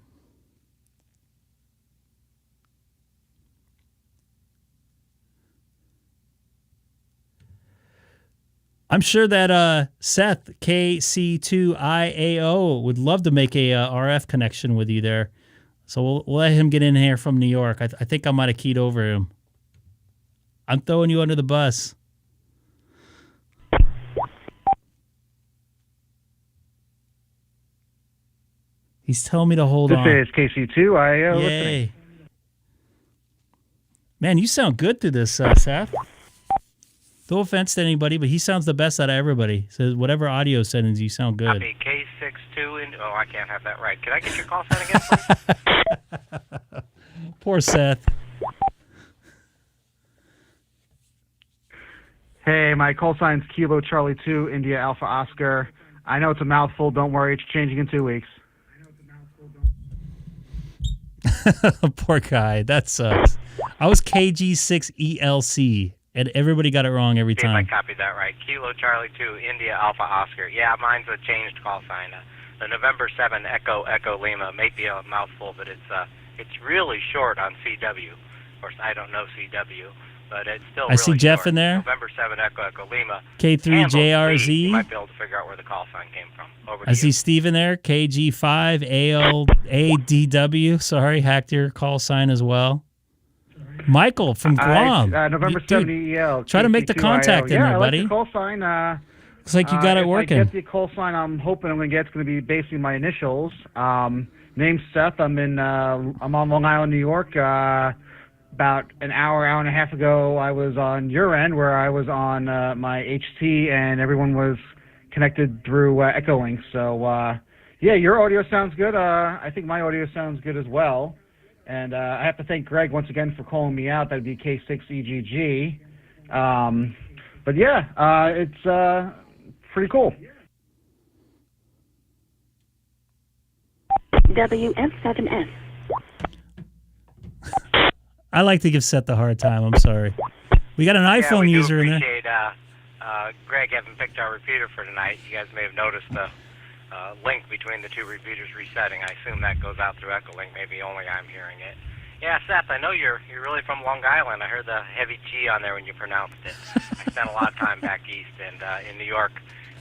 I'm sure that Seth, K6EGG, would love to make a RF connection with you there. So we'll let him get in here from New York. I think I might have keyed over him. I'm throwing you under the bus. He's telling me to hold on. This is K6EGG Yay. Man, you sound good through this, Seth. No offense to anybody, but he sounds the best out of everybody. So whatever audio settings, you sound good. Copy K62 and I can't have that right. Can I get your call sign again, please? Poor Seth. Hey, my call sign's Kilo Charlie 2, India Alpha Oscar. I know it's a mouthful. Don't worry, it's changing in 2 weeks. Poor guy. That sucks. I was KG6ELC, and everybody got it wrong every See if time. I copied that right. Kilo Charlie 2, India Alpha Oscar. Yeah, mine's a changed call sign. The November 7 Echo Lima may be a mouthful, but it's really short on CW. Of course, I don't know CW, but it's still I see really Jeff short. in there. November 7 Echo Lima. K3JRZ. You might be able to figure out where the call sign came from. Over I to see Steve in there. KG5ALADW. Sorry, hacked your call sign as well. Michael from Guam. November Dude, 7 EL. try to make the contact in there, I like buddy. the call sign. Looks like you got it working. If I get the call sign I'm hoping I'm going to get, it's going to be basically my initials. Name's Seth. I'm on Long Island, New York. About an hour and a half ago, I was on your end where I was on my HT and everyone was connected through Echolink. So, yeah, your audio sounds good. I think my audio sounds good as well. And I have to thank Greg once again for calling me out. That'd be K6EGG. But yeah, it's pretty cool. WF7S. I like to give Seth a hard time. I'm sorry. We got an iPhone user in there. appreciate Greg having picked our repeater for tonight. You guys may have noticed the link between the two repeaters resetting. I assume that goes out through Echolink. Maybe only I'm hearing it. Yeah, Seth, I know you're really from Long Island. I heard the heavy G on there when you pronounced it. I spent a lot of time back east and in New York.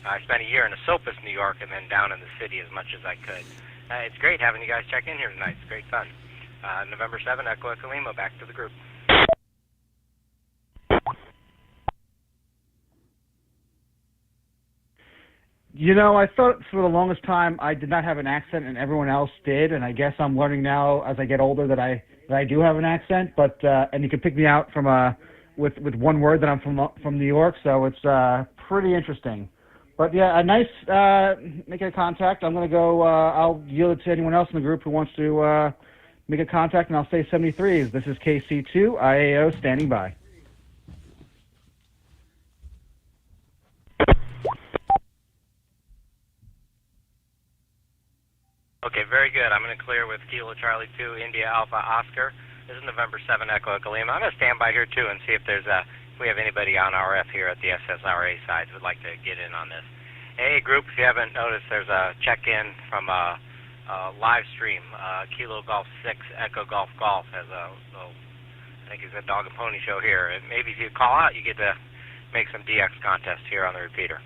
I spent a year in Esopus, New York, and then down in the city as much as I could. It's great having you guys check in here tonight. It's great fun. November 7, Echo Lima, back to the group. You know, I thought for the longest time I did not have an accent and everyone else did, and I guess I'm learning now as I get older that I do have an accent. But and you can pick me out from with one word that I'm from New York, so it's pretty interesting. But yeah, a nice making a contact. I'm gonna go. I'll yield it to anyone else in the group who wants to make a contact, and I'll say 73s. This is KC2 IAO standing by. Okay, very good. I'm going to clear with Kilo Charlie 2, India Alpha Oscar. This is November 7 Echo Echo Lima. I'm going to stand by here, too, and see if we have anybody on RF here at the SSRA side who would like to get in on this. Hey, group, if you haven't noticed, there's a check-in from a live stream. Kilo Golf 6 Echo Golf Golf has I think it's a dog and pony show here. And maybe if you call out, you get to make some DX contests here on the repeater.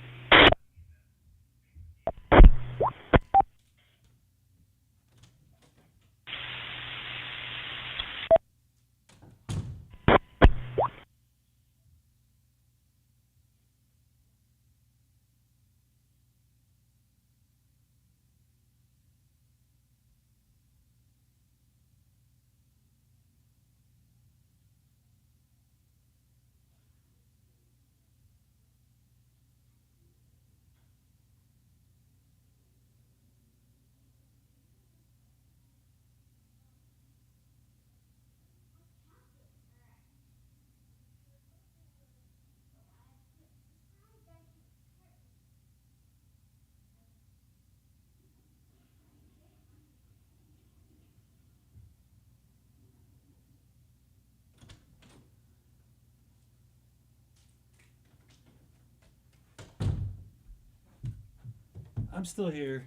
I'm still here.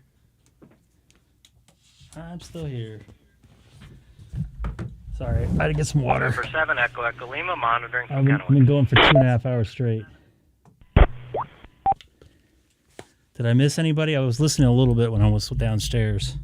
I'm still here. Sorry, I had to get some water. November 7 Echo Echo Lima, monitoring from I've Kennewick. been going for 2.5 hours straight. Did I miss anybody? I was listening a little bit when I was downstairs.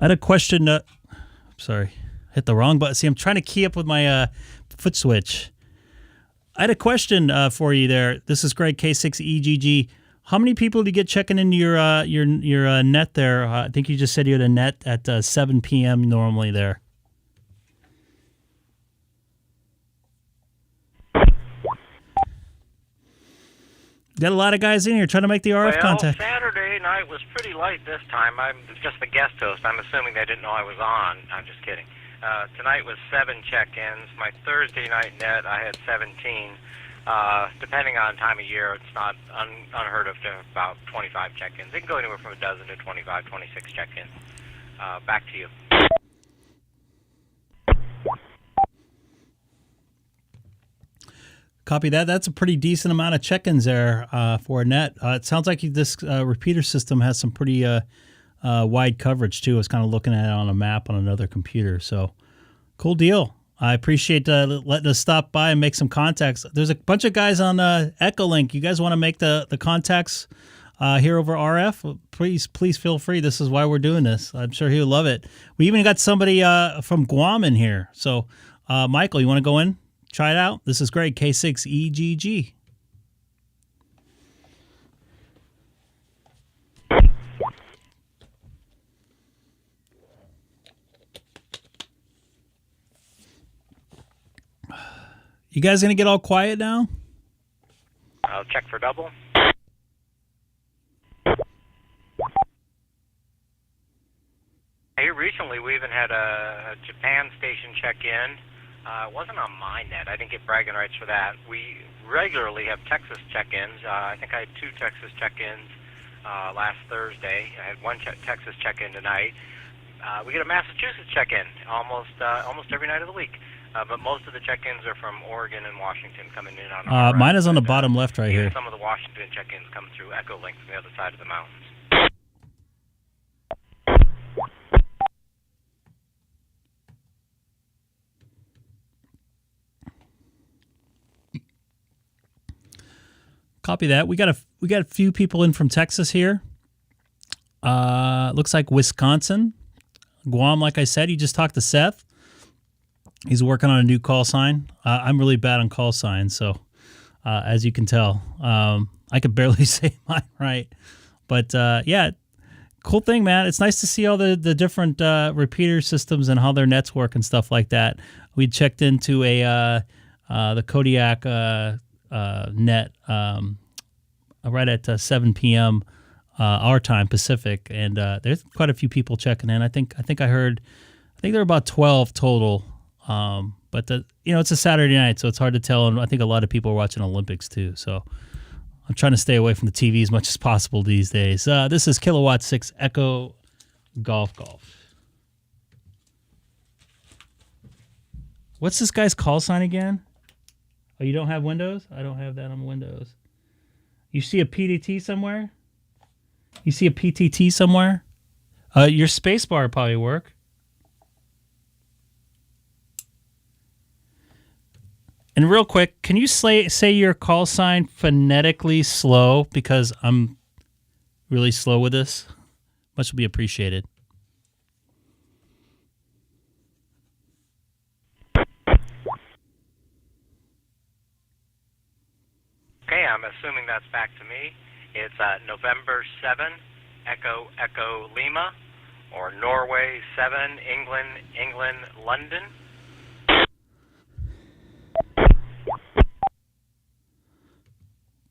I had a question. Sorry, hit the wrong button. See, I'm trying to key up with my foot switch. I had a question for you there. This is Greg, K6EGG. How many people do you get checking into your net there? I think you just said you had a net at 7 p.m. normally there. Got a lot of guys in here trying to make the RF contact. Saturday night was pretty light this time. I'm just the guest host. I'm assuming they didn't know I was on. I'm just kidding. Tonight was 7 check-ins. My Thursday night net, I had 17. Depending on time of year, it's not unheard of to have about 25 check-ins. It can go anywhere from a dozen to 25, 26 check-ins. Back to you. Copy that. That's a pretty decent amount of check-ins there for a net. It sounds like this repeater system has some pretty wide coverage, too. I was kind of looking at it on a map on another computer. So, cool deal. I appreciate letting us stop by and make some contacts. There's a bunch of guys on Echolink. You guys want to make the contacts here over RF? Please feel free. This is why we're doing this. I'm sure he'll love it. We even got somebody from Guam in here. So, Michael, you want to go in? Try it out. This is Greg, K6EGG. You guys gonna get all quiet now? I'll check for double. Here recently, we even had a Japan station check in. It wasn't on my net. I didn't get bragging rights for that. We regularly have Texas check-ins. I think I had 2 Texas check-ins last Thursday. I had 1 Texas check-in tonight. We get a Massachusetts check-in almost every night of the week. But most of the check-ins are from Oregon and Washington coming in on our mine is on the bottom left right here. Some of the Washington check-ins come through Echolink from the other side of the mountains. Copy that. We got a few people in from Texas here. Looks like Wisconsin, Guam. Like I said, you just talked to Seth. He's working on a new call sign. I'm really bad on call signs, so as you can tell, I could barely say mine right. But yeah, cool thing, man. It's nice to see all the different repeater systems and how their nets work and stuff like that. We checked into the Kodiak net right at 7 p.m. our time Pacific, and there's quite a few people checking in. I think there are about 12 total. But it's a Saturday night, so it's hard to tell, and I think a lot of people are watching Olympics too. So I'm trying to stay away from the TV as much as possible these days. This is Kilowatt 6 Echo Golf. What's this guy's call sign again? Oh, you don't have Windows? I don't have that on Windows. You see a PTT somewhere? Your space bar would probably work. And real quick, can you say your call sign phonetically slow? Because I'm really slow with this. Much will be appreciated. Okay, I'm assuming that's back to me. It's November 7, Echo Lima, or Norway 7, England, London.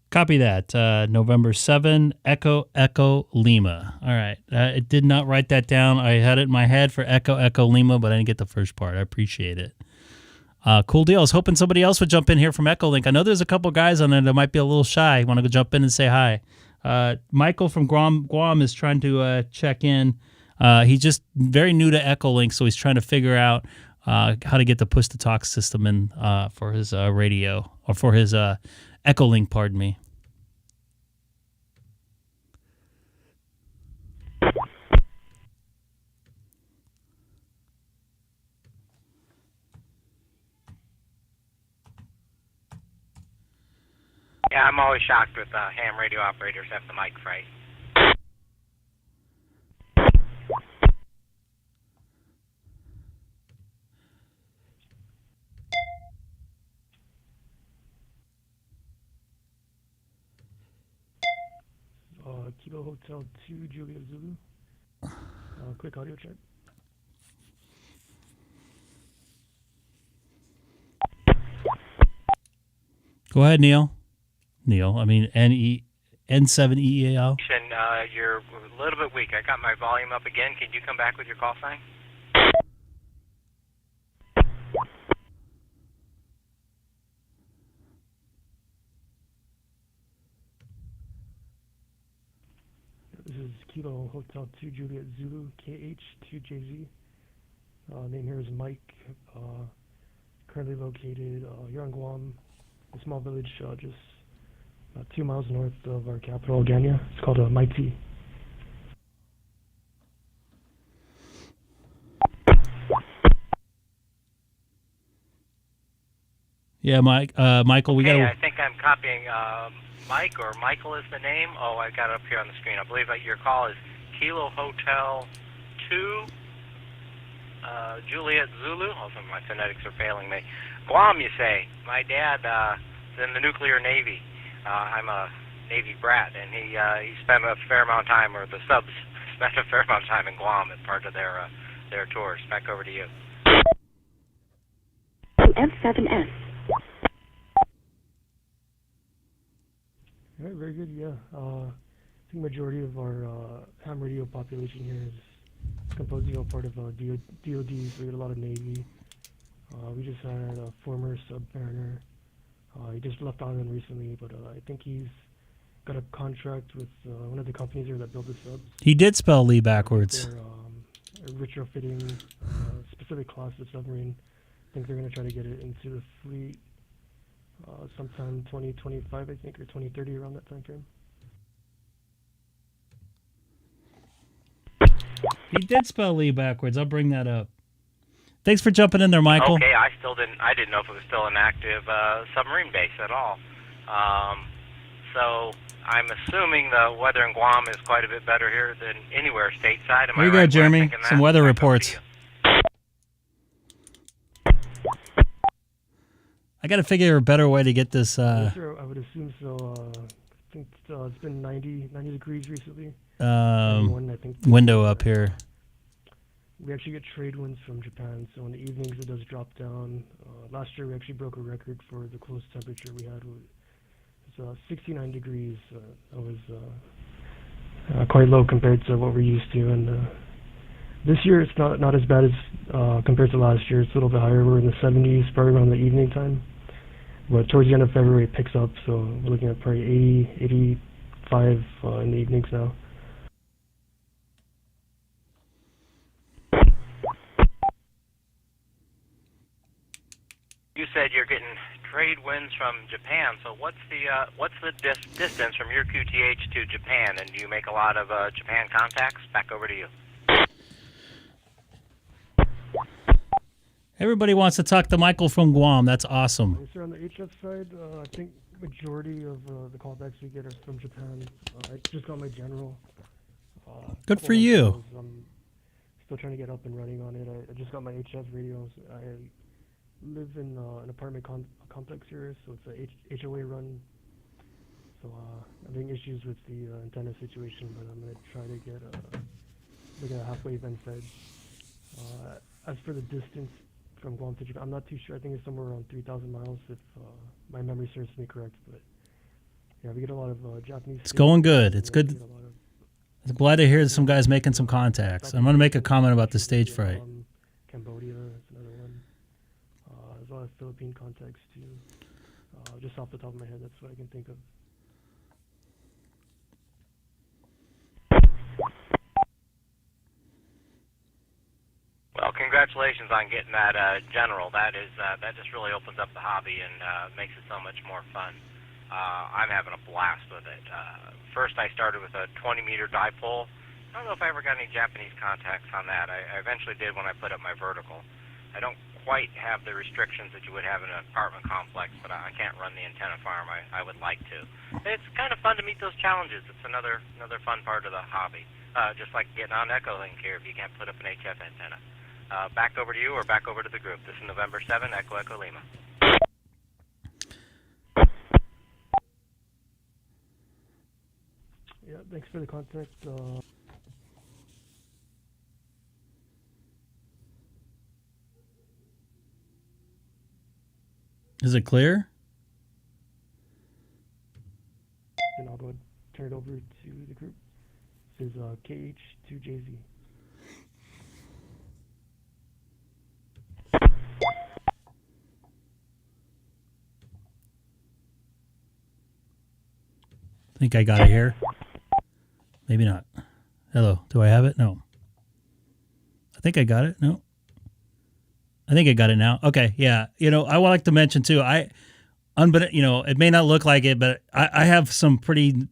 Copy that. November 7, Echo Lima. All right. I did not write that down. I had it in my head for Echo Lima, but I didn't get the first part. I appreciate it. Cool deal. I was hoping somebody else would jump in here from Echolink. I know there's a couple guys on there that might be a little shy. Want to go jump in and say hi. Michael from Guam is trying to check in. He's just very new to Echolink, so he's trying to figure out how to get the push-to-talk system in for his radio, or for his Echolink, pardon me. Yeah, I'm always shocked with ham radio operators have the mic right. Kilo Hotel 2, Juliet Zulu. Quick audio check. Go ahead, Neil. I mean, N7EAL. You're a little bit weak. I got my volume up again. Can you come back with your call sign? This is Kilo Hotel 2, Juliet Zulu, KH2JZ. Name here is Mike. Currently located here on Guam, a small village just about 2 miles north of our capital, Ganya. It's called Maiti. Yeah, Michael, we got to... I think I'm copying Mike, or Michael is the name. Oh, I got it up here on the screen. I believe that your call is Kilo Hotel 2, Juliet Zulu. Also, my phonetics are failing me. Guam, you say. My dad is in the nuclear Navy. I'm a Navy brat, and he spent a fair amount of time, or the subs spent a fair amount of time in Guam as part of their tours. Back over to you. F7S. All right, very good, yeah. I think majority of our ham radio population here is composing of part of DOD, so we get a lot of Navy. We just had a former sub-mariner. He just left island recently, but I think he's got a contract with one of the companies here that build the subs. He did spell Lee backwards. They're retrofitting a specific class of submarine. I think they're going to try to get it into the fleet sometime 2025, I think, or 2030, around that time frame. He did spell Lee backwards. I'll bring that up. Thanks for jumping in there, Michael. Okay, I didn't know if it was still an active submarine base at all. So I'm assuming the weather in Guam is quite a bit better here than anywhere stateside. There you go, Jeremy. Some weather reports. I got to figure a better way to get this. Yes, sir, I would assume so. I think it's been 90 degrees recently. I think window up here. We actually get trade winds from Japan, so in the evenings it does drop down. Last year we actually broke a record for the coolest temperature we had. It was 69 degrees. That was quite low compared to what we're used to. And this year it's not as bad as compared to last year. It's a little bit higher. We're in the 70s, probably around the evening time. But towards the end of February it picks up, so we're looking at probably 80, 85 in the evenings now. You said you're getting trade winds from Japan. So what's the distance from your QTH to Japan? And do you make a lot of Japan contacts? Back over to you. Everybody wants to talk to Michael from Guam. That's awesome. Yes, sir. On the HF side, I think majority of the callbacks we get are from Japan. I just got my general. Good for you. I'm still trying to get up and running on it. I just got my HF radios. I live in an apartment complex here, so it's a HOA run. So I'm having issues with the antenna situation, but I'm going to try to get a halfway event fed. As for the distance from Guam to Japan, I'm not too sure. I think it's somewhere around 3,000 miles if my memory serves me correct. But yeah, we get a lot of Japanese. It's going good. It's good. I'm glad to hear some guys making some contacts. I'm going to make a comment about the stage fright. Cambodia, that's another one. There's a lot of Philippine contacts too. Just off the top of my head, that's what I can think of. Well, congratulations on getting that general. That just really opens up the hobby and makes it so much more fun. I'm having a blast with it. First, I started with a 20-meter dipole. I don't know if I ever got any Japanese contacts on that. I eventually did when I put up my vertical. I don't quite have the restrictions that you would have in an apartment complex, but I can't run the antenna farm. I would like to. It's kind of fun to meet those challenges. It's another fun part of the hobby. Just like getting on Echolink here if you can't put up an HF antenna. Back over to you or back over to the group. This is November 7, Echo Echo Lima. Yeah, thanks for the contact. Is it clear? And I'll go ahead and turn it over to the group. This is K6EGG. I think I got it here. Maybe not. Hello. Do I have it? No. I think I got it. No. I think I got it now. Okay. Yeah. You know, I would like to mention too, it may not look like it, but I have some pretty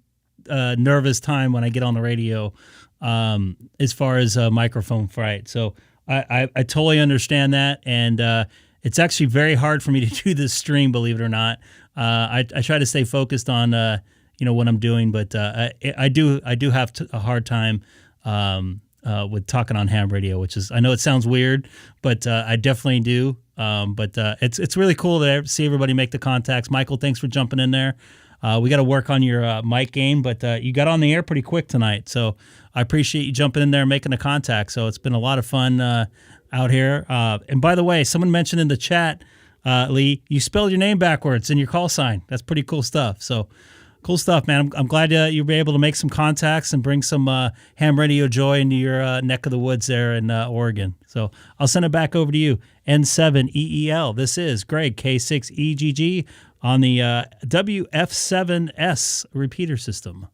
nervous time when I get on the radio as far as microphone fright. So I totally understand that. And it's actually very hard for me to do this stream, believe it or not. I try to stay focused on, what I'm doing, but I do have a hard time with talking on ham radio, which is, I know it sounds weird, but I definitely do. But it's really cool to see everybody make the contacts. Michael, thanks for jumping in there. We got to work on your mic game, but you got on the air pretty quick tonight. So I appreciate you jumping in there and making the contact. So it's been a lot of fun out here. And by the way, someone mentioned in the chat, Lee, you spelled your name backwards in your call sign. That's pretty cool stuff. So cool stuff, man. I'm glad you were able to make some contacts and bring some ham radio joy into your neck of the woods there in Oregon. So I'll send it back over to you. N7EEL. This is Greg, K6EGG on the WF7S repeater system.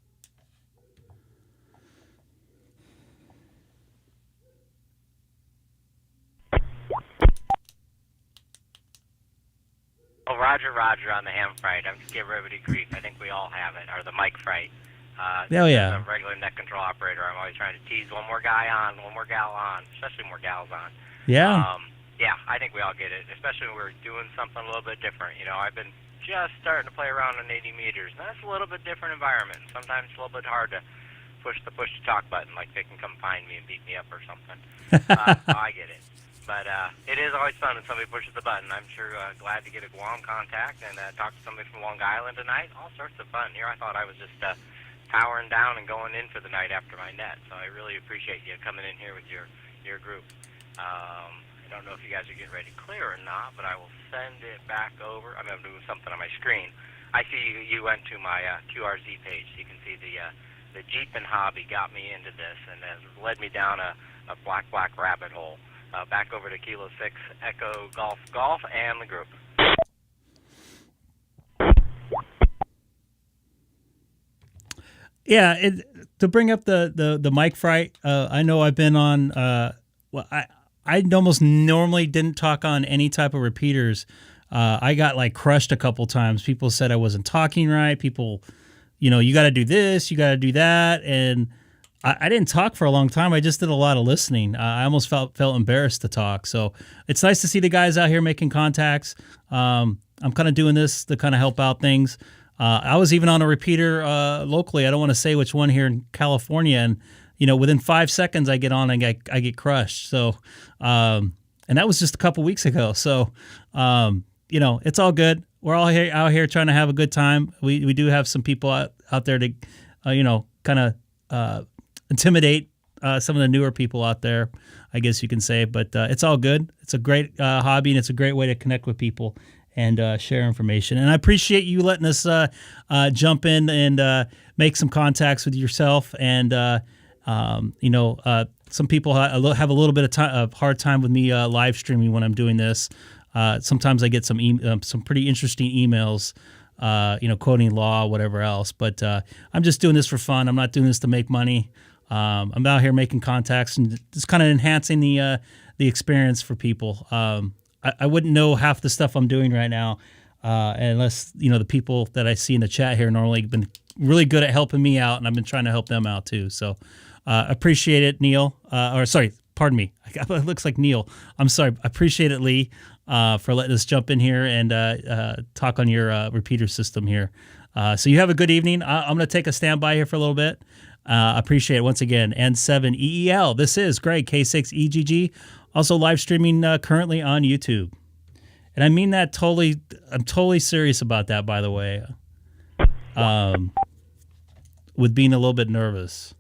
Oh, Roger on the ham fright. I'm just giving everybody grief. I think we all have it, or the mic fright. Oh, yeah. As a regular net control operator, I'm always trying to tease one more guy on, one more gal on, especially more gals on. Yeah. Yeah, I think we all get it, especially when we're doing something a little bit different. You know, I've been just starting to play around on 80 meters, and that's a little bit different environment. Sometimes it's a little bit hard to push the push-to-talk button, like they can come find me and beat me up or something. I get it. But it is always fun when somebody pushes the button. I'm sure glad to get a Guam contact and talk to somebody from Long Island tonight. All sorts of fun. Here I thought I was just powering down and going in for the night after my net. So I really appreciate you coming in here with your group. I don't know if you guys are getting ready to clear or not, but I will send it back over. I'm doing something on my screen. I see you went to my QRZ page, so you can see the the Jeeping hobby got me into this and has led me down a black rabbit hole. Back over to Kilo 6 Echo Golf and the group. Yeah, to bring up the mic fright, I know I've been on. Well, I almost normally didn't talk on any type of repeaters. I got like crushed a couple times. People said I wasn't talking right. People, you got to do this, you got to do that, and I didn't talk for a long time. I just did a lot of listening. I almost felt embarrassed to talk. So it's nice to see the guys out here making contacts. I'm kind of doing this to kind of help out things. I was even on a repeater locally. I don't want to say which one here in California. And, within 5 seconds I get on and I get crushed. So, and that was just a couple weeks ago. So, it's all good. We're all out here trying to have a good time. We do have some people out there to, kind of intimidate some of the newer people out there, I guess you can say. But it's all good. It's a great hobby, and it's a great way to connect with people and share information. And I appreciate you letting us jump in and make some contacts with yourself. And, some people have a little bit of hard time with me live streaming when I'm doing this. Sometimes I get some pretty interesting emails, quoting law, whatever else. But I'm just doing this for fun. I'm not doing this to make money. I'm out here making contacts and just kind of enhancing the experience for people. I wouldn't know half the stuff I'm doing right now unless, the people that I see in the chat here normally have been really good at helping me out, and I've been trying to help them out too. So appreciate it, Neil. Pardon me. It looks like Neil. I'm sorry. I appreciate it, Lee, for letting us jump in here and talk on your repeater system here. So you have a good evening. I'm going to take a standby here for a little bit. Appreciate it once again. N7EEL. This is Greg, K6EGG. Also live streaming currently on YouTube. And I mean that totally. I'm totally serious about that, by the way. With being a little bit nervous.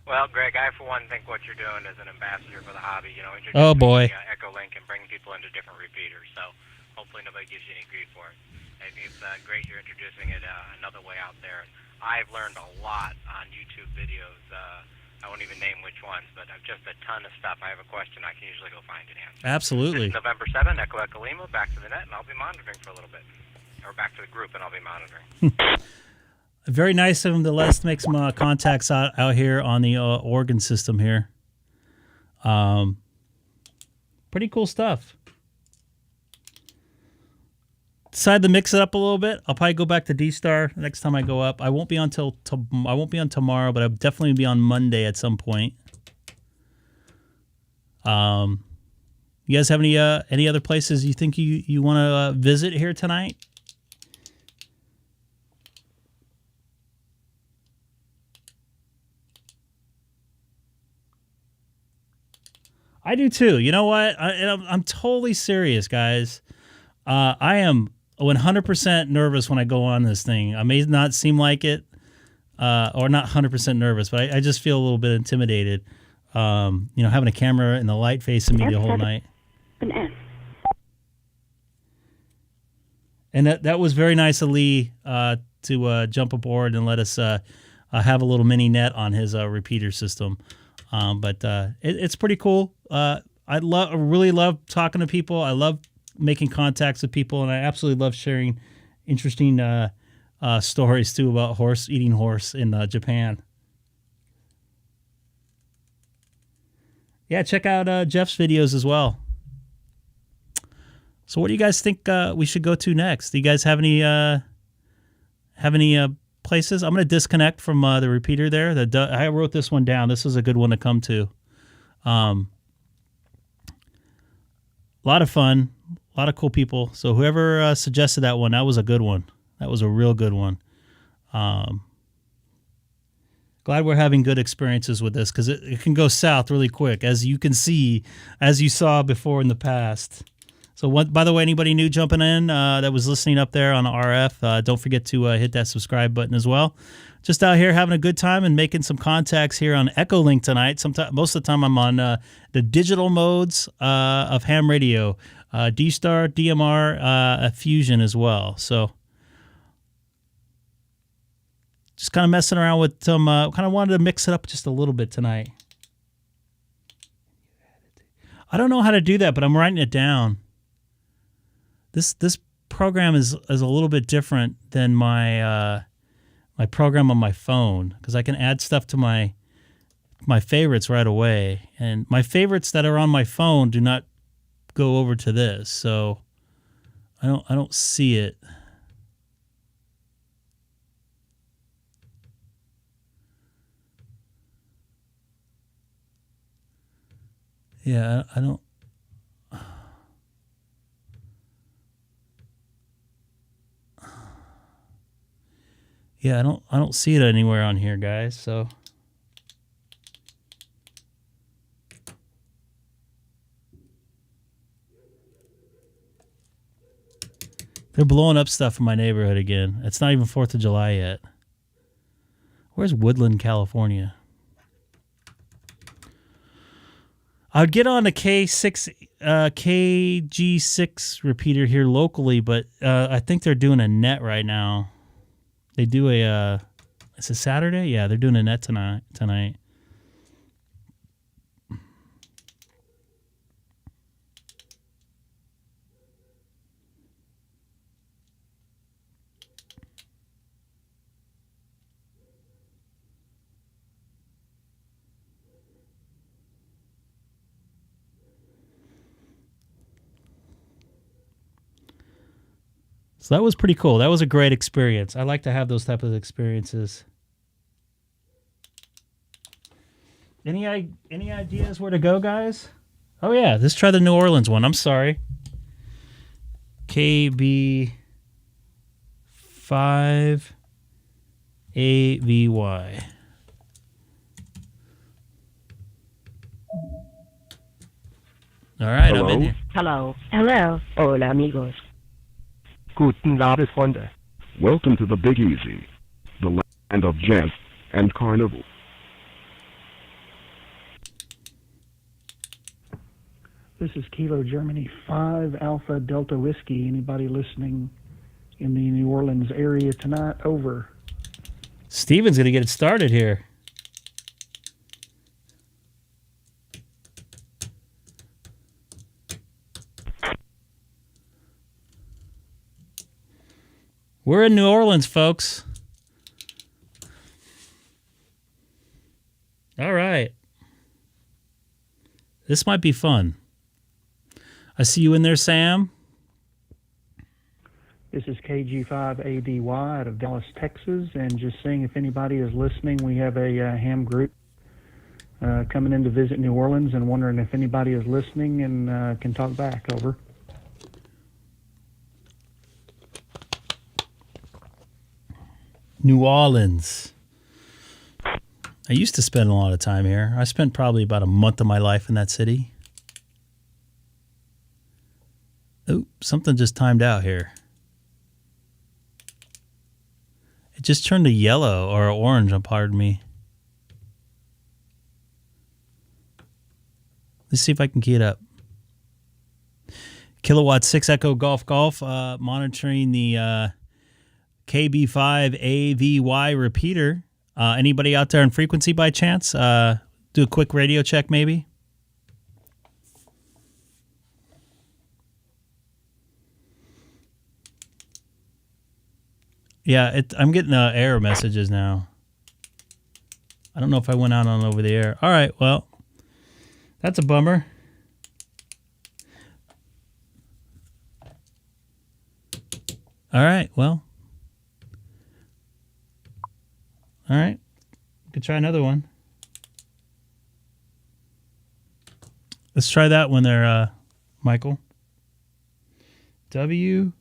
Well, Greg, I for one think what you're doing as an ambassador for the hobby, introducing Oh, boy. Echo Link and bringing people into different repeaters. So hopefully nobody gives you any grief for it. I think it's great you're introducing it another way out there. I've learned a lot on YouTube videos. I won't even name which ones, but just a ton of stuff. I have a question, I can usually go find an answer. Absolutely. This is November 7, Echo Lima, back to the net, and I'll be monitoring for a little bit. Or back to the group, and I'll be monitoring. Very nice of him to let us make some contacts out here on the Oregon system here. Pretty cool stuff. Decided to mix it up a little bit. I'll probably go back to DStar next time I go up. I won't be on tomorrow, but I'll definitely be on Monday at some point. You guys have any other places you think you want to visit here tonight? I do too. You know what? I'm totally serious, guys. I am 100% nervous when I go on this thing. I may not seem like it, or not 100% nervous, but I just feel a little bit intimidated. Having a camera and the light facing me the whole night. And that was very nice of Lee to jump aboard and let us have a little mini net on his repeater system. But it's pretty cool. I really love talking to people. I love making contacts with people, and I absolutely love sharing interesting stories too about eating horse in Japan. Yeah, check out Jeff's videos as well. So, what do you guys think we should go to next? Do you guys have any places? I'm going to disconnect from the repeater there. I wrote this one down. This is a good one to come to. A lot of fun, a lot of cool people. So whoever suggested that one, that was a good one. That was a real good one. Glad we're having good experiences with this because it can go south really quick, as you can see, as you saw before in the past. So, by the way, anybody new jumping in that was listening up there on RF, don't forget to hit that subscribe button as well. Just out here having a good time and making some contacts here on Echo Link tonight. Most of the time I'm on the digital modes of ham radio, DStar, DMR, Fusion as well. So Just kind of messing around with some, kind of wanted to mix it up just a little bit tonight. I don't know how to do that, but I'm writing it down. This program is a little bit different than my my program on my phone, because I can add stuff to my favorites right away, and my favorites that are on my phone do not go over to this, so I don't see it. Yeah, I don't. Yeah, I don't see it anywhere on here, guys. So they're blowing up stuff in my neighborhood again. It's not even 4th of July yet. Where's Woodland, California? I would get on a KG6 repeater here locally, but I think they're doing a net right now. They do it's a Saturday? Yeah, they're doing a net tonight. So that was pretty cool. That was a great experience. I like to have those type of experiences. Any ideas where to go, guys? Oh yeah, let's try the New Orleans one. I'm sorry. KB5AVY. All right, Hello. I'm in here. Hello. Hello. Hola, amigos. Guten Abend, Freunde. Welcome to the Big Easy, the land of jazz and carnival. This is Kilo Germany 5 Alpha Delta Whiskey. Anybody listening in the New Orleans area tonight? Over. Steven's going to get it started here. We're in New Orleans, folks. All right. This might be fun. I see you in there, Sam. This is KG5ADY out of Dallas, Texas, and just seeing if anybody is listening. We have a ham group coming in to visit New Orleans, and wondering if anybody is listening and can talk back. Over. New Orleans. I used to spend a lot of time here. I spent probably about a month of my life in that city. Oh, something just timed out here. It just turned to yellow or orange, pardon me. Let's see if I can key it up. Kilowatt 6 Echo Golf monitoring the KB5AVY repeater. Anybody out there on frequency by chance? Do a quick radio check maybe. Yeah, I'm getting error messages now. I don't know if I went out on over the air. All right, well, that's a bummer. All right, well. All right. Could try another one. Let's try that one there, Michael. WH0ACI.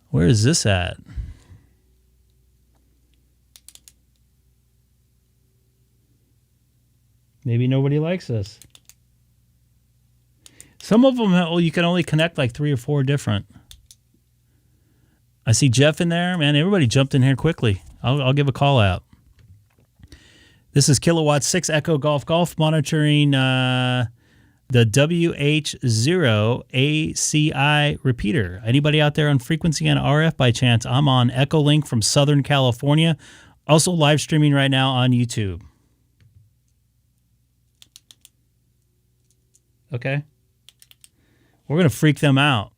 Where is this at? Maybe nobody likes us. Some of them, you can only connect like 3 or 4 different. I see Jeff in there. Man, everybody jumped in here quickly. I'll give a call out. This is Kilowatt 6 Echo Golf Golf monitoring the WH0 ACI repeater. Anybody out there on frequency and RF by chance? I'm on Echolink from Southern California. Also live streaming right now on YouTube. Okay. We're going to freak them out.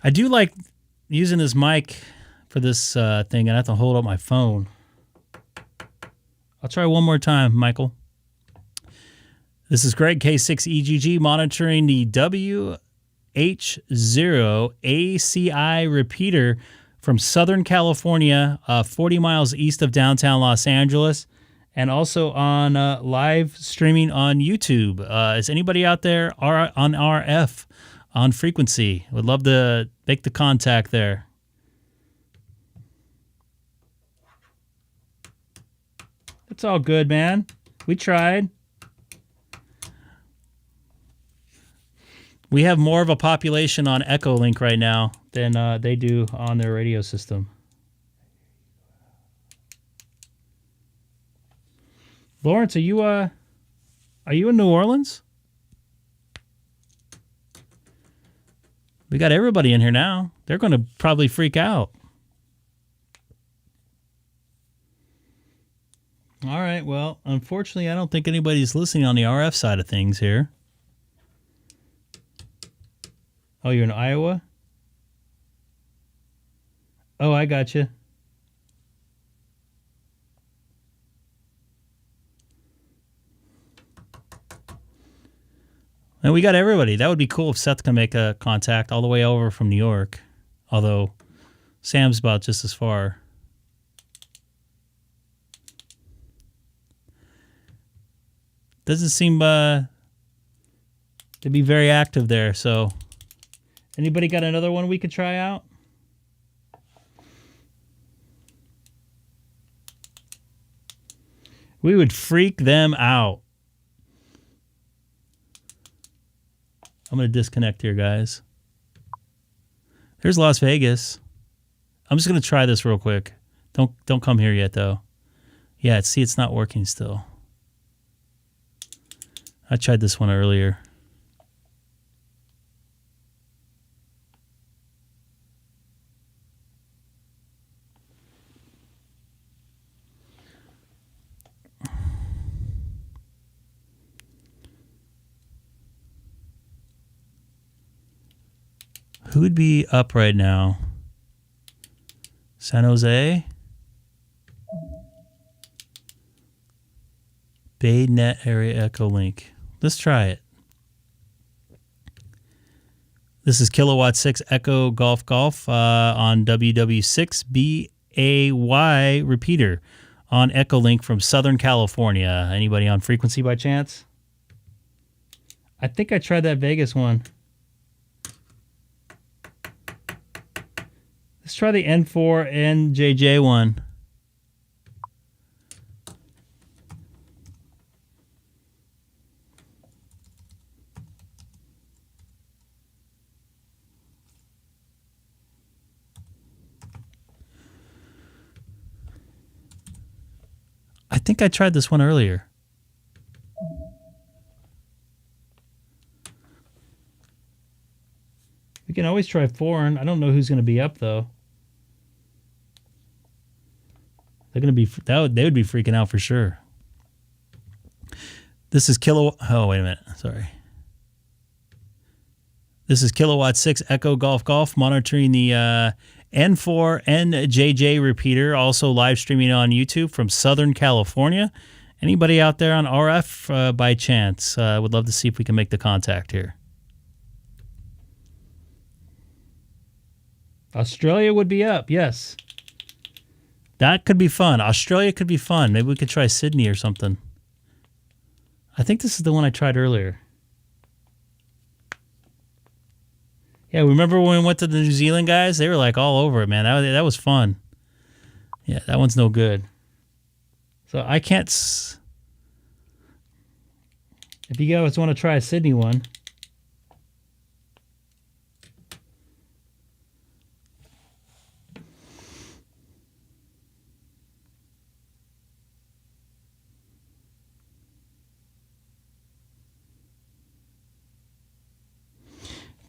I do like using this mic for this thing, and I have to hold up my phone. I'll try one more time, Michael. This is Greg, K6EGG, monitoring the WH0 ACI repeater from Southern California, 40 miles east of downtown Los Angeles, and also on live streaming on YouTube. Is anybody out there on RF? On frequency? Would love to make the contact there. It's all good, man. We tried. We have more of a population on Echolink right now than they do on their radio system. Lawrence, are you in New Orleans? We got everybody in here now. They're going to probably freak out. All right. Well, unfortunately, I don't think anybody's listening on the RF side of things here. Oh, you're in Iowa? Oh, I got you. And we got everybody. That would be cool if Seth can make a contact all the way over from New York. Although Sam's about just as far. Doesn't seem to be very active there. So anybody got another one we could try out? We would freak them out. I'm going to disconnect here, guys. Here's Las Vegas. I'm just going to try this real quick. Don't come here yet, though. Yeah, see, it's not working still. I tried this one earlier. Who would be up right now? San Jose? Bay Net Area Echolink. Let's try it. This is Kilowatt 6 Echo Golf Golf on WW6BAY repeater on Echolink from Southern California. Anybody on frequency by chance? I think I tried that Vegas one. Let's try the N4NJJ one. I think I tried this one earlier. We can always try foreign. I don't know who's going to be up though. They're going to be they would be freaking out for sure. This is oh, wait a minute. Sorry. This is Kilowatt 6 Echo Golf Golf monitoring the N4NJJ repeater, also live streaming on YouTube from Southern California. Anybody out there on RF by chance? Would love to see if we can make the contact here. Australia would be up, yes. That could be fun. Australia could be fun. Maybe we could try Sydney or something. I think this is the one I tried earlier. Yeah, remember when we went to the New Zealand guys? They were like all over it, man. That was fun. Yeah, that one's no good. So I can't... If you guys want to try a Sydney one,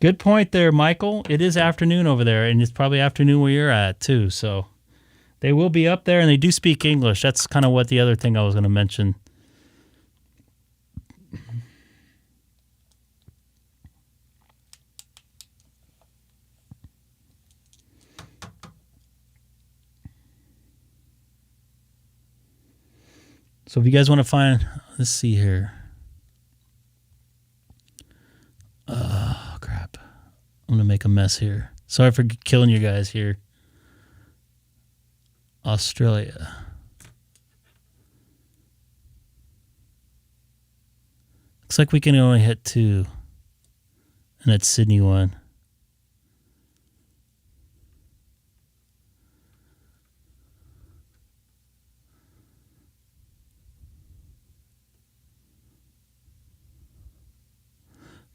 Good point there, Michael. It is afternoon over there, and it's probably afternoon where you're at, too. So they will be up there, and they do speak English. That's kind of what the other thing I was going to mention. So if you guys want to find, let's see here. Oh, crap. I'm going to make a mess here. Sorry for killing you guys here. Australia. Looks like we can only hit 2. And that's Sydney 1.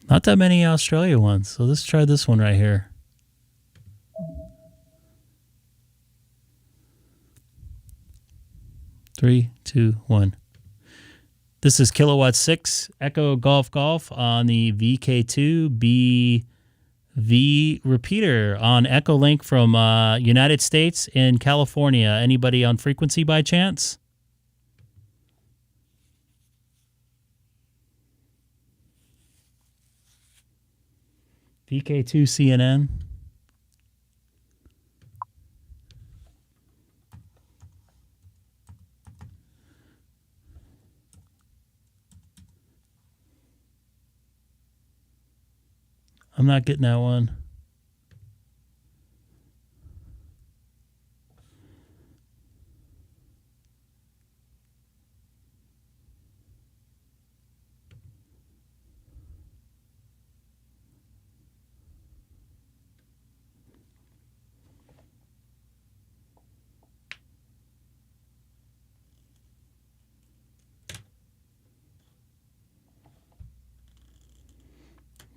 Not that many Australia ones. So let's try this one right here. Three, two, one. This is Kilowatt 6 Echo Golf Golf on the VK2 BV repeater on Echo Link from United States in California. Anybody on frequency by chance? VK2 CNN. I'm not getting that one.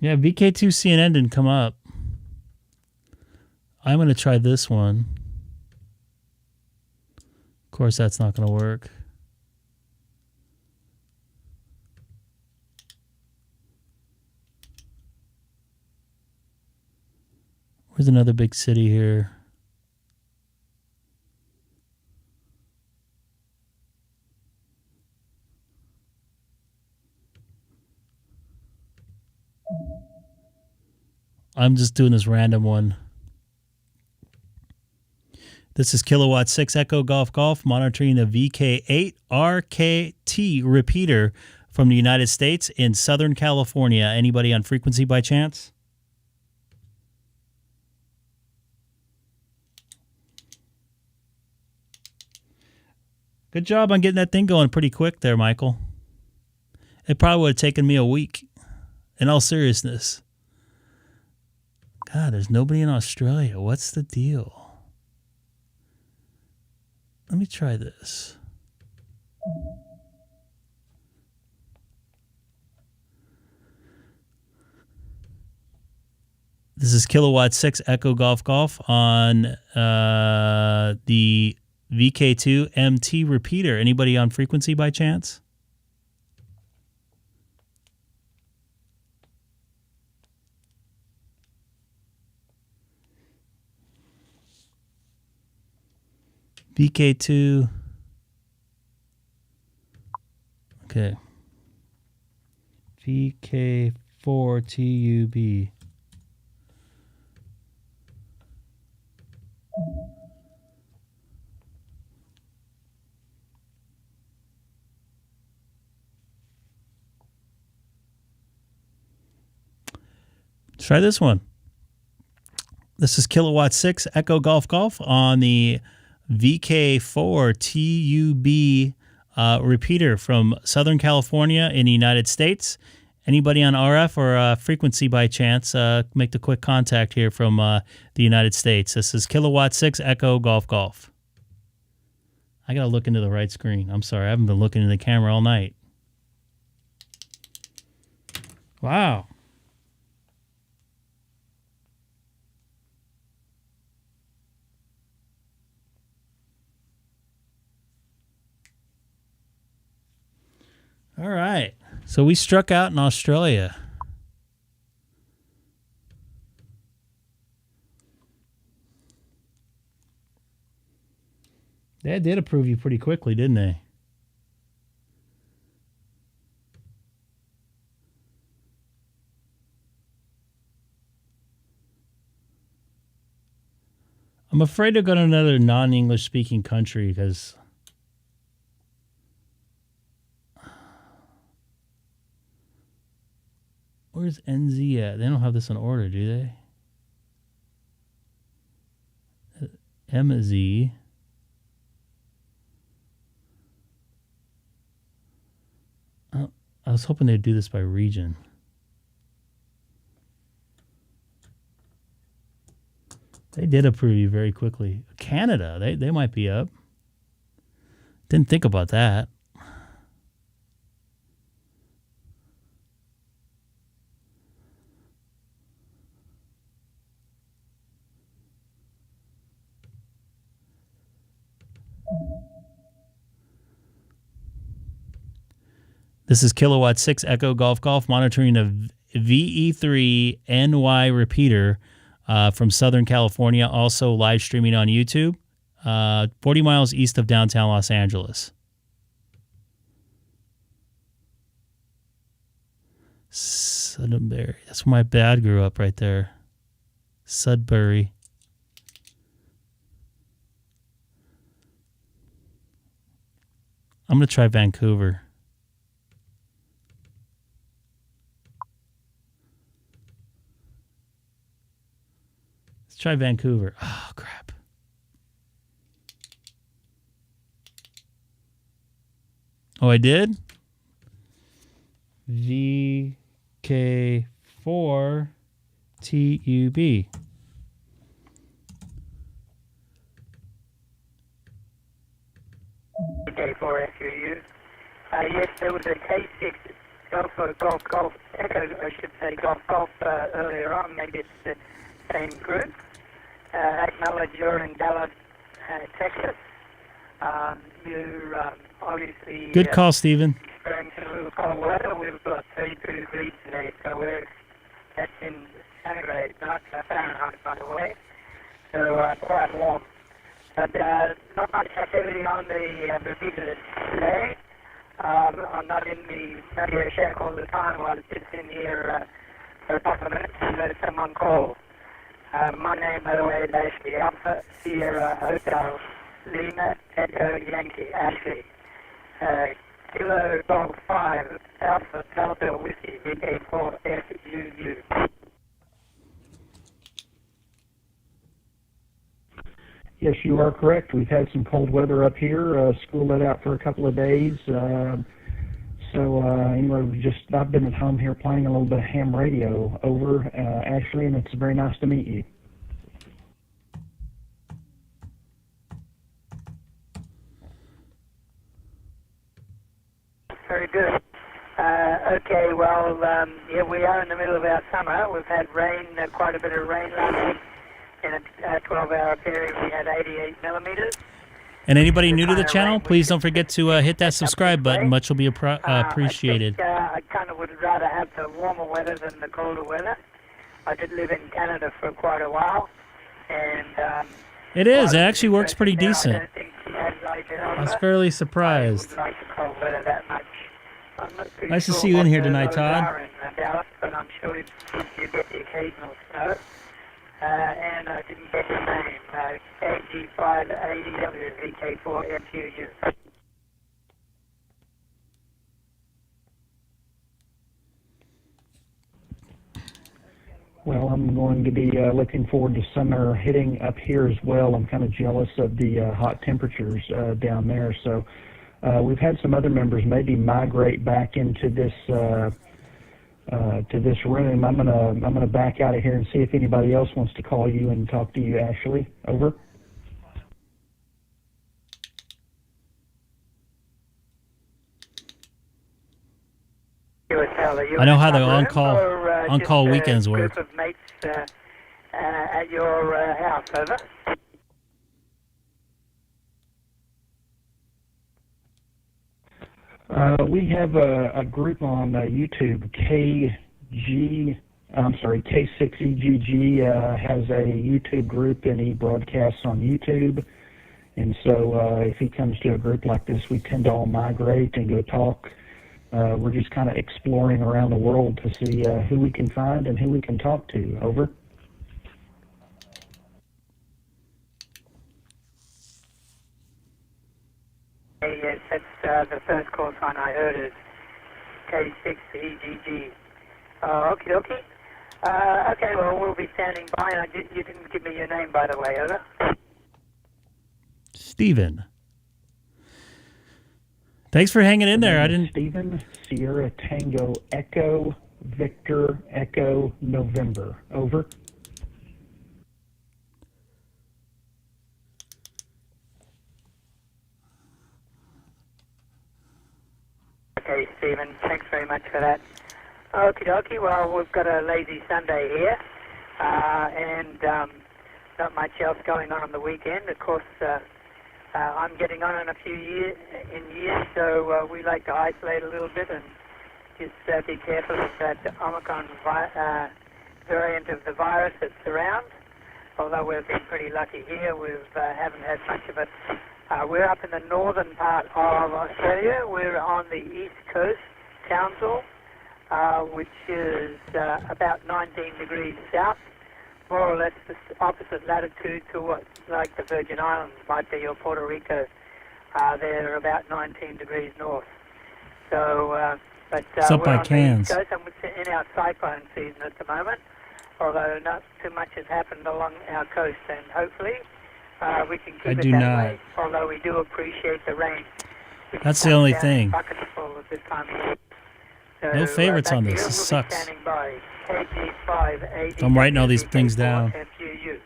Yeah, VK2 CNN didn't come up. I'm going to try this one. Of course, that's not going to work. Where's another big city here? I'm just doing this random one. This is Kilowatt 6 Echo Golf Golf monitoring the VK8 RKT repeater from the United States in Southern California. Anybody on frequency by chance? Good job on getting that thing going pretty quick there, Michael. It probably would have taken me a week. In all seriousness. God, there's nobody in Australia. What's the deal? Let me try this. This is Kilowatt 6 Echo Golf Golf on the VK2 MT repeater. Anybody on frequency by chance? VK2. Okay. VK4TUB. Try this one. This is Kilowatt 6 Echo Golf Golf on the VK4TUB repeater from Southern California in the United States. Anybody on RF or frequency by chance, make the quick contact here from the United States. This is Kilowatt 6 Echo Golf Golf. I got to look into the right screen. I'm sorry. I haven't been looking in the camera all night. Wow. All right. So we struck out in Australia. They did approve you pretty quickly, didn't they? I'm afraid to go to another non-English speaking country because where's NZ at? They don't have this in order, do they? MZ. I was hoping they'd do this by region. They did approve you very quickly. Canada, they might be up. Didn't think about that. This is Kilowatt 6 Echo Golf Golf monitoring a VE3 NY repeater from Southern California, also live streaming on YouTube, 40 miles east of downtown Los Angeles. Sudbury. That's where my dad grew up right there. Sudbury. I'm going to try Vancouver. Let's try Vancouver. Oh, crap. Oh, I did? VK4TUB. K4SUU. Yes, there was a K6 Golf Echo, I should say, Golf earlier on. Maybe it's the same group. Acknowledge you're in Dallas, Texas. You're obviously... Good call, Stephen. Experiencing a little cold weather. We've got 32 degrees today, so that's in centigrade, not Fahrenheit, by the way. So quite warm. But not much activity on the repeater today. I'm not in the radio shack all the time. I was just in here for a couple of minutes and let someone call. My name, by the way, is Ashley Alpha, Sierra Hotel, Lima, Echo, Yankee, Ashley. Kilo Dog 5, Alpha, Delta, Whiskey, VK4, FUU. Yes, you are correct. We've had some cold weather up here. School let out for a couple of days. Anyway, I've been at home here playing a little bit of ham radio over, Ashley, and it's very nice to meet you. Very good. Okay, well, yeah, we are in the middle of our summer. We've had rain, quite a bit of rain last week. In a 12-hour period, we had 88 millimeters. And anybody new to the channel, please don't forget to hit that subscribe button. Much will be appreciated. I kind of would rather have the warmer weather than the colder weather. I did live in Canada for quite a while, and it is. It actually works pretty decent. I don't think he had like it I was fairly surprised. I wouldn't like the cold weather that much. I'm not too Nice to sure see you in what here tonight, those Todd. are in Dallas, but I'm sure you get the occasional snow. And I didn't get his name. KG580WVK4FUU. Well, I'm going to be looking forward to summer hitting up here as well. I'm kind of jealous of the hot temperatures down there. So we've had some other members maybe migrate back into this to this room. I'm gonna back out of here and see if anybody else wants to call you and talk to you, Ashley. Over. I know how the on-call weekends work. Group of mates at your house, over. We have a group on YouTube, K6EGG has a YouTube group and he broadcasts on YouTube. And so if he comes to a group like this, we tend to all migrate and go talk. We're just kind of exploring around the world to see who we can find and who we can talk to. Over. Hey, yes, that's the first call sign I heard is K6EGG. Okie dokie. Okay, well, we'll be standing by. You didn't give me your name, by the way, over. Steven. Thanks for hanging in there. I didn't. Steven, Sierra Tango Echo Victor Echo November. Over. Okay, Stephen, thanks very much for that. Okie dokie, well, we've got a lazy Sunday here, and not much else going on the weekend. Of course, I'm getting on in a few years, so we like to isolate a little bit and just be careful of that Omicron variant of the virus that's around. Although we've been pretty lucky here, we haven't had much of it. We're up in the northern part of Australia. We're on the east coast, Townsville, which is about 19 degrees south, more or less the opposite latitude to what, like the Virgin Islands might be, or Puerto Rico. They're about 19 degrees north. So, but It's up we're by on Cairns. the east coast, and we're in our cyclone season at the moment, although not too much has happened along our coast, and hopefully we can keep I it do that not. way, although we do appreciate the rain. which That's the comes only down thing. in buckets full at this time of year. So, No favorites back on to this. you. This We'll sucks. be standing by. KG5 I'm writing all these things down. FUU.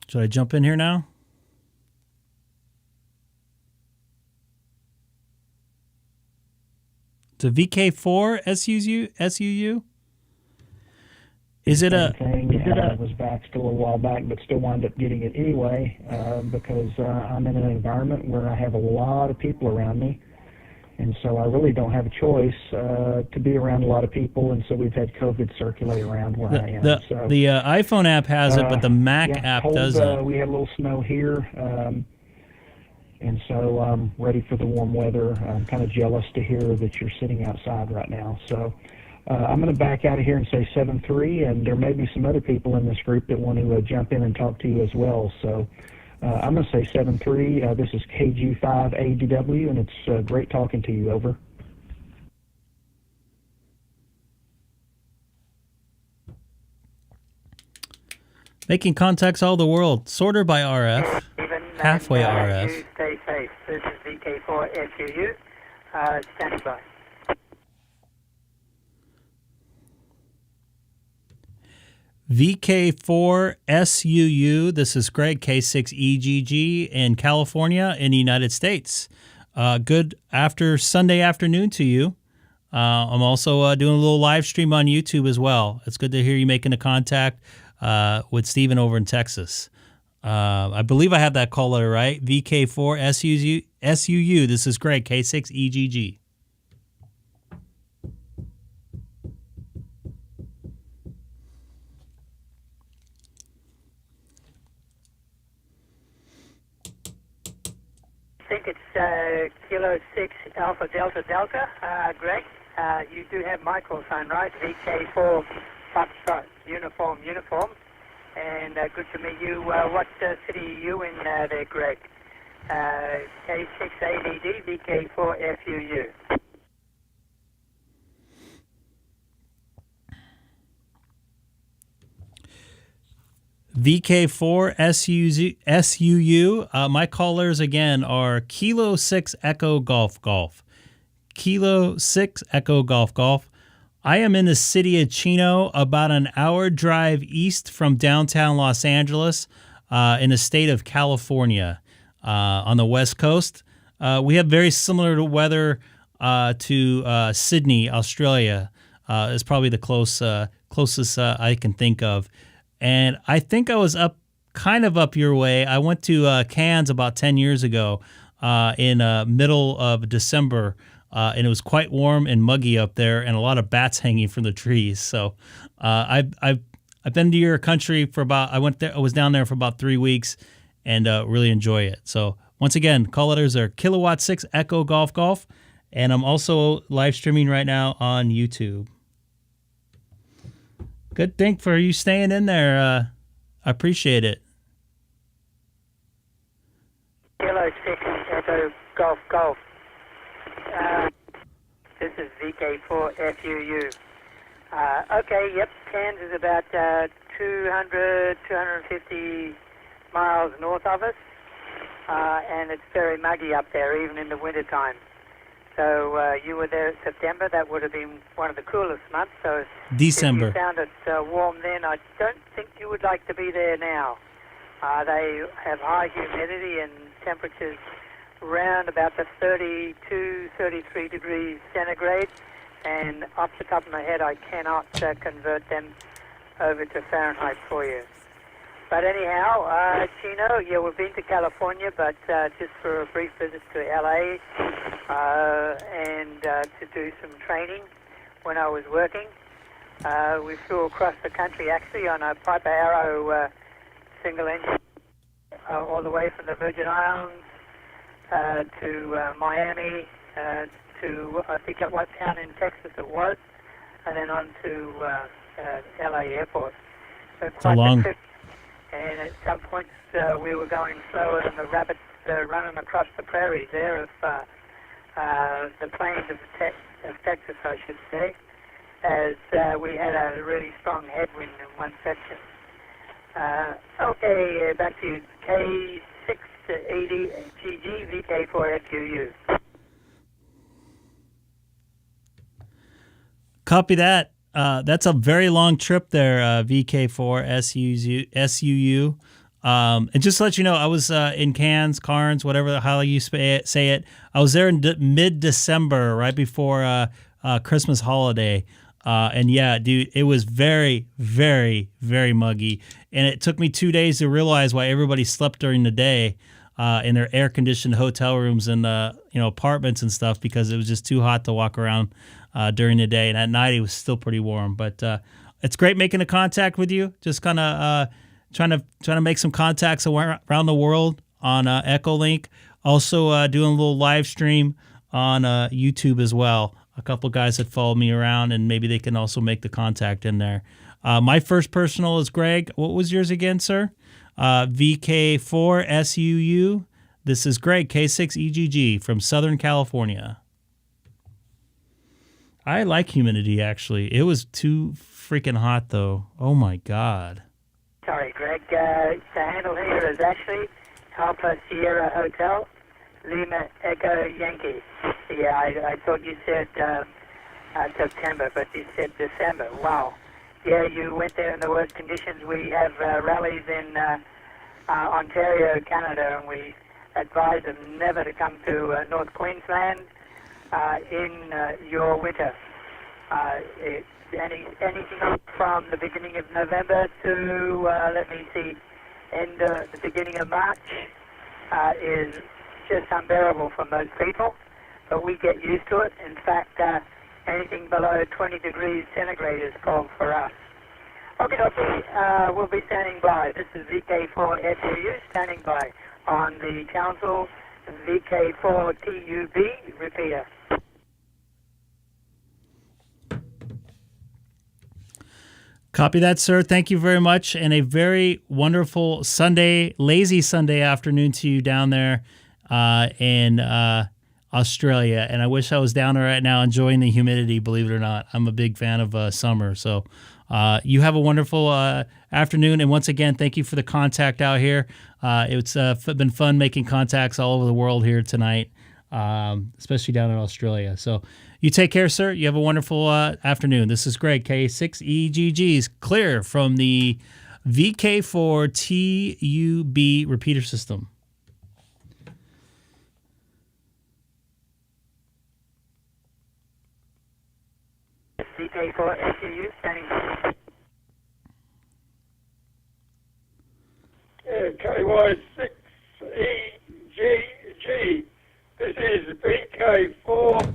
Should I jump in here now? It's a VK4 SUU? Is it a... was vaxxed a little while back, but still wound up getting it anyway because I'm in an environment where I have a lot of people around me, and so I really don't have a choice to be around a lot of people, and so we've had COVID circulate around where I am. The So, iPhone app has it, but the Mac yeah, app cold, doesn't. We had a little snow here, and so I'm ready for the warm weather. I'm kind of jealous to hear that you're sitting outside right now. So I'm going to back out of here and say 7-3, and there may be some other people in this group that want to jump in and talk to you as well. So I'm going to say 7-3. This is KG5ADW, and it's great talking to you. Over. Making contacts all the world. Sorter by RF. Halfway You RF. stay safe. This is VK4 FUU. Standing by. VK4 SUU. This is Greg, K6EGG in California in the United States. Good Sunday afternoon to you. I'm also doing a little live stream on YouTube as well. It's good to hear you making a contact with Steven over in Texas. I believe I have that call letter right. VK4 SUU. This is Greg, K6EGG. I think it's Kilo 6 Alpha Delta Delta. Greg, you do have my call sign, right? VK4 Foxtrot Uniform. And good to meet you. What city are you in there, Greg? K6ADD, VK4 FUU. VK4 SUU. My callers again are Kilo 6 Echo Golf. Kilo 6 Echo Golf. I am in the city of Chino, about an hour drive east from downtown Los Angeles, in the state of California, on the West Coast. We have very similar weather to Sydney, Australia. Is probably the closest I can think of. And I think I was kind of up your way. I went to Cairns about 10 years ago in middle of December and it was quite warm and muggy up there, and a lot of bats hanging from the trees. So I've been to your country for about I was down there for about 3 weeks, and really enjoy it. So once again, call letters are Kilowatt 6 Echo Golf Golf, and I'm also live streaming right now on YouTube. Good thing for you staying in there. I appreciate it. Kilo 6 Echo Golf Golf. This is VK4FUU. Okay, yep, Cairns is about 250 miles north of us, and it's very muggy up there, even in the wintertime. So you were there in September. That would have been one of the coolest months. So December. if you found it warm then, I don't think you would like to be there now. They have high humidity and temperatures around about the 32, 33 degrees centigrade. And off the top of my head, I cannot convert them over to Fahrenheit for you. But anyhow, Chino, yeah, we've been to California, but just for a brief visit to LA and to do some training when I was working. We flew across the country actually on a Piper Arrow single engine all the way from the Virgin Islands to Miami to I think at what town in Texas it was, and then on to LA Airport. So It's a long. And at some points we were going slower than the rabbits running across the prairies there of the plains of Texas, I should say, as we had a really strong headwind in one section. Okay, back to you. K6EGG VK4FUU. Copy that. That's a very long trip there, VK4SUU. And just to let you know, I was in Cairns, whatever how you say it. I was there in mid-December, right before Christmas holiday. And yeah, dude, it was very, very, very muggy. And it took me 2 days to realize why everybody slept during the day in their air-conditioned hotel rooms and apartments and stuff, because it was just too hot to walk around during the day. And at night, it was still pretty warm. But it's great making a contact with you. Just kind of trying to make some contacts around the world on Echolink. Also doing a little live stream on YouTube as well. A couple guys that follow me around, and maybe they can also make the contact in there. My first personal is Greg. What was yours again, sir? VK4SUU. This is Greg, K6EGG from Southern California. I like humidity, actually. It was too freaking hot, though. Oh, my God. Sorry, Greg. The handle here is actually Alpha Sierra Hotel, Lima Echo Yankee. Yeah, I thought you said September, but you said December. Wow. Yeah, you went there in the worst conditions. We have rallies in Ontario, Canada, and we advise them never to come to North Queensland in your winter. Anything from the beginning of November to, let me see, the beginning of March is just unbearable for most people, but we get used to it. In fact, anything below 20 degrees centigrade is cold for us. Okay, we'll be standing by. This is VK4FUU standing by on the Townsville VK4TUB repeater. Copy that, sir. Thank you very much, and a very wonderful lazy Sunday afternoon to you down there in Australia. And I wish I was down there right now enjoying the humidity, believe it or not. I'm a big fan of summer. So you have a wonderful afternoon. And once again, thank you for the contact out here. It's been fun making contacts all over the world here tonight, especially down in Australia. So you take care, sir. You have a wonderful afternoon. This is Greg, K6EGG's clear from the VK4TUB repeater system. VK4FUU standing by. K6EGG. This is VK4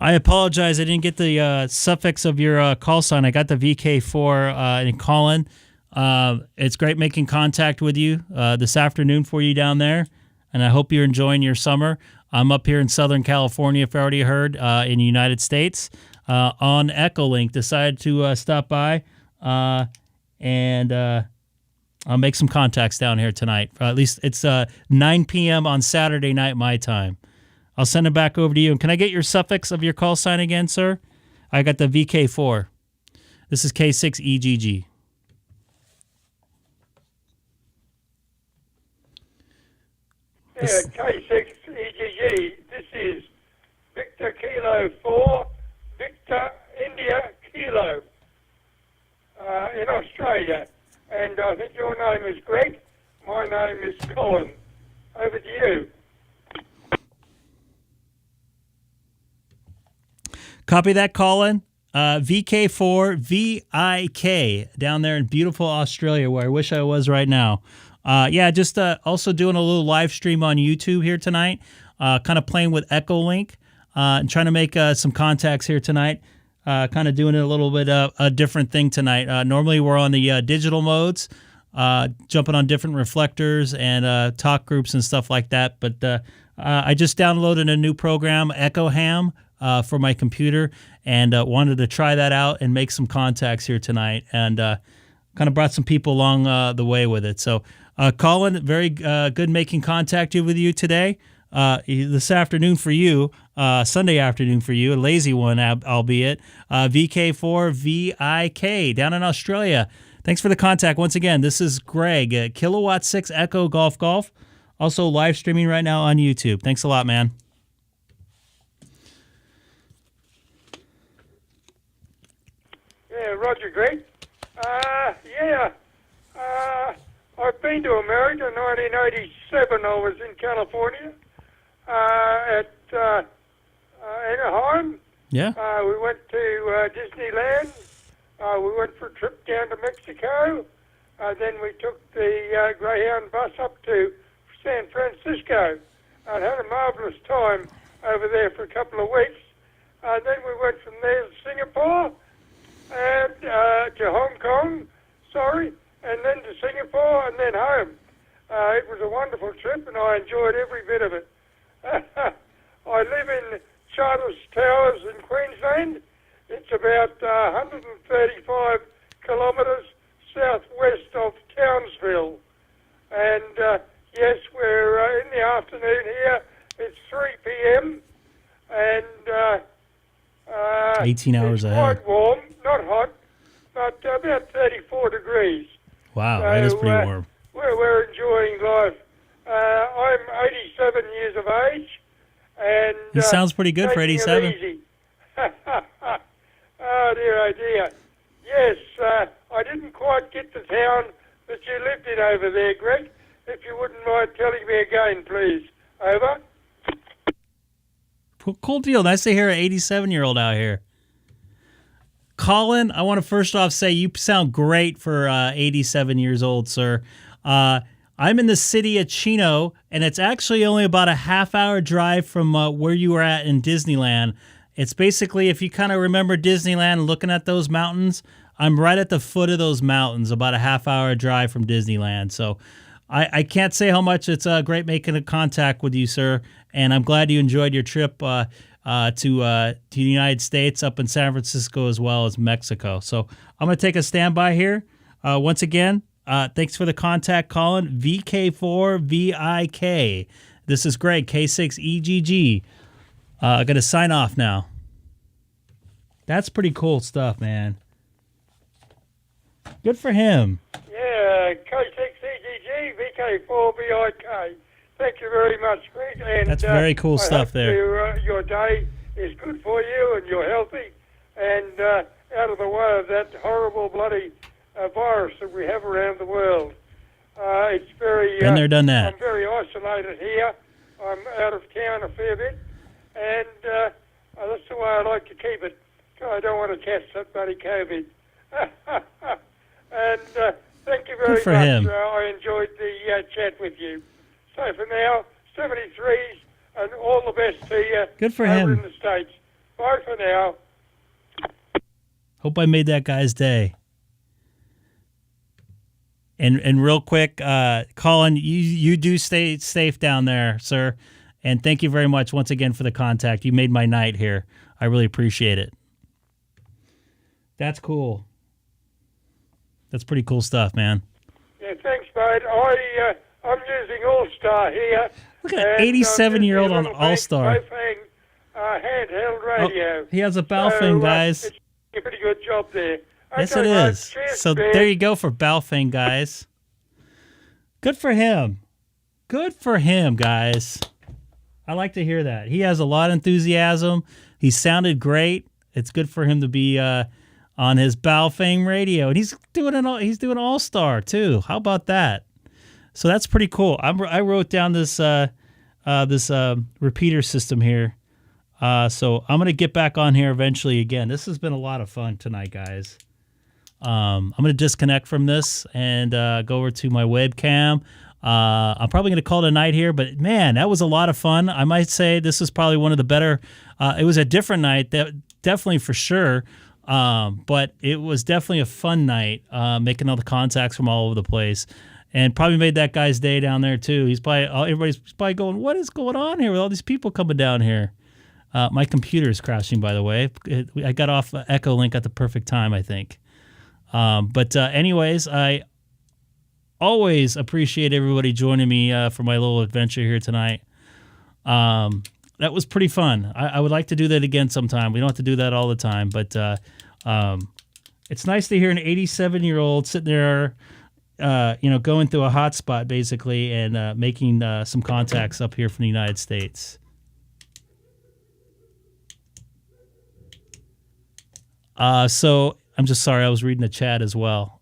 I apologize. I didn't get the suffix of your call sign. I got the VK4 and Colin. It's great making contact with you this afternoon for you down there, and I hope you're enjoying your summer. I'm up here in Southern California, if you already heard, in the United States on Echolink. Decided to stop by and I'll make some contacts down here tonight. At least it's 9 p.m. on Saturday night my time. I'll send it back over to you. And can I get your suffix of your call sign again, sir? I got the VK4. This is K6EGG. Yeah, K6EGG. This is Victor Kilo 4, Victor India Kilo in Australia. And I think your name is Greg. My name is Colin. Over to you. Copy that, Colin. VK4VIK down there in beautiful Australia, where I wish I was right now. Just also doing a little live stream on YouTube here tonight, kind of playing with Echolink and trying to make some contacts here tonight. Kind of doing it a little bit a different thing tonight. Normally we're on the digital modes, jumping on different reflectors and talk groups and stuff like that. But I just downloaded a new program, EchoHam, for my computer, and wanted to try that out and make some contacts here tonight, and kind of brought some people along the way with it. So, Colin, very good making contact with you today. This afternoon for you, Sunday afternoon for you, a lazy one, albeit. VK4VIK down in Australia. Thanks for the contact once again. This is Greg, Kilowatt 6 Echo Golf Golf. Also live streaming right now on YouTube. Thanks a lot, man. Yeah, Roger, Greg. I've been to America. In 1987, I was in California at Anaheim. Yeah. We went to Disneyland. We went for a trip down to Mexico. Then we took the Greyhound bus up to San Francisco. I had a marvelous time over there for a couple of weeks. Then we went from there to Singapore and to Hong Kong, and then to Singapore and then home. It was a wonderful trip and I enjoyed every bit of it. I live in Charters Towers in Queensland. It's about 135 kilometres southwest of Townsville. And yes, we're in the afternoon here. It's 3 p.m. and 18 hours it's ahead. quite warm, not hot, but about 34 degrees. Wow, So, that is pretty warm. We're enjoying life. I'm 87 years of age, and He sounds pretty good for taking it 87. easy. Oh dear. Yes, I didn't quite get the town that you lived in over there, Greg. If you wouldn't mind telling me again, please. Over. Cool deal. Nice to hear an 87-year-old out here. Colin, I want to first off say you sound great for 87 years old, sir. I'm in the city of Chino, and it's actually only about a half-hour drive from where you were at in Disneyland. It's basically, if you kind of remember Disneyland, looking at those mountains, I'm right at the foot of those mountains, about a half-hour drive from Disneyland. So I can't say how much it's great making a contact with you, sir, and I'm glad you enjoyed your trip to the United States, up in San Francisco as well as Mexico. So I'm going to take a standby here. Once again, thanks for the contact, Colin. VK4VIK. This is Greg, K6EGG. I'm going to sign off now. That's pretty cool stuff, man. Good for him. Yeah, K6EGG, VK4VIK. Thank you very much, Greg. And, That's very cool I stuff hope there. Your day is good for you and you're healthy and out of the way of that horrible bloody virus that we have around the world. It's very... Been there, done that. I'm very isolated here. I'm out of town a fair bit. And that's the way I like to keep it. I don't want to catch that bloody COVID. And thank you very Good for much. him. I enjoyed the chat with you. So for now, 73s and all the best to you. Good for over him. in the States. Bye, now. Hope I made that guy's day. And real quick, Colin, you do stay safe down there, sir. And thank you very much once again for the contact. You made my night here. I really appreciate it. That's cool. That's pretty cool stuff, man. Yeah, thanks, mate. I'm using All-Star here. Look at an 87-year-old on All-Star. Handheld radio. He has a Baofeng, guys. It's a pretty good job there. Yes, Okay, it mate. is. Cheers, So man. there you go for Baofeng, guys. Good for him. Good for him, guys. I like to hear that. He has a lot of enthusiasm. He sounded great. It's good for him to be on his Baofeng radio, and he's doing All-Star too. How about that? So that's pretty cool. I wrote down this repeater system here. So I'm gonna get back on here eventually again. This has been a lot of fun tonight, guys. I'm gonna disconnect from this and go over to my webcam. I'm probably gonna call it a night here, but man, that was a lot of fun. I might say this is probably one of the better. It was a different night, definitely for sure. But it was definitely a fun night, making all the contacts from all over the place, and probably made that guy's day down there too. Everybody's probably going, "What is going on here with all these people coming down here?" My computer is crashing, by the way. I got off Echo Link at the perfect time, I think. But anyways, I always appreciate everybody joining me for my little adventure here tonight. That was pretty fun. I would like to do that again sometime. We don't have to do that all the time, but it's nice to hear an 87-year-old sitting there, going through a hotspot basically and making some contacts up here from the United States. So I'm just sorry, I was reading the chat as well.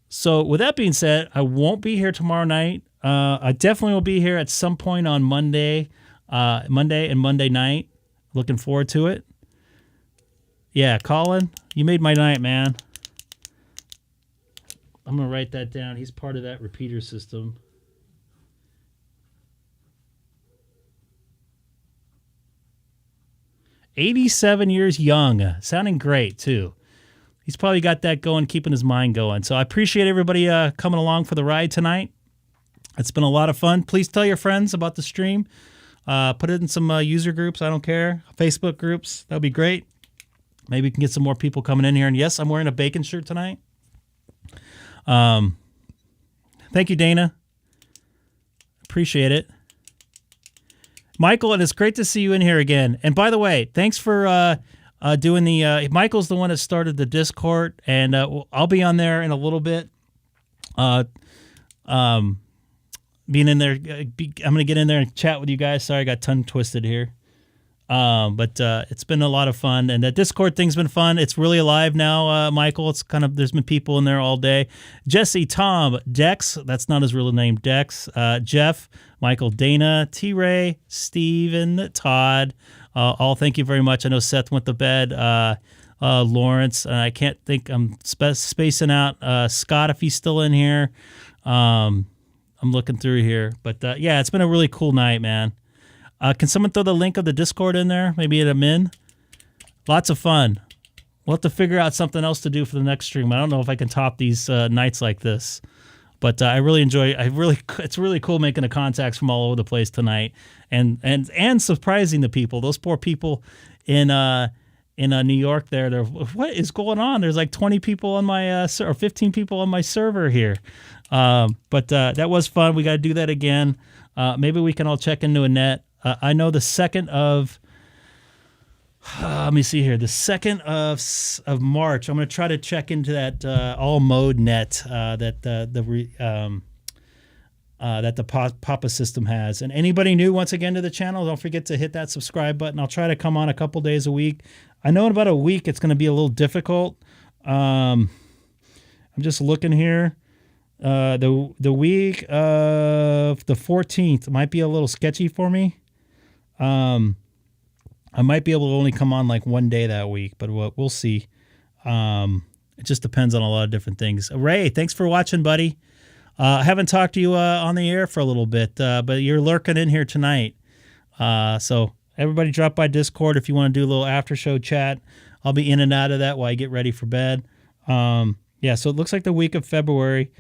So with that being said, I won't be here tomorrow night. I definitely will be here at some point on Monday and Monday night. Looking forward to it. Yeah, Colin, you made my night, man. I'm going to write that down. He's part of that repeater system. "87 years young." Sounding great, too. He's probably got that going, keeping his mind going. So I appreciate everybody coming along for the ride tonight. It's been a lot of fun. Please tell your friends about the stream. Put it in some user groups. I don't care. Facebook groups. That would be great. Maybe we can get some more people coming in here. And yes, I'm wearing a bacon shirt tonight. Thank you, Dana. Appreciate it. Michael, and it's great to see you in here again. And by the way, thanks for doing the... Michael's the one that started the Discord, and I'll be on there in a little bit. Being in there, I'm going to get in there and chat with you guys. Sorry, I got tongue twisted here. But it's been a lot of fun, and that Discord thing's been fun. It's really alive now, Michael. It's kind of, there's been people in there all day. Jesse, Tom, Dex, that's not his real name, Dex, Jeff, Michael, Dana, T-Ray, Steven, Todd, all thank you very much. I know Seth went to bed. Lawrence, I can't think, I'm spacing out Scott if he's still in here. I'm looking through here, but yeah, it's been a really cool night, man. Can someone throw the link of the Discord in there? Maybe at a min? Lots of fun. We'll have to figure out something else to do for the next stream. I don't know if I can top these nights like this, but I really enjoy. It's really cool making the contacts from all over the place tonight, and surprising the people. Those poor people in New York. They're what is going on? There's like 20 people on my or 15 people on my server here. But that was fun. We got to do that again. Maybe we can all check into a net. I know the 2nd of, let me see here, the 2nd of March, I'm going to try to check into that all mode net that the Papa system has. And anybody new, once again, to the channel, don't forget to hit that subscribe button. I'll try to come on a couple days a week. I know in about a week it's going to be a little difficult. I'm just looking here. The week of the 14th might be a little sketchy for me. I might be able to only come on like one day that week, but we'll see. It just depends on a lot of different things. Ray, thanks for watching, buddy. I haven't talked to you on the air for a little bit, but you're lurking in here tonight. So everybody drop by Discord if you want to do a little after show chat. I'll be in and out of that while I get ready for bed. Yeah, so it looks like the week of February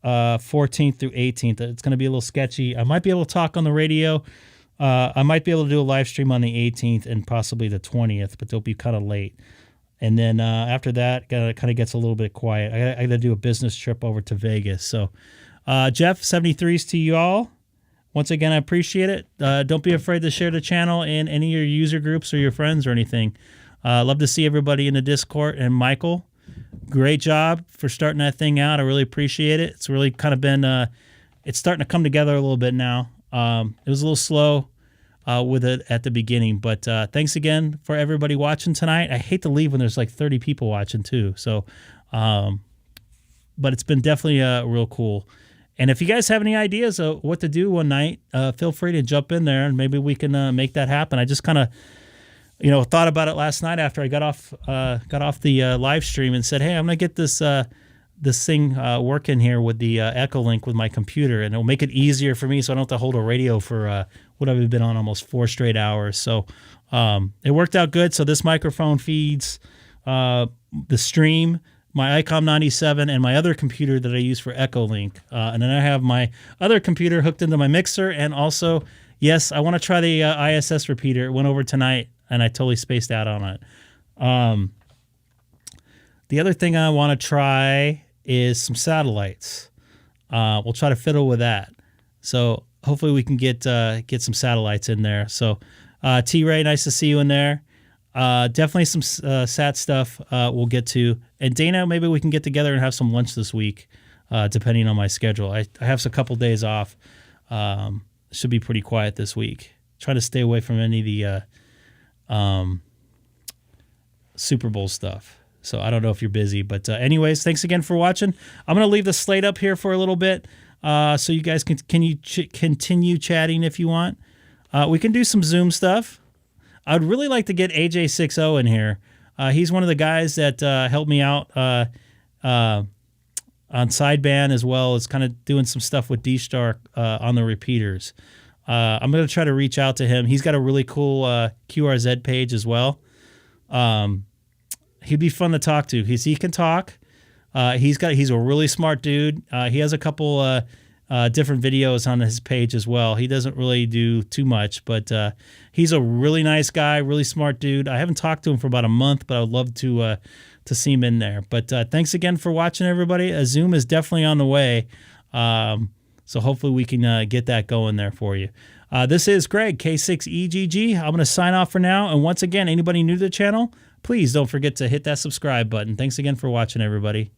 14th through 18th. It's going to be a little sketchy. I might be able to talk on the radio. I might be able to do a live stream on the 18th and possibly the 20th, but they'll be kind of late. And then after that, it kind of gets a little bit quiet. I got to do a business trip over to Vegas. So, Jeff, 73s to you all. Once again, I appreciate it. Don't be afraid to share the channel in any of your user groups or your friends or anything. Love to see everybody in the Discord. And Michael, great job for starting that thing out. I really appreciate it. It's really kind of been, it's starting to come together a little bit now. It was a little slow with it at the beginning, but thanks again for everybody watching tonight. I hate to leave when there's like 30 people watching too. So, but it's been definitely real cool. And if you guys have any ideas of what to do one night, feel free to jump in there and maybe we can make that happen. I just kind of, thought about it last night after I got off the live stream and said, hey, I'm going to get this thing working here with the Echo Link with my computer, and it'll make it easier for me so I don't have to hold a radio for what I've been on almost 4 straight hours. So it worked out good. So this microphone feeds the stream, my Icom 97, and my other computer that I use for Echo Link. And then I have my other computer hooked into my mixer. And also, yes, I want to try the ISS repeater. It went over tonight, and I totally spaced out on it. The other thing I want to try is some satellites. We'll try to fiddle with that. So hopefully we can get some satellites in there. So T-Ray, nice to see you in there. Definitely some sat stuff we'll get to. And Dana, maybe we can get together and have some lunch this week, depending on my schedule. I have a couple days off. Should be pretty quiet this week. Try to stay away from any of the Super Bowl stuff. So I don't know if you're busy, but anyways, thanks again for watching. I'm going to leave the slate up here for a little bit so you guys can continue chatting if you want. We can do some Zoom stuff. I'd really like to get AJ60 in here. He's one of the guys that helped me out on sideband, as well as kind of doing some stuff with DStar on the repeaters. I'm going to try to reach out to him. He's got a really cool QRZ page as well. He'd be fun to talk to. He can talk. He's a really smart dude. He has a couple different videos on his page as well. He doesn't really do too much, but he's a really nice guy, really smart dude. I haven't talked to him for about a month, but I would love to see him in there. But thanks again for watching, everybody. A Zoom is definitely on the way, so hopefully we can get that going there for you. This is Greg, K6EGG. I'm going to sign off for now. And once again, anybody new to the channel, please don't forget to hit that subscribe button. Thanks again for watching, everybody.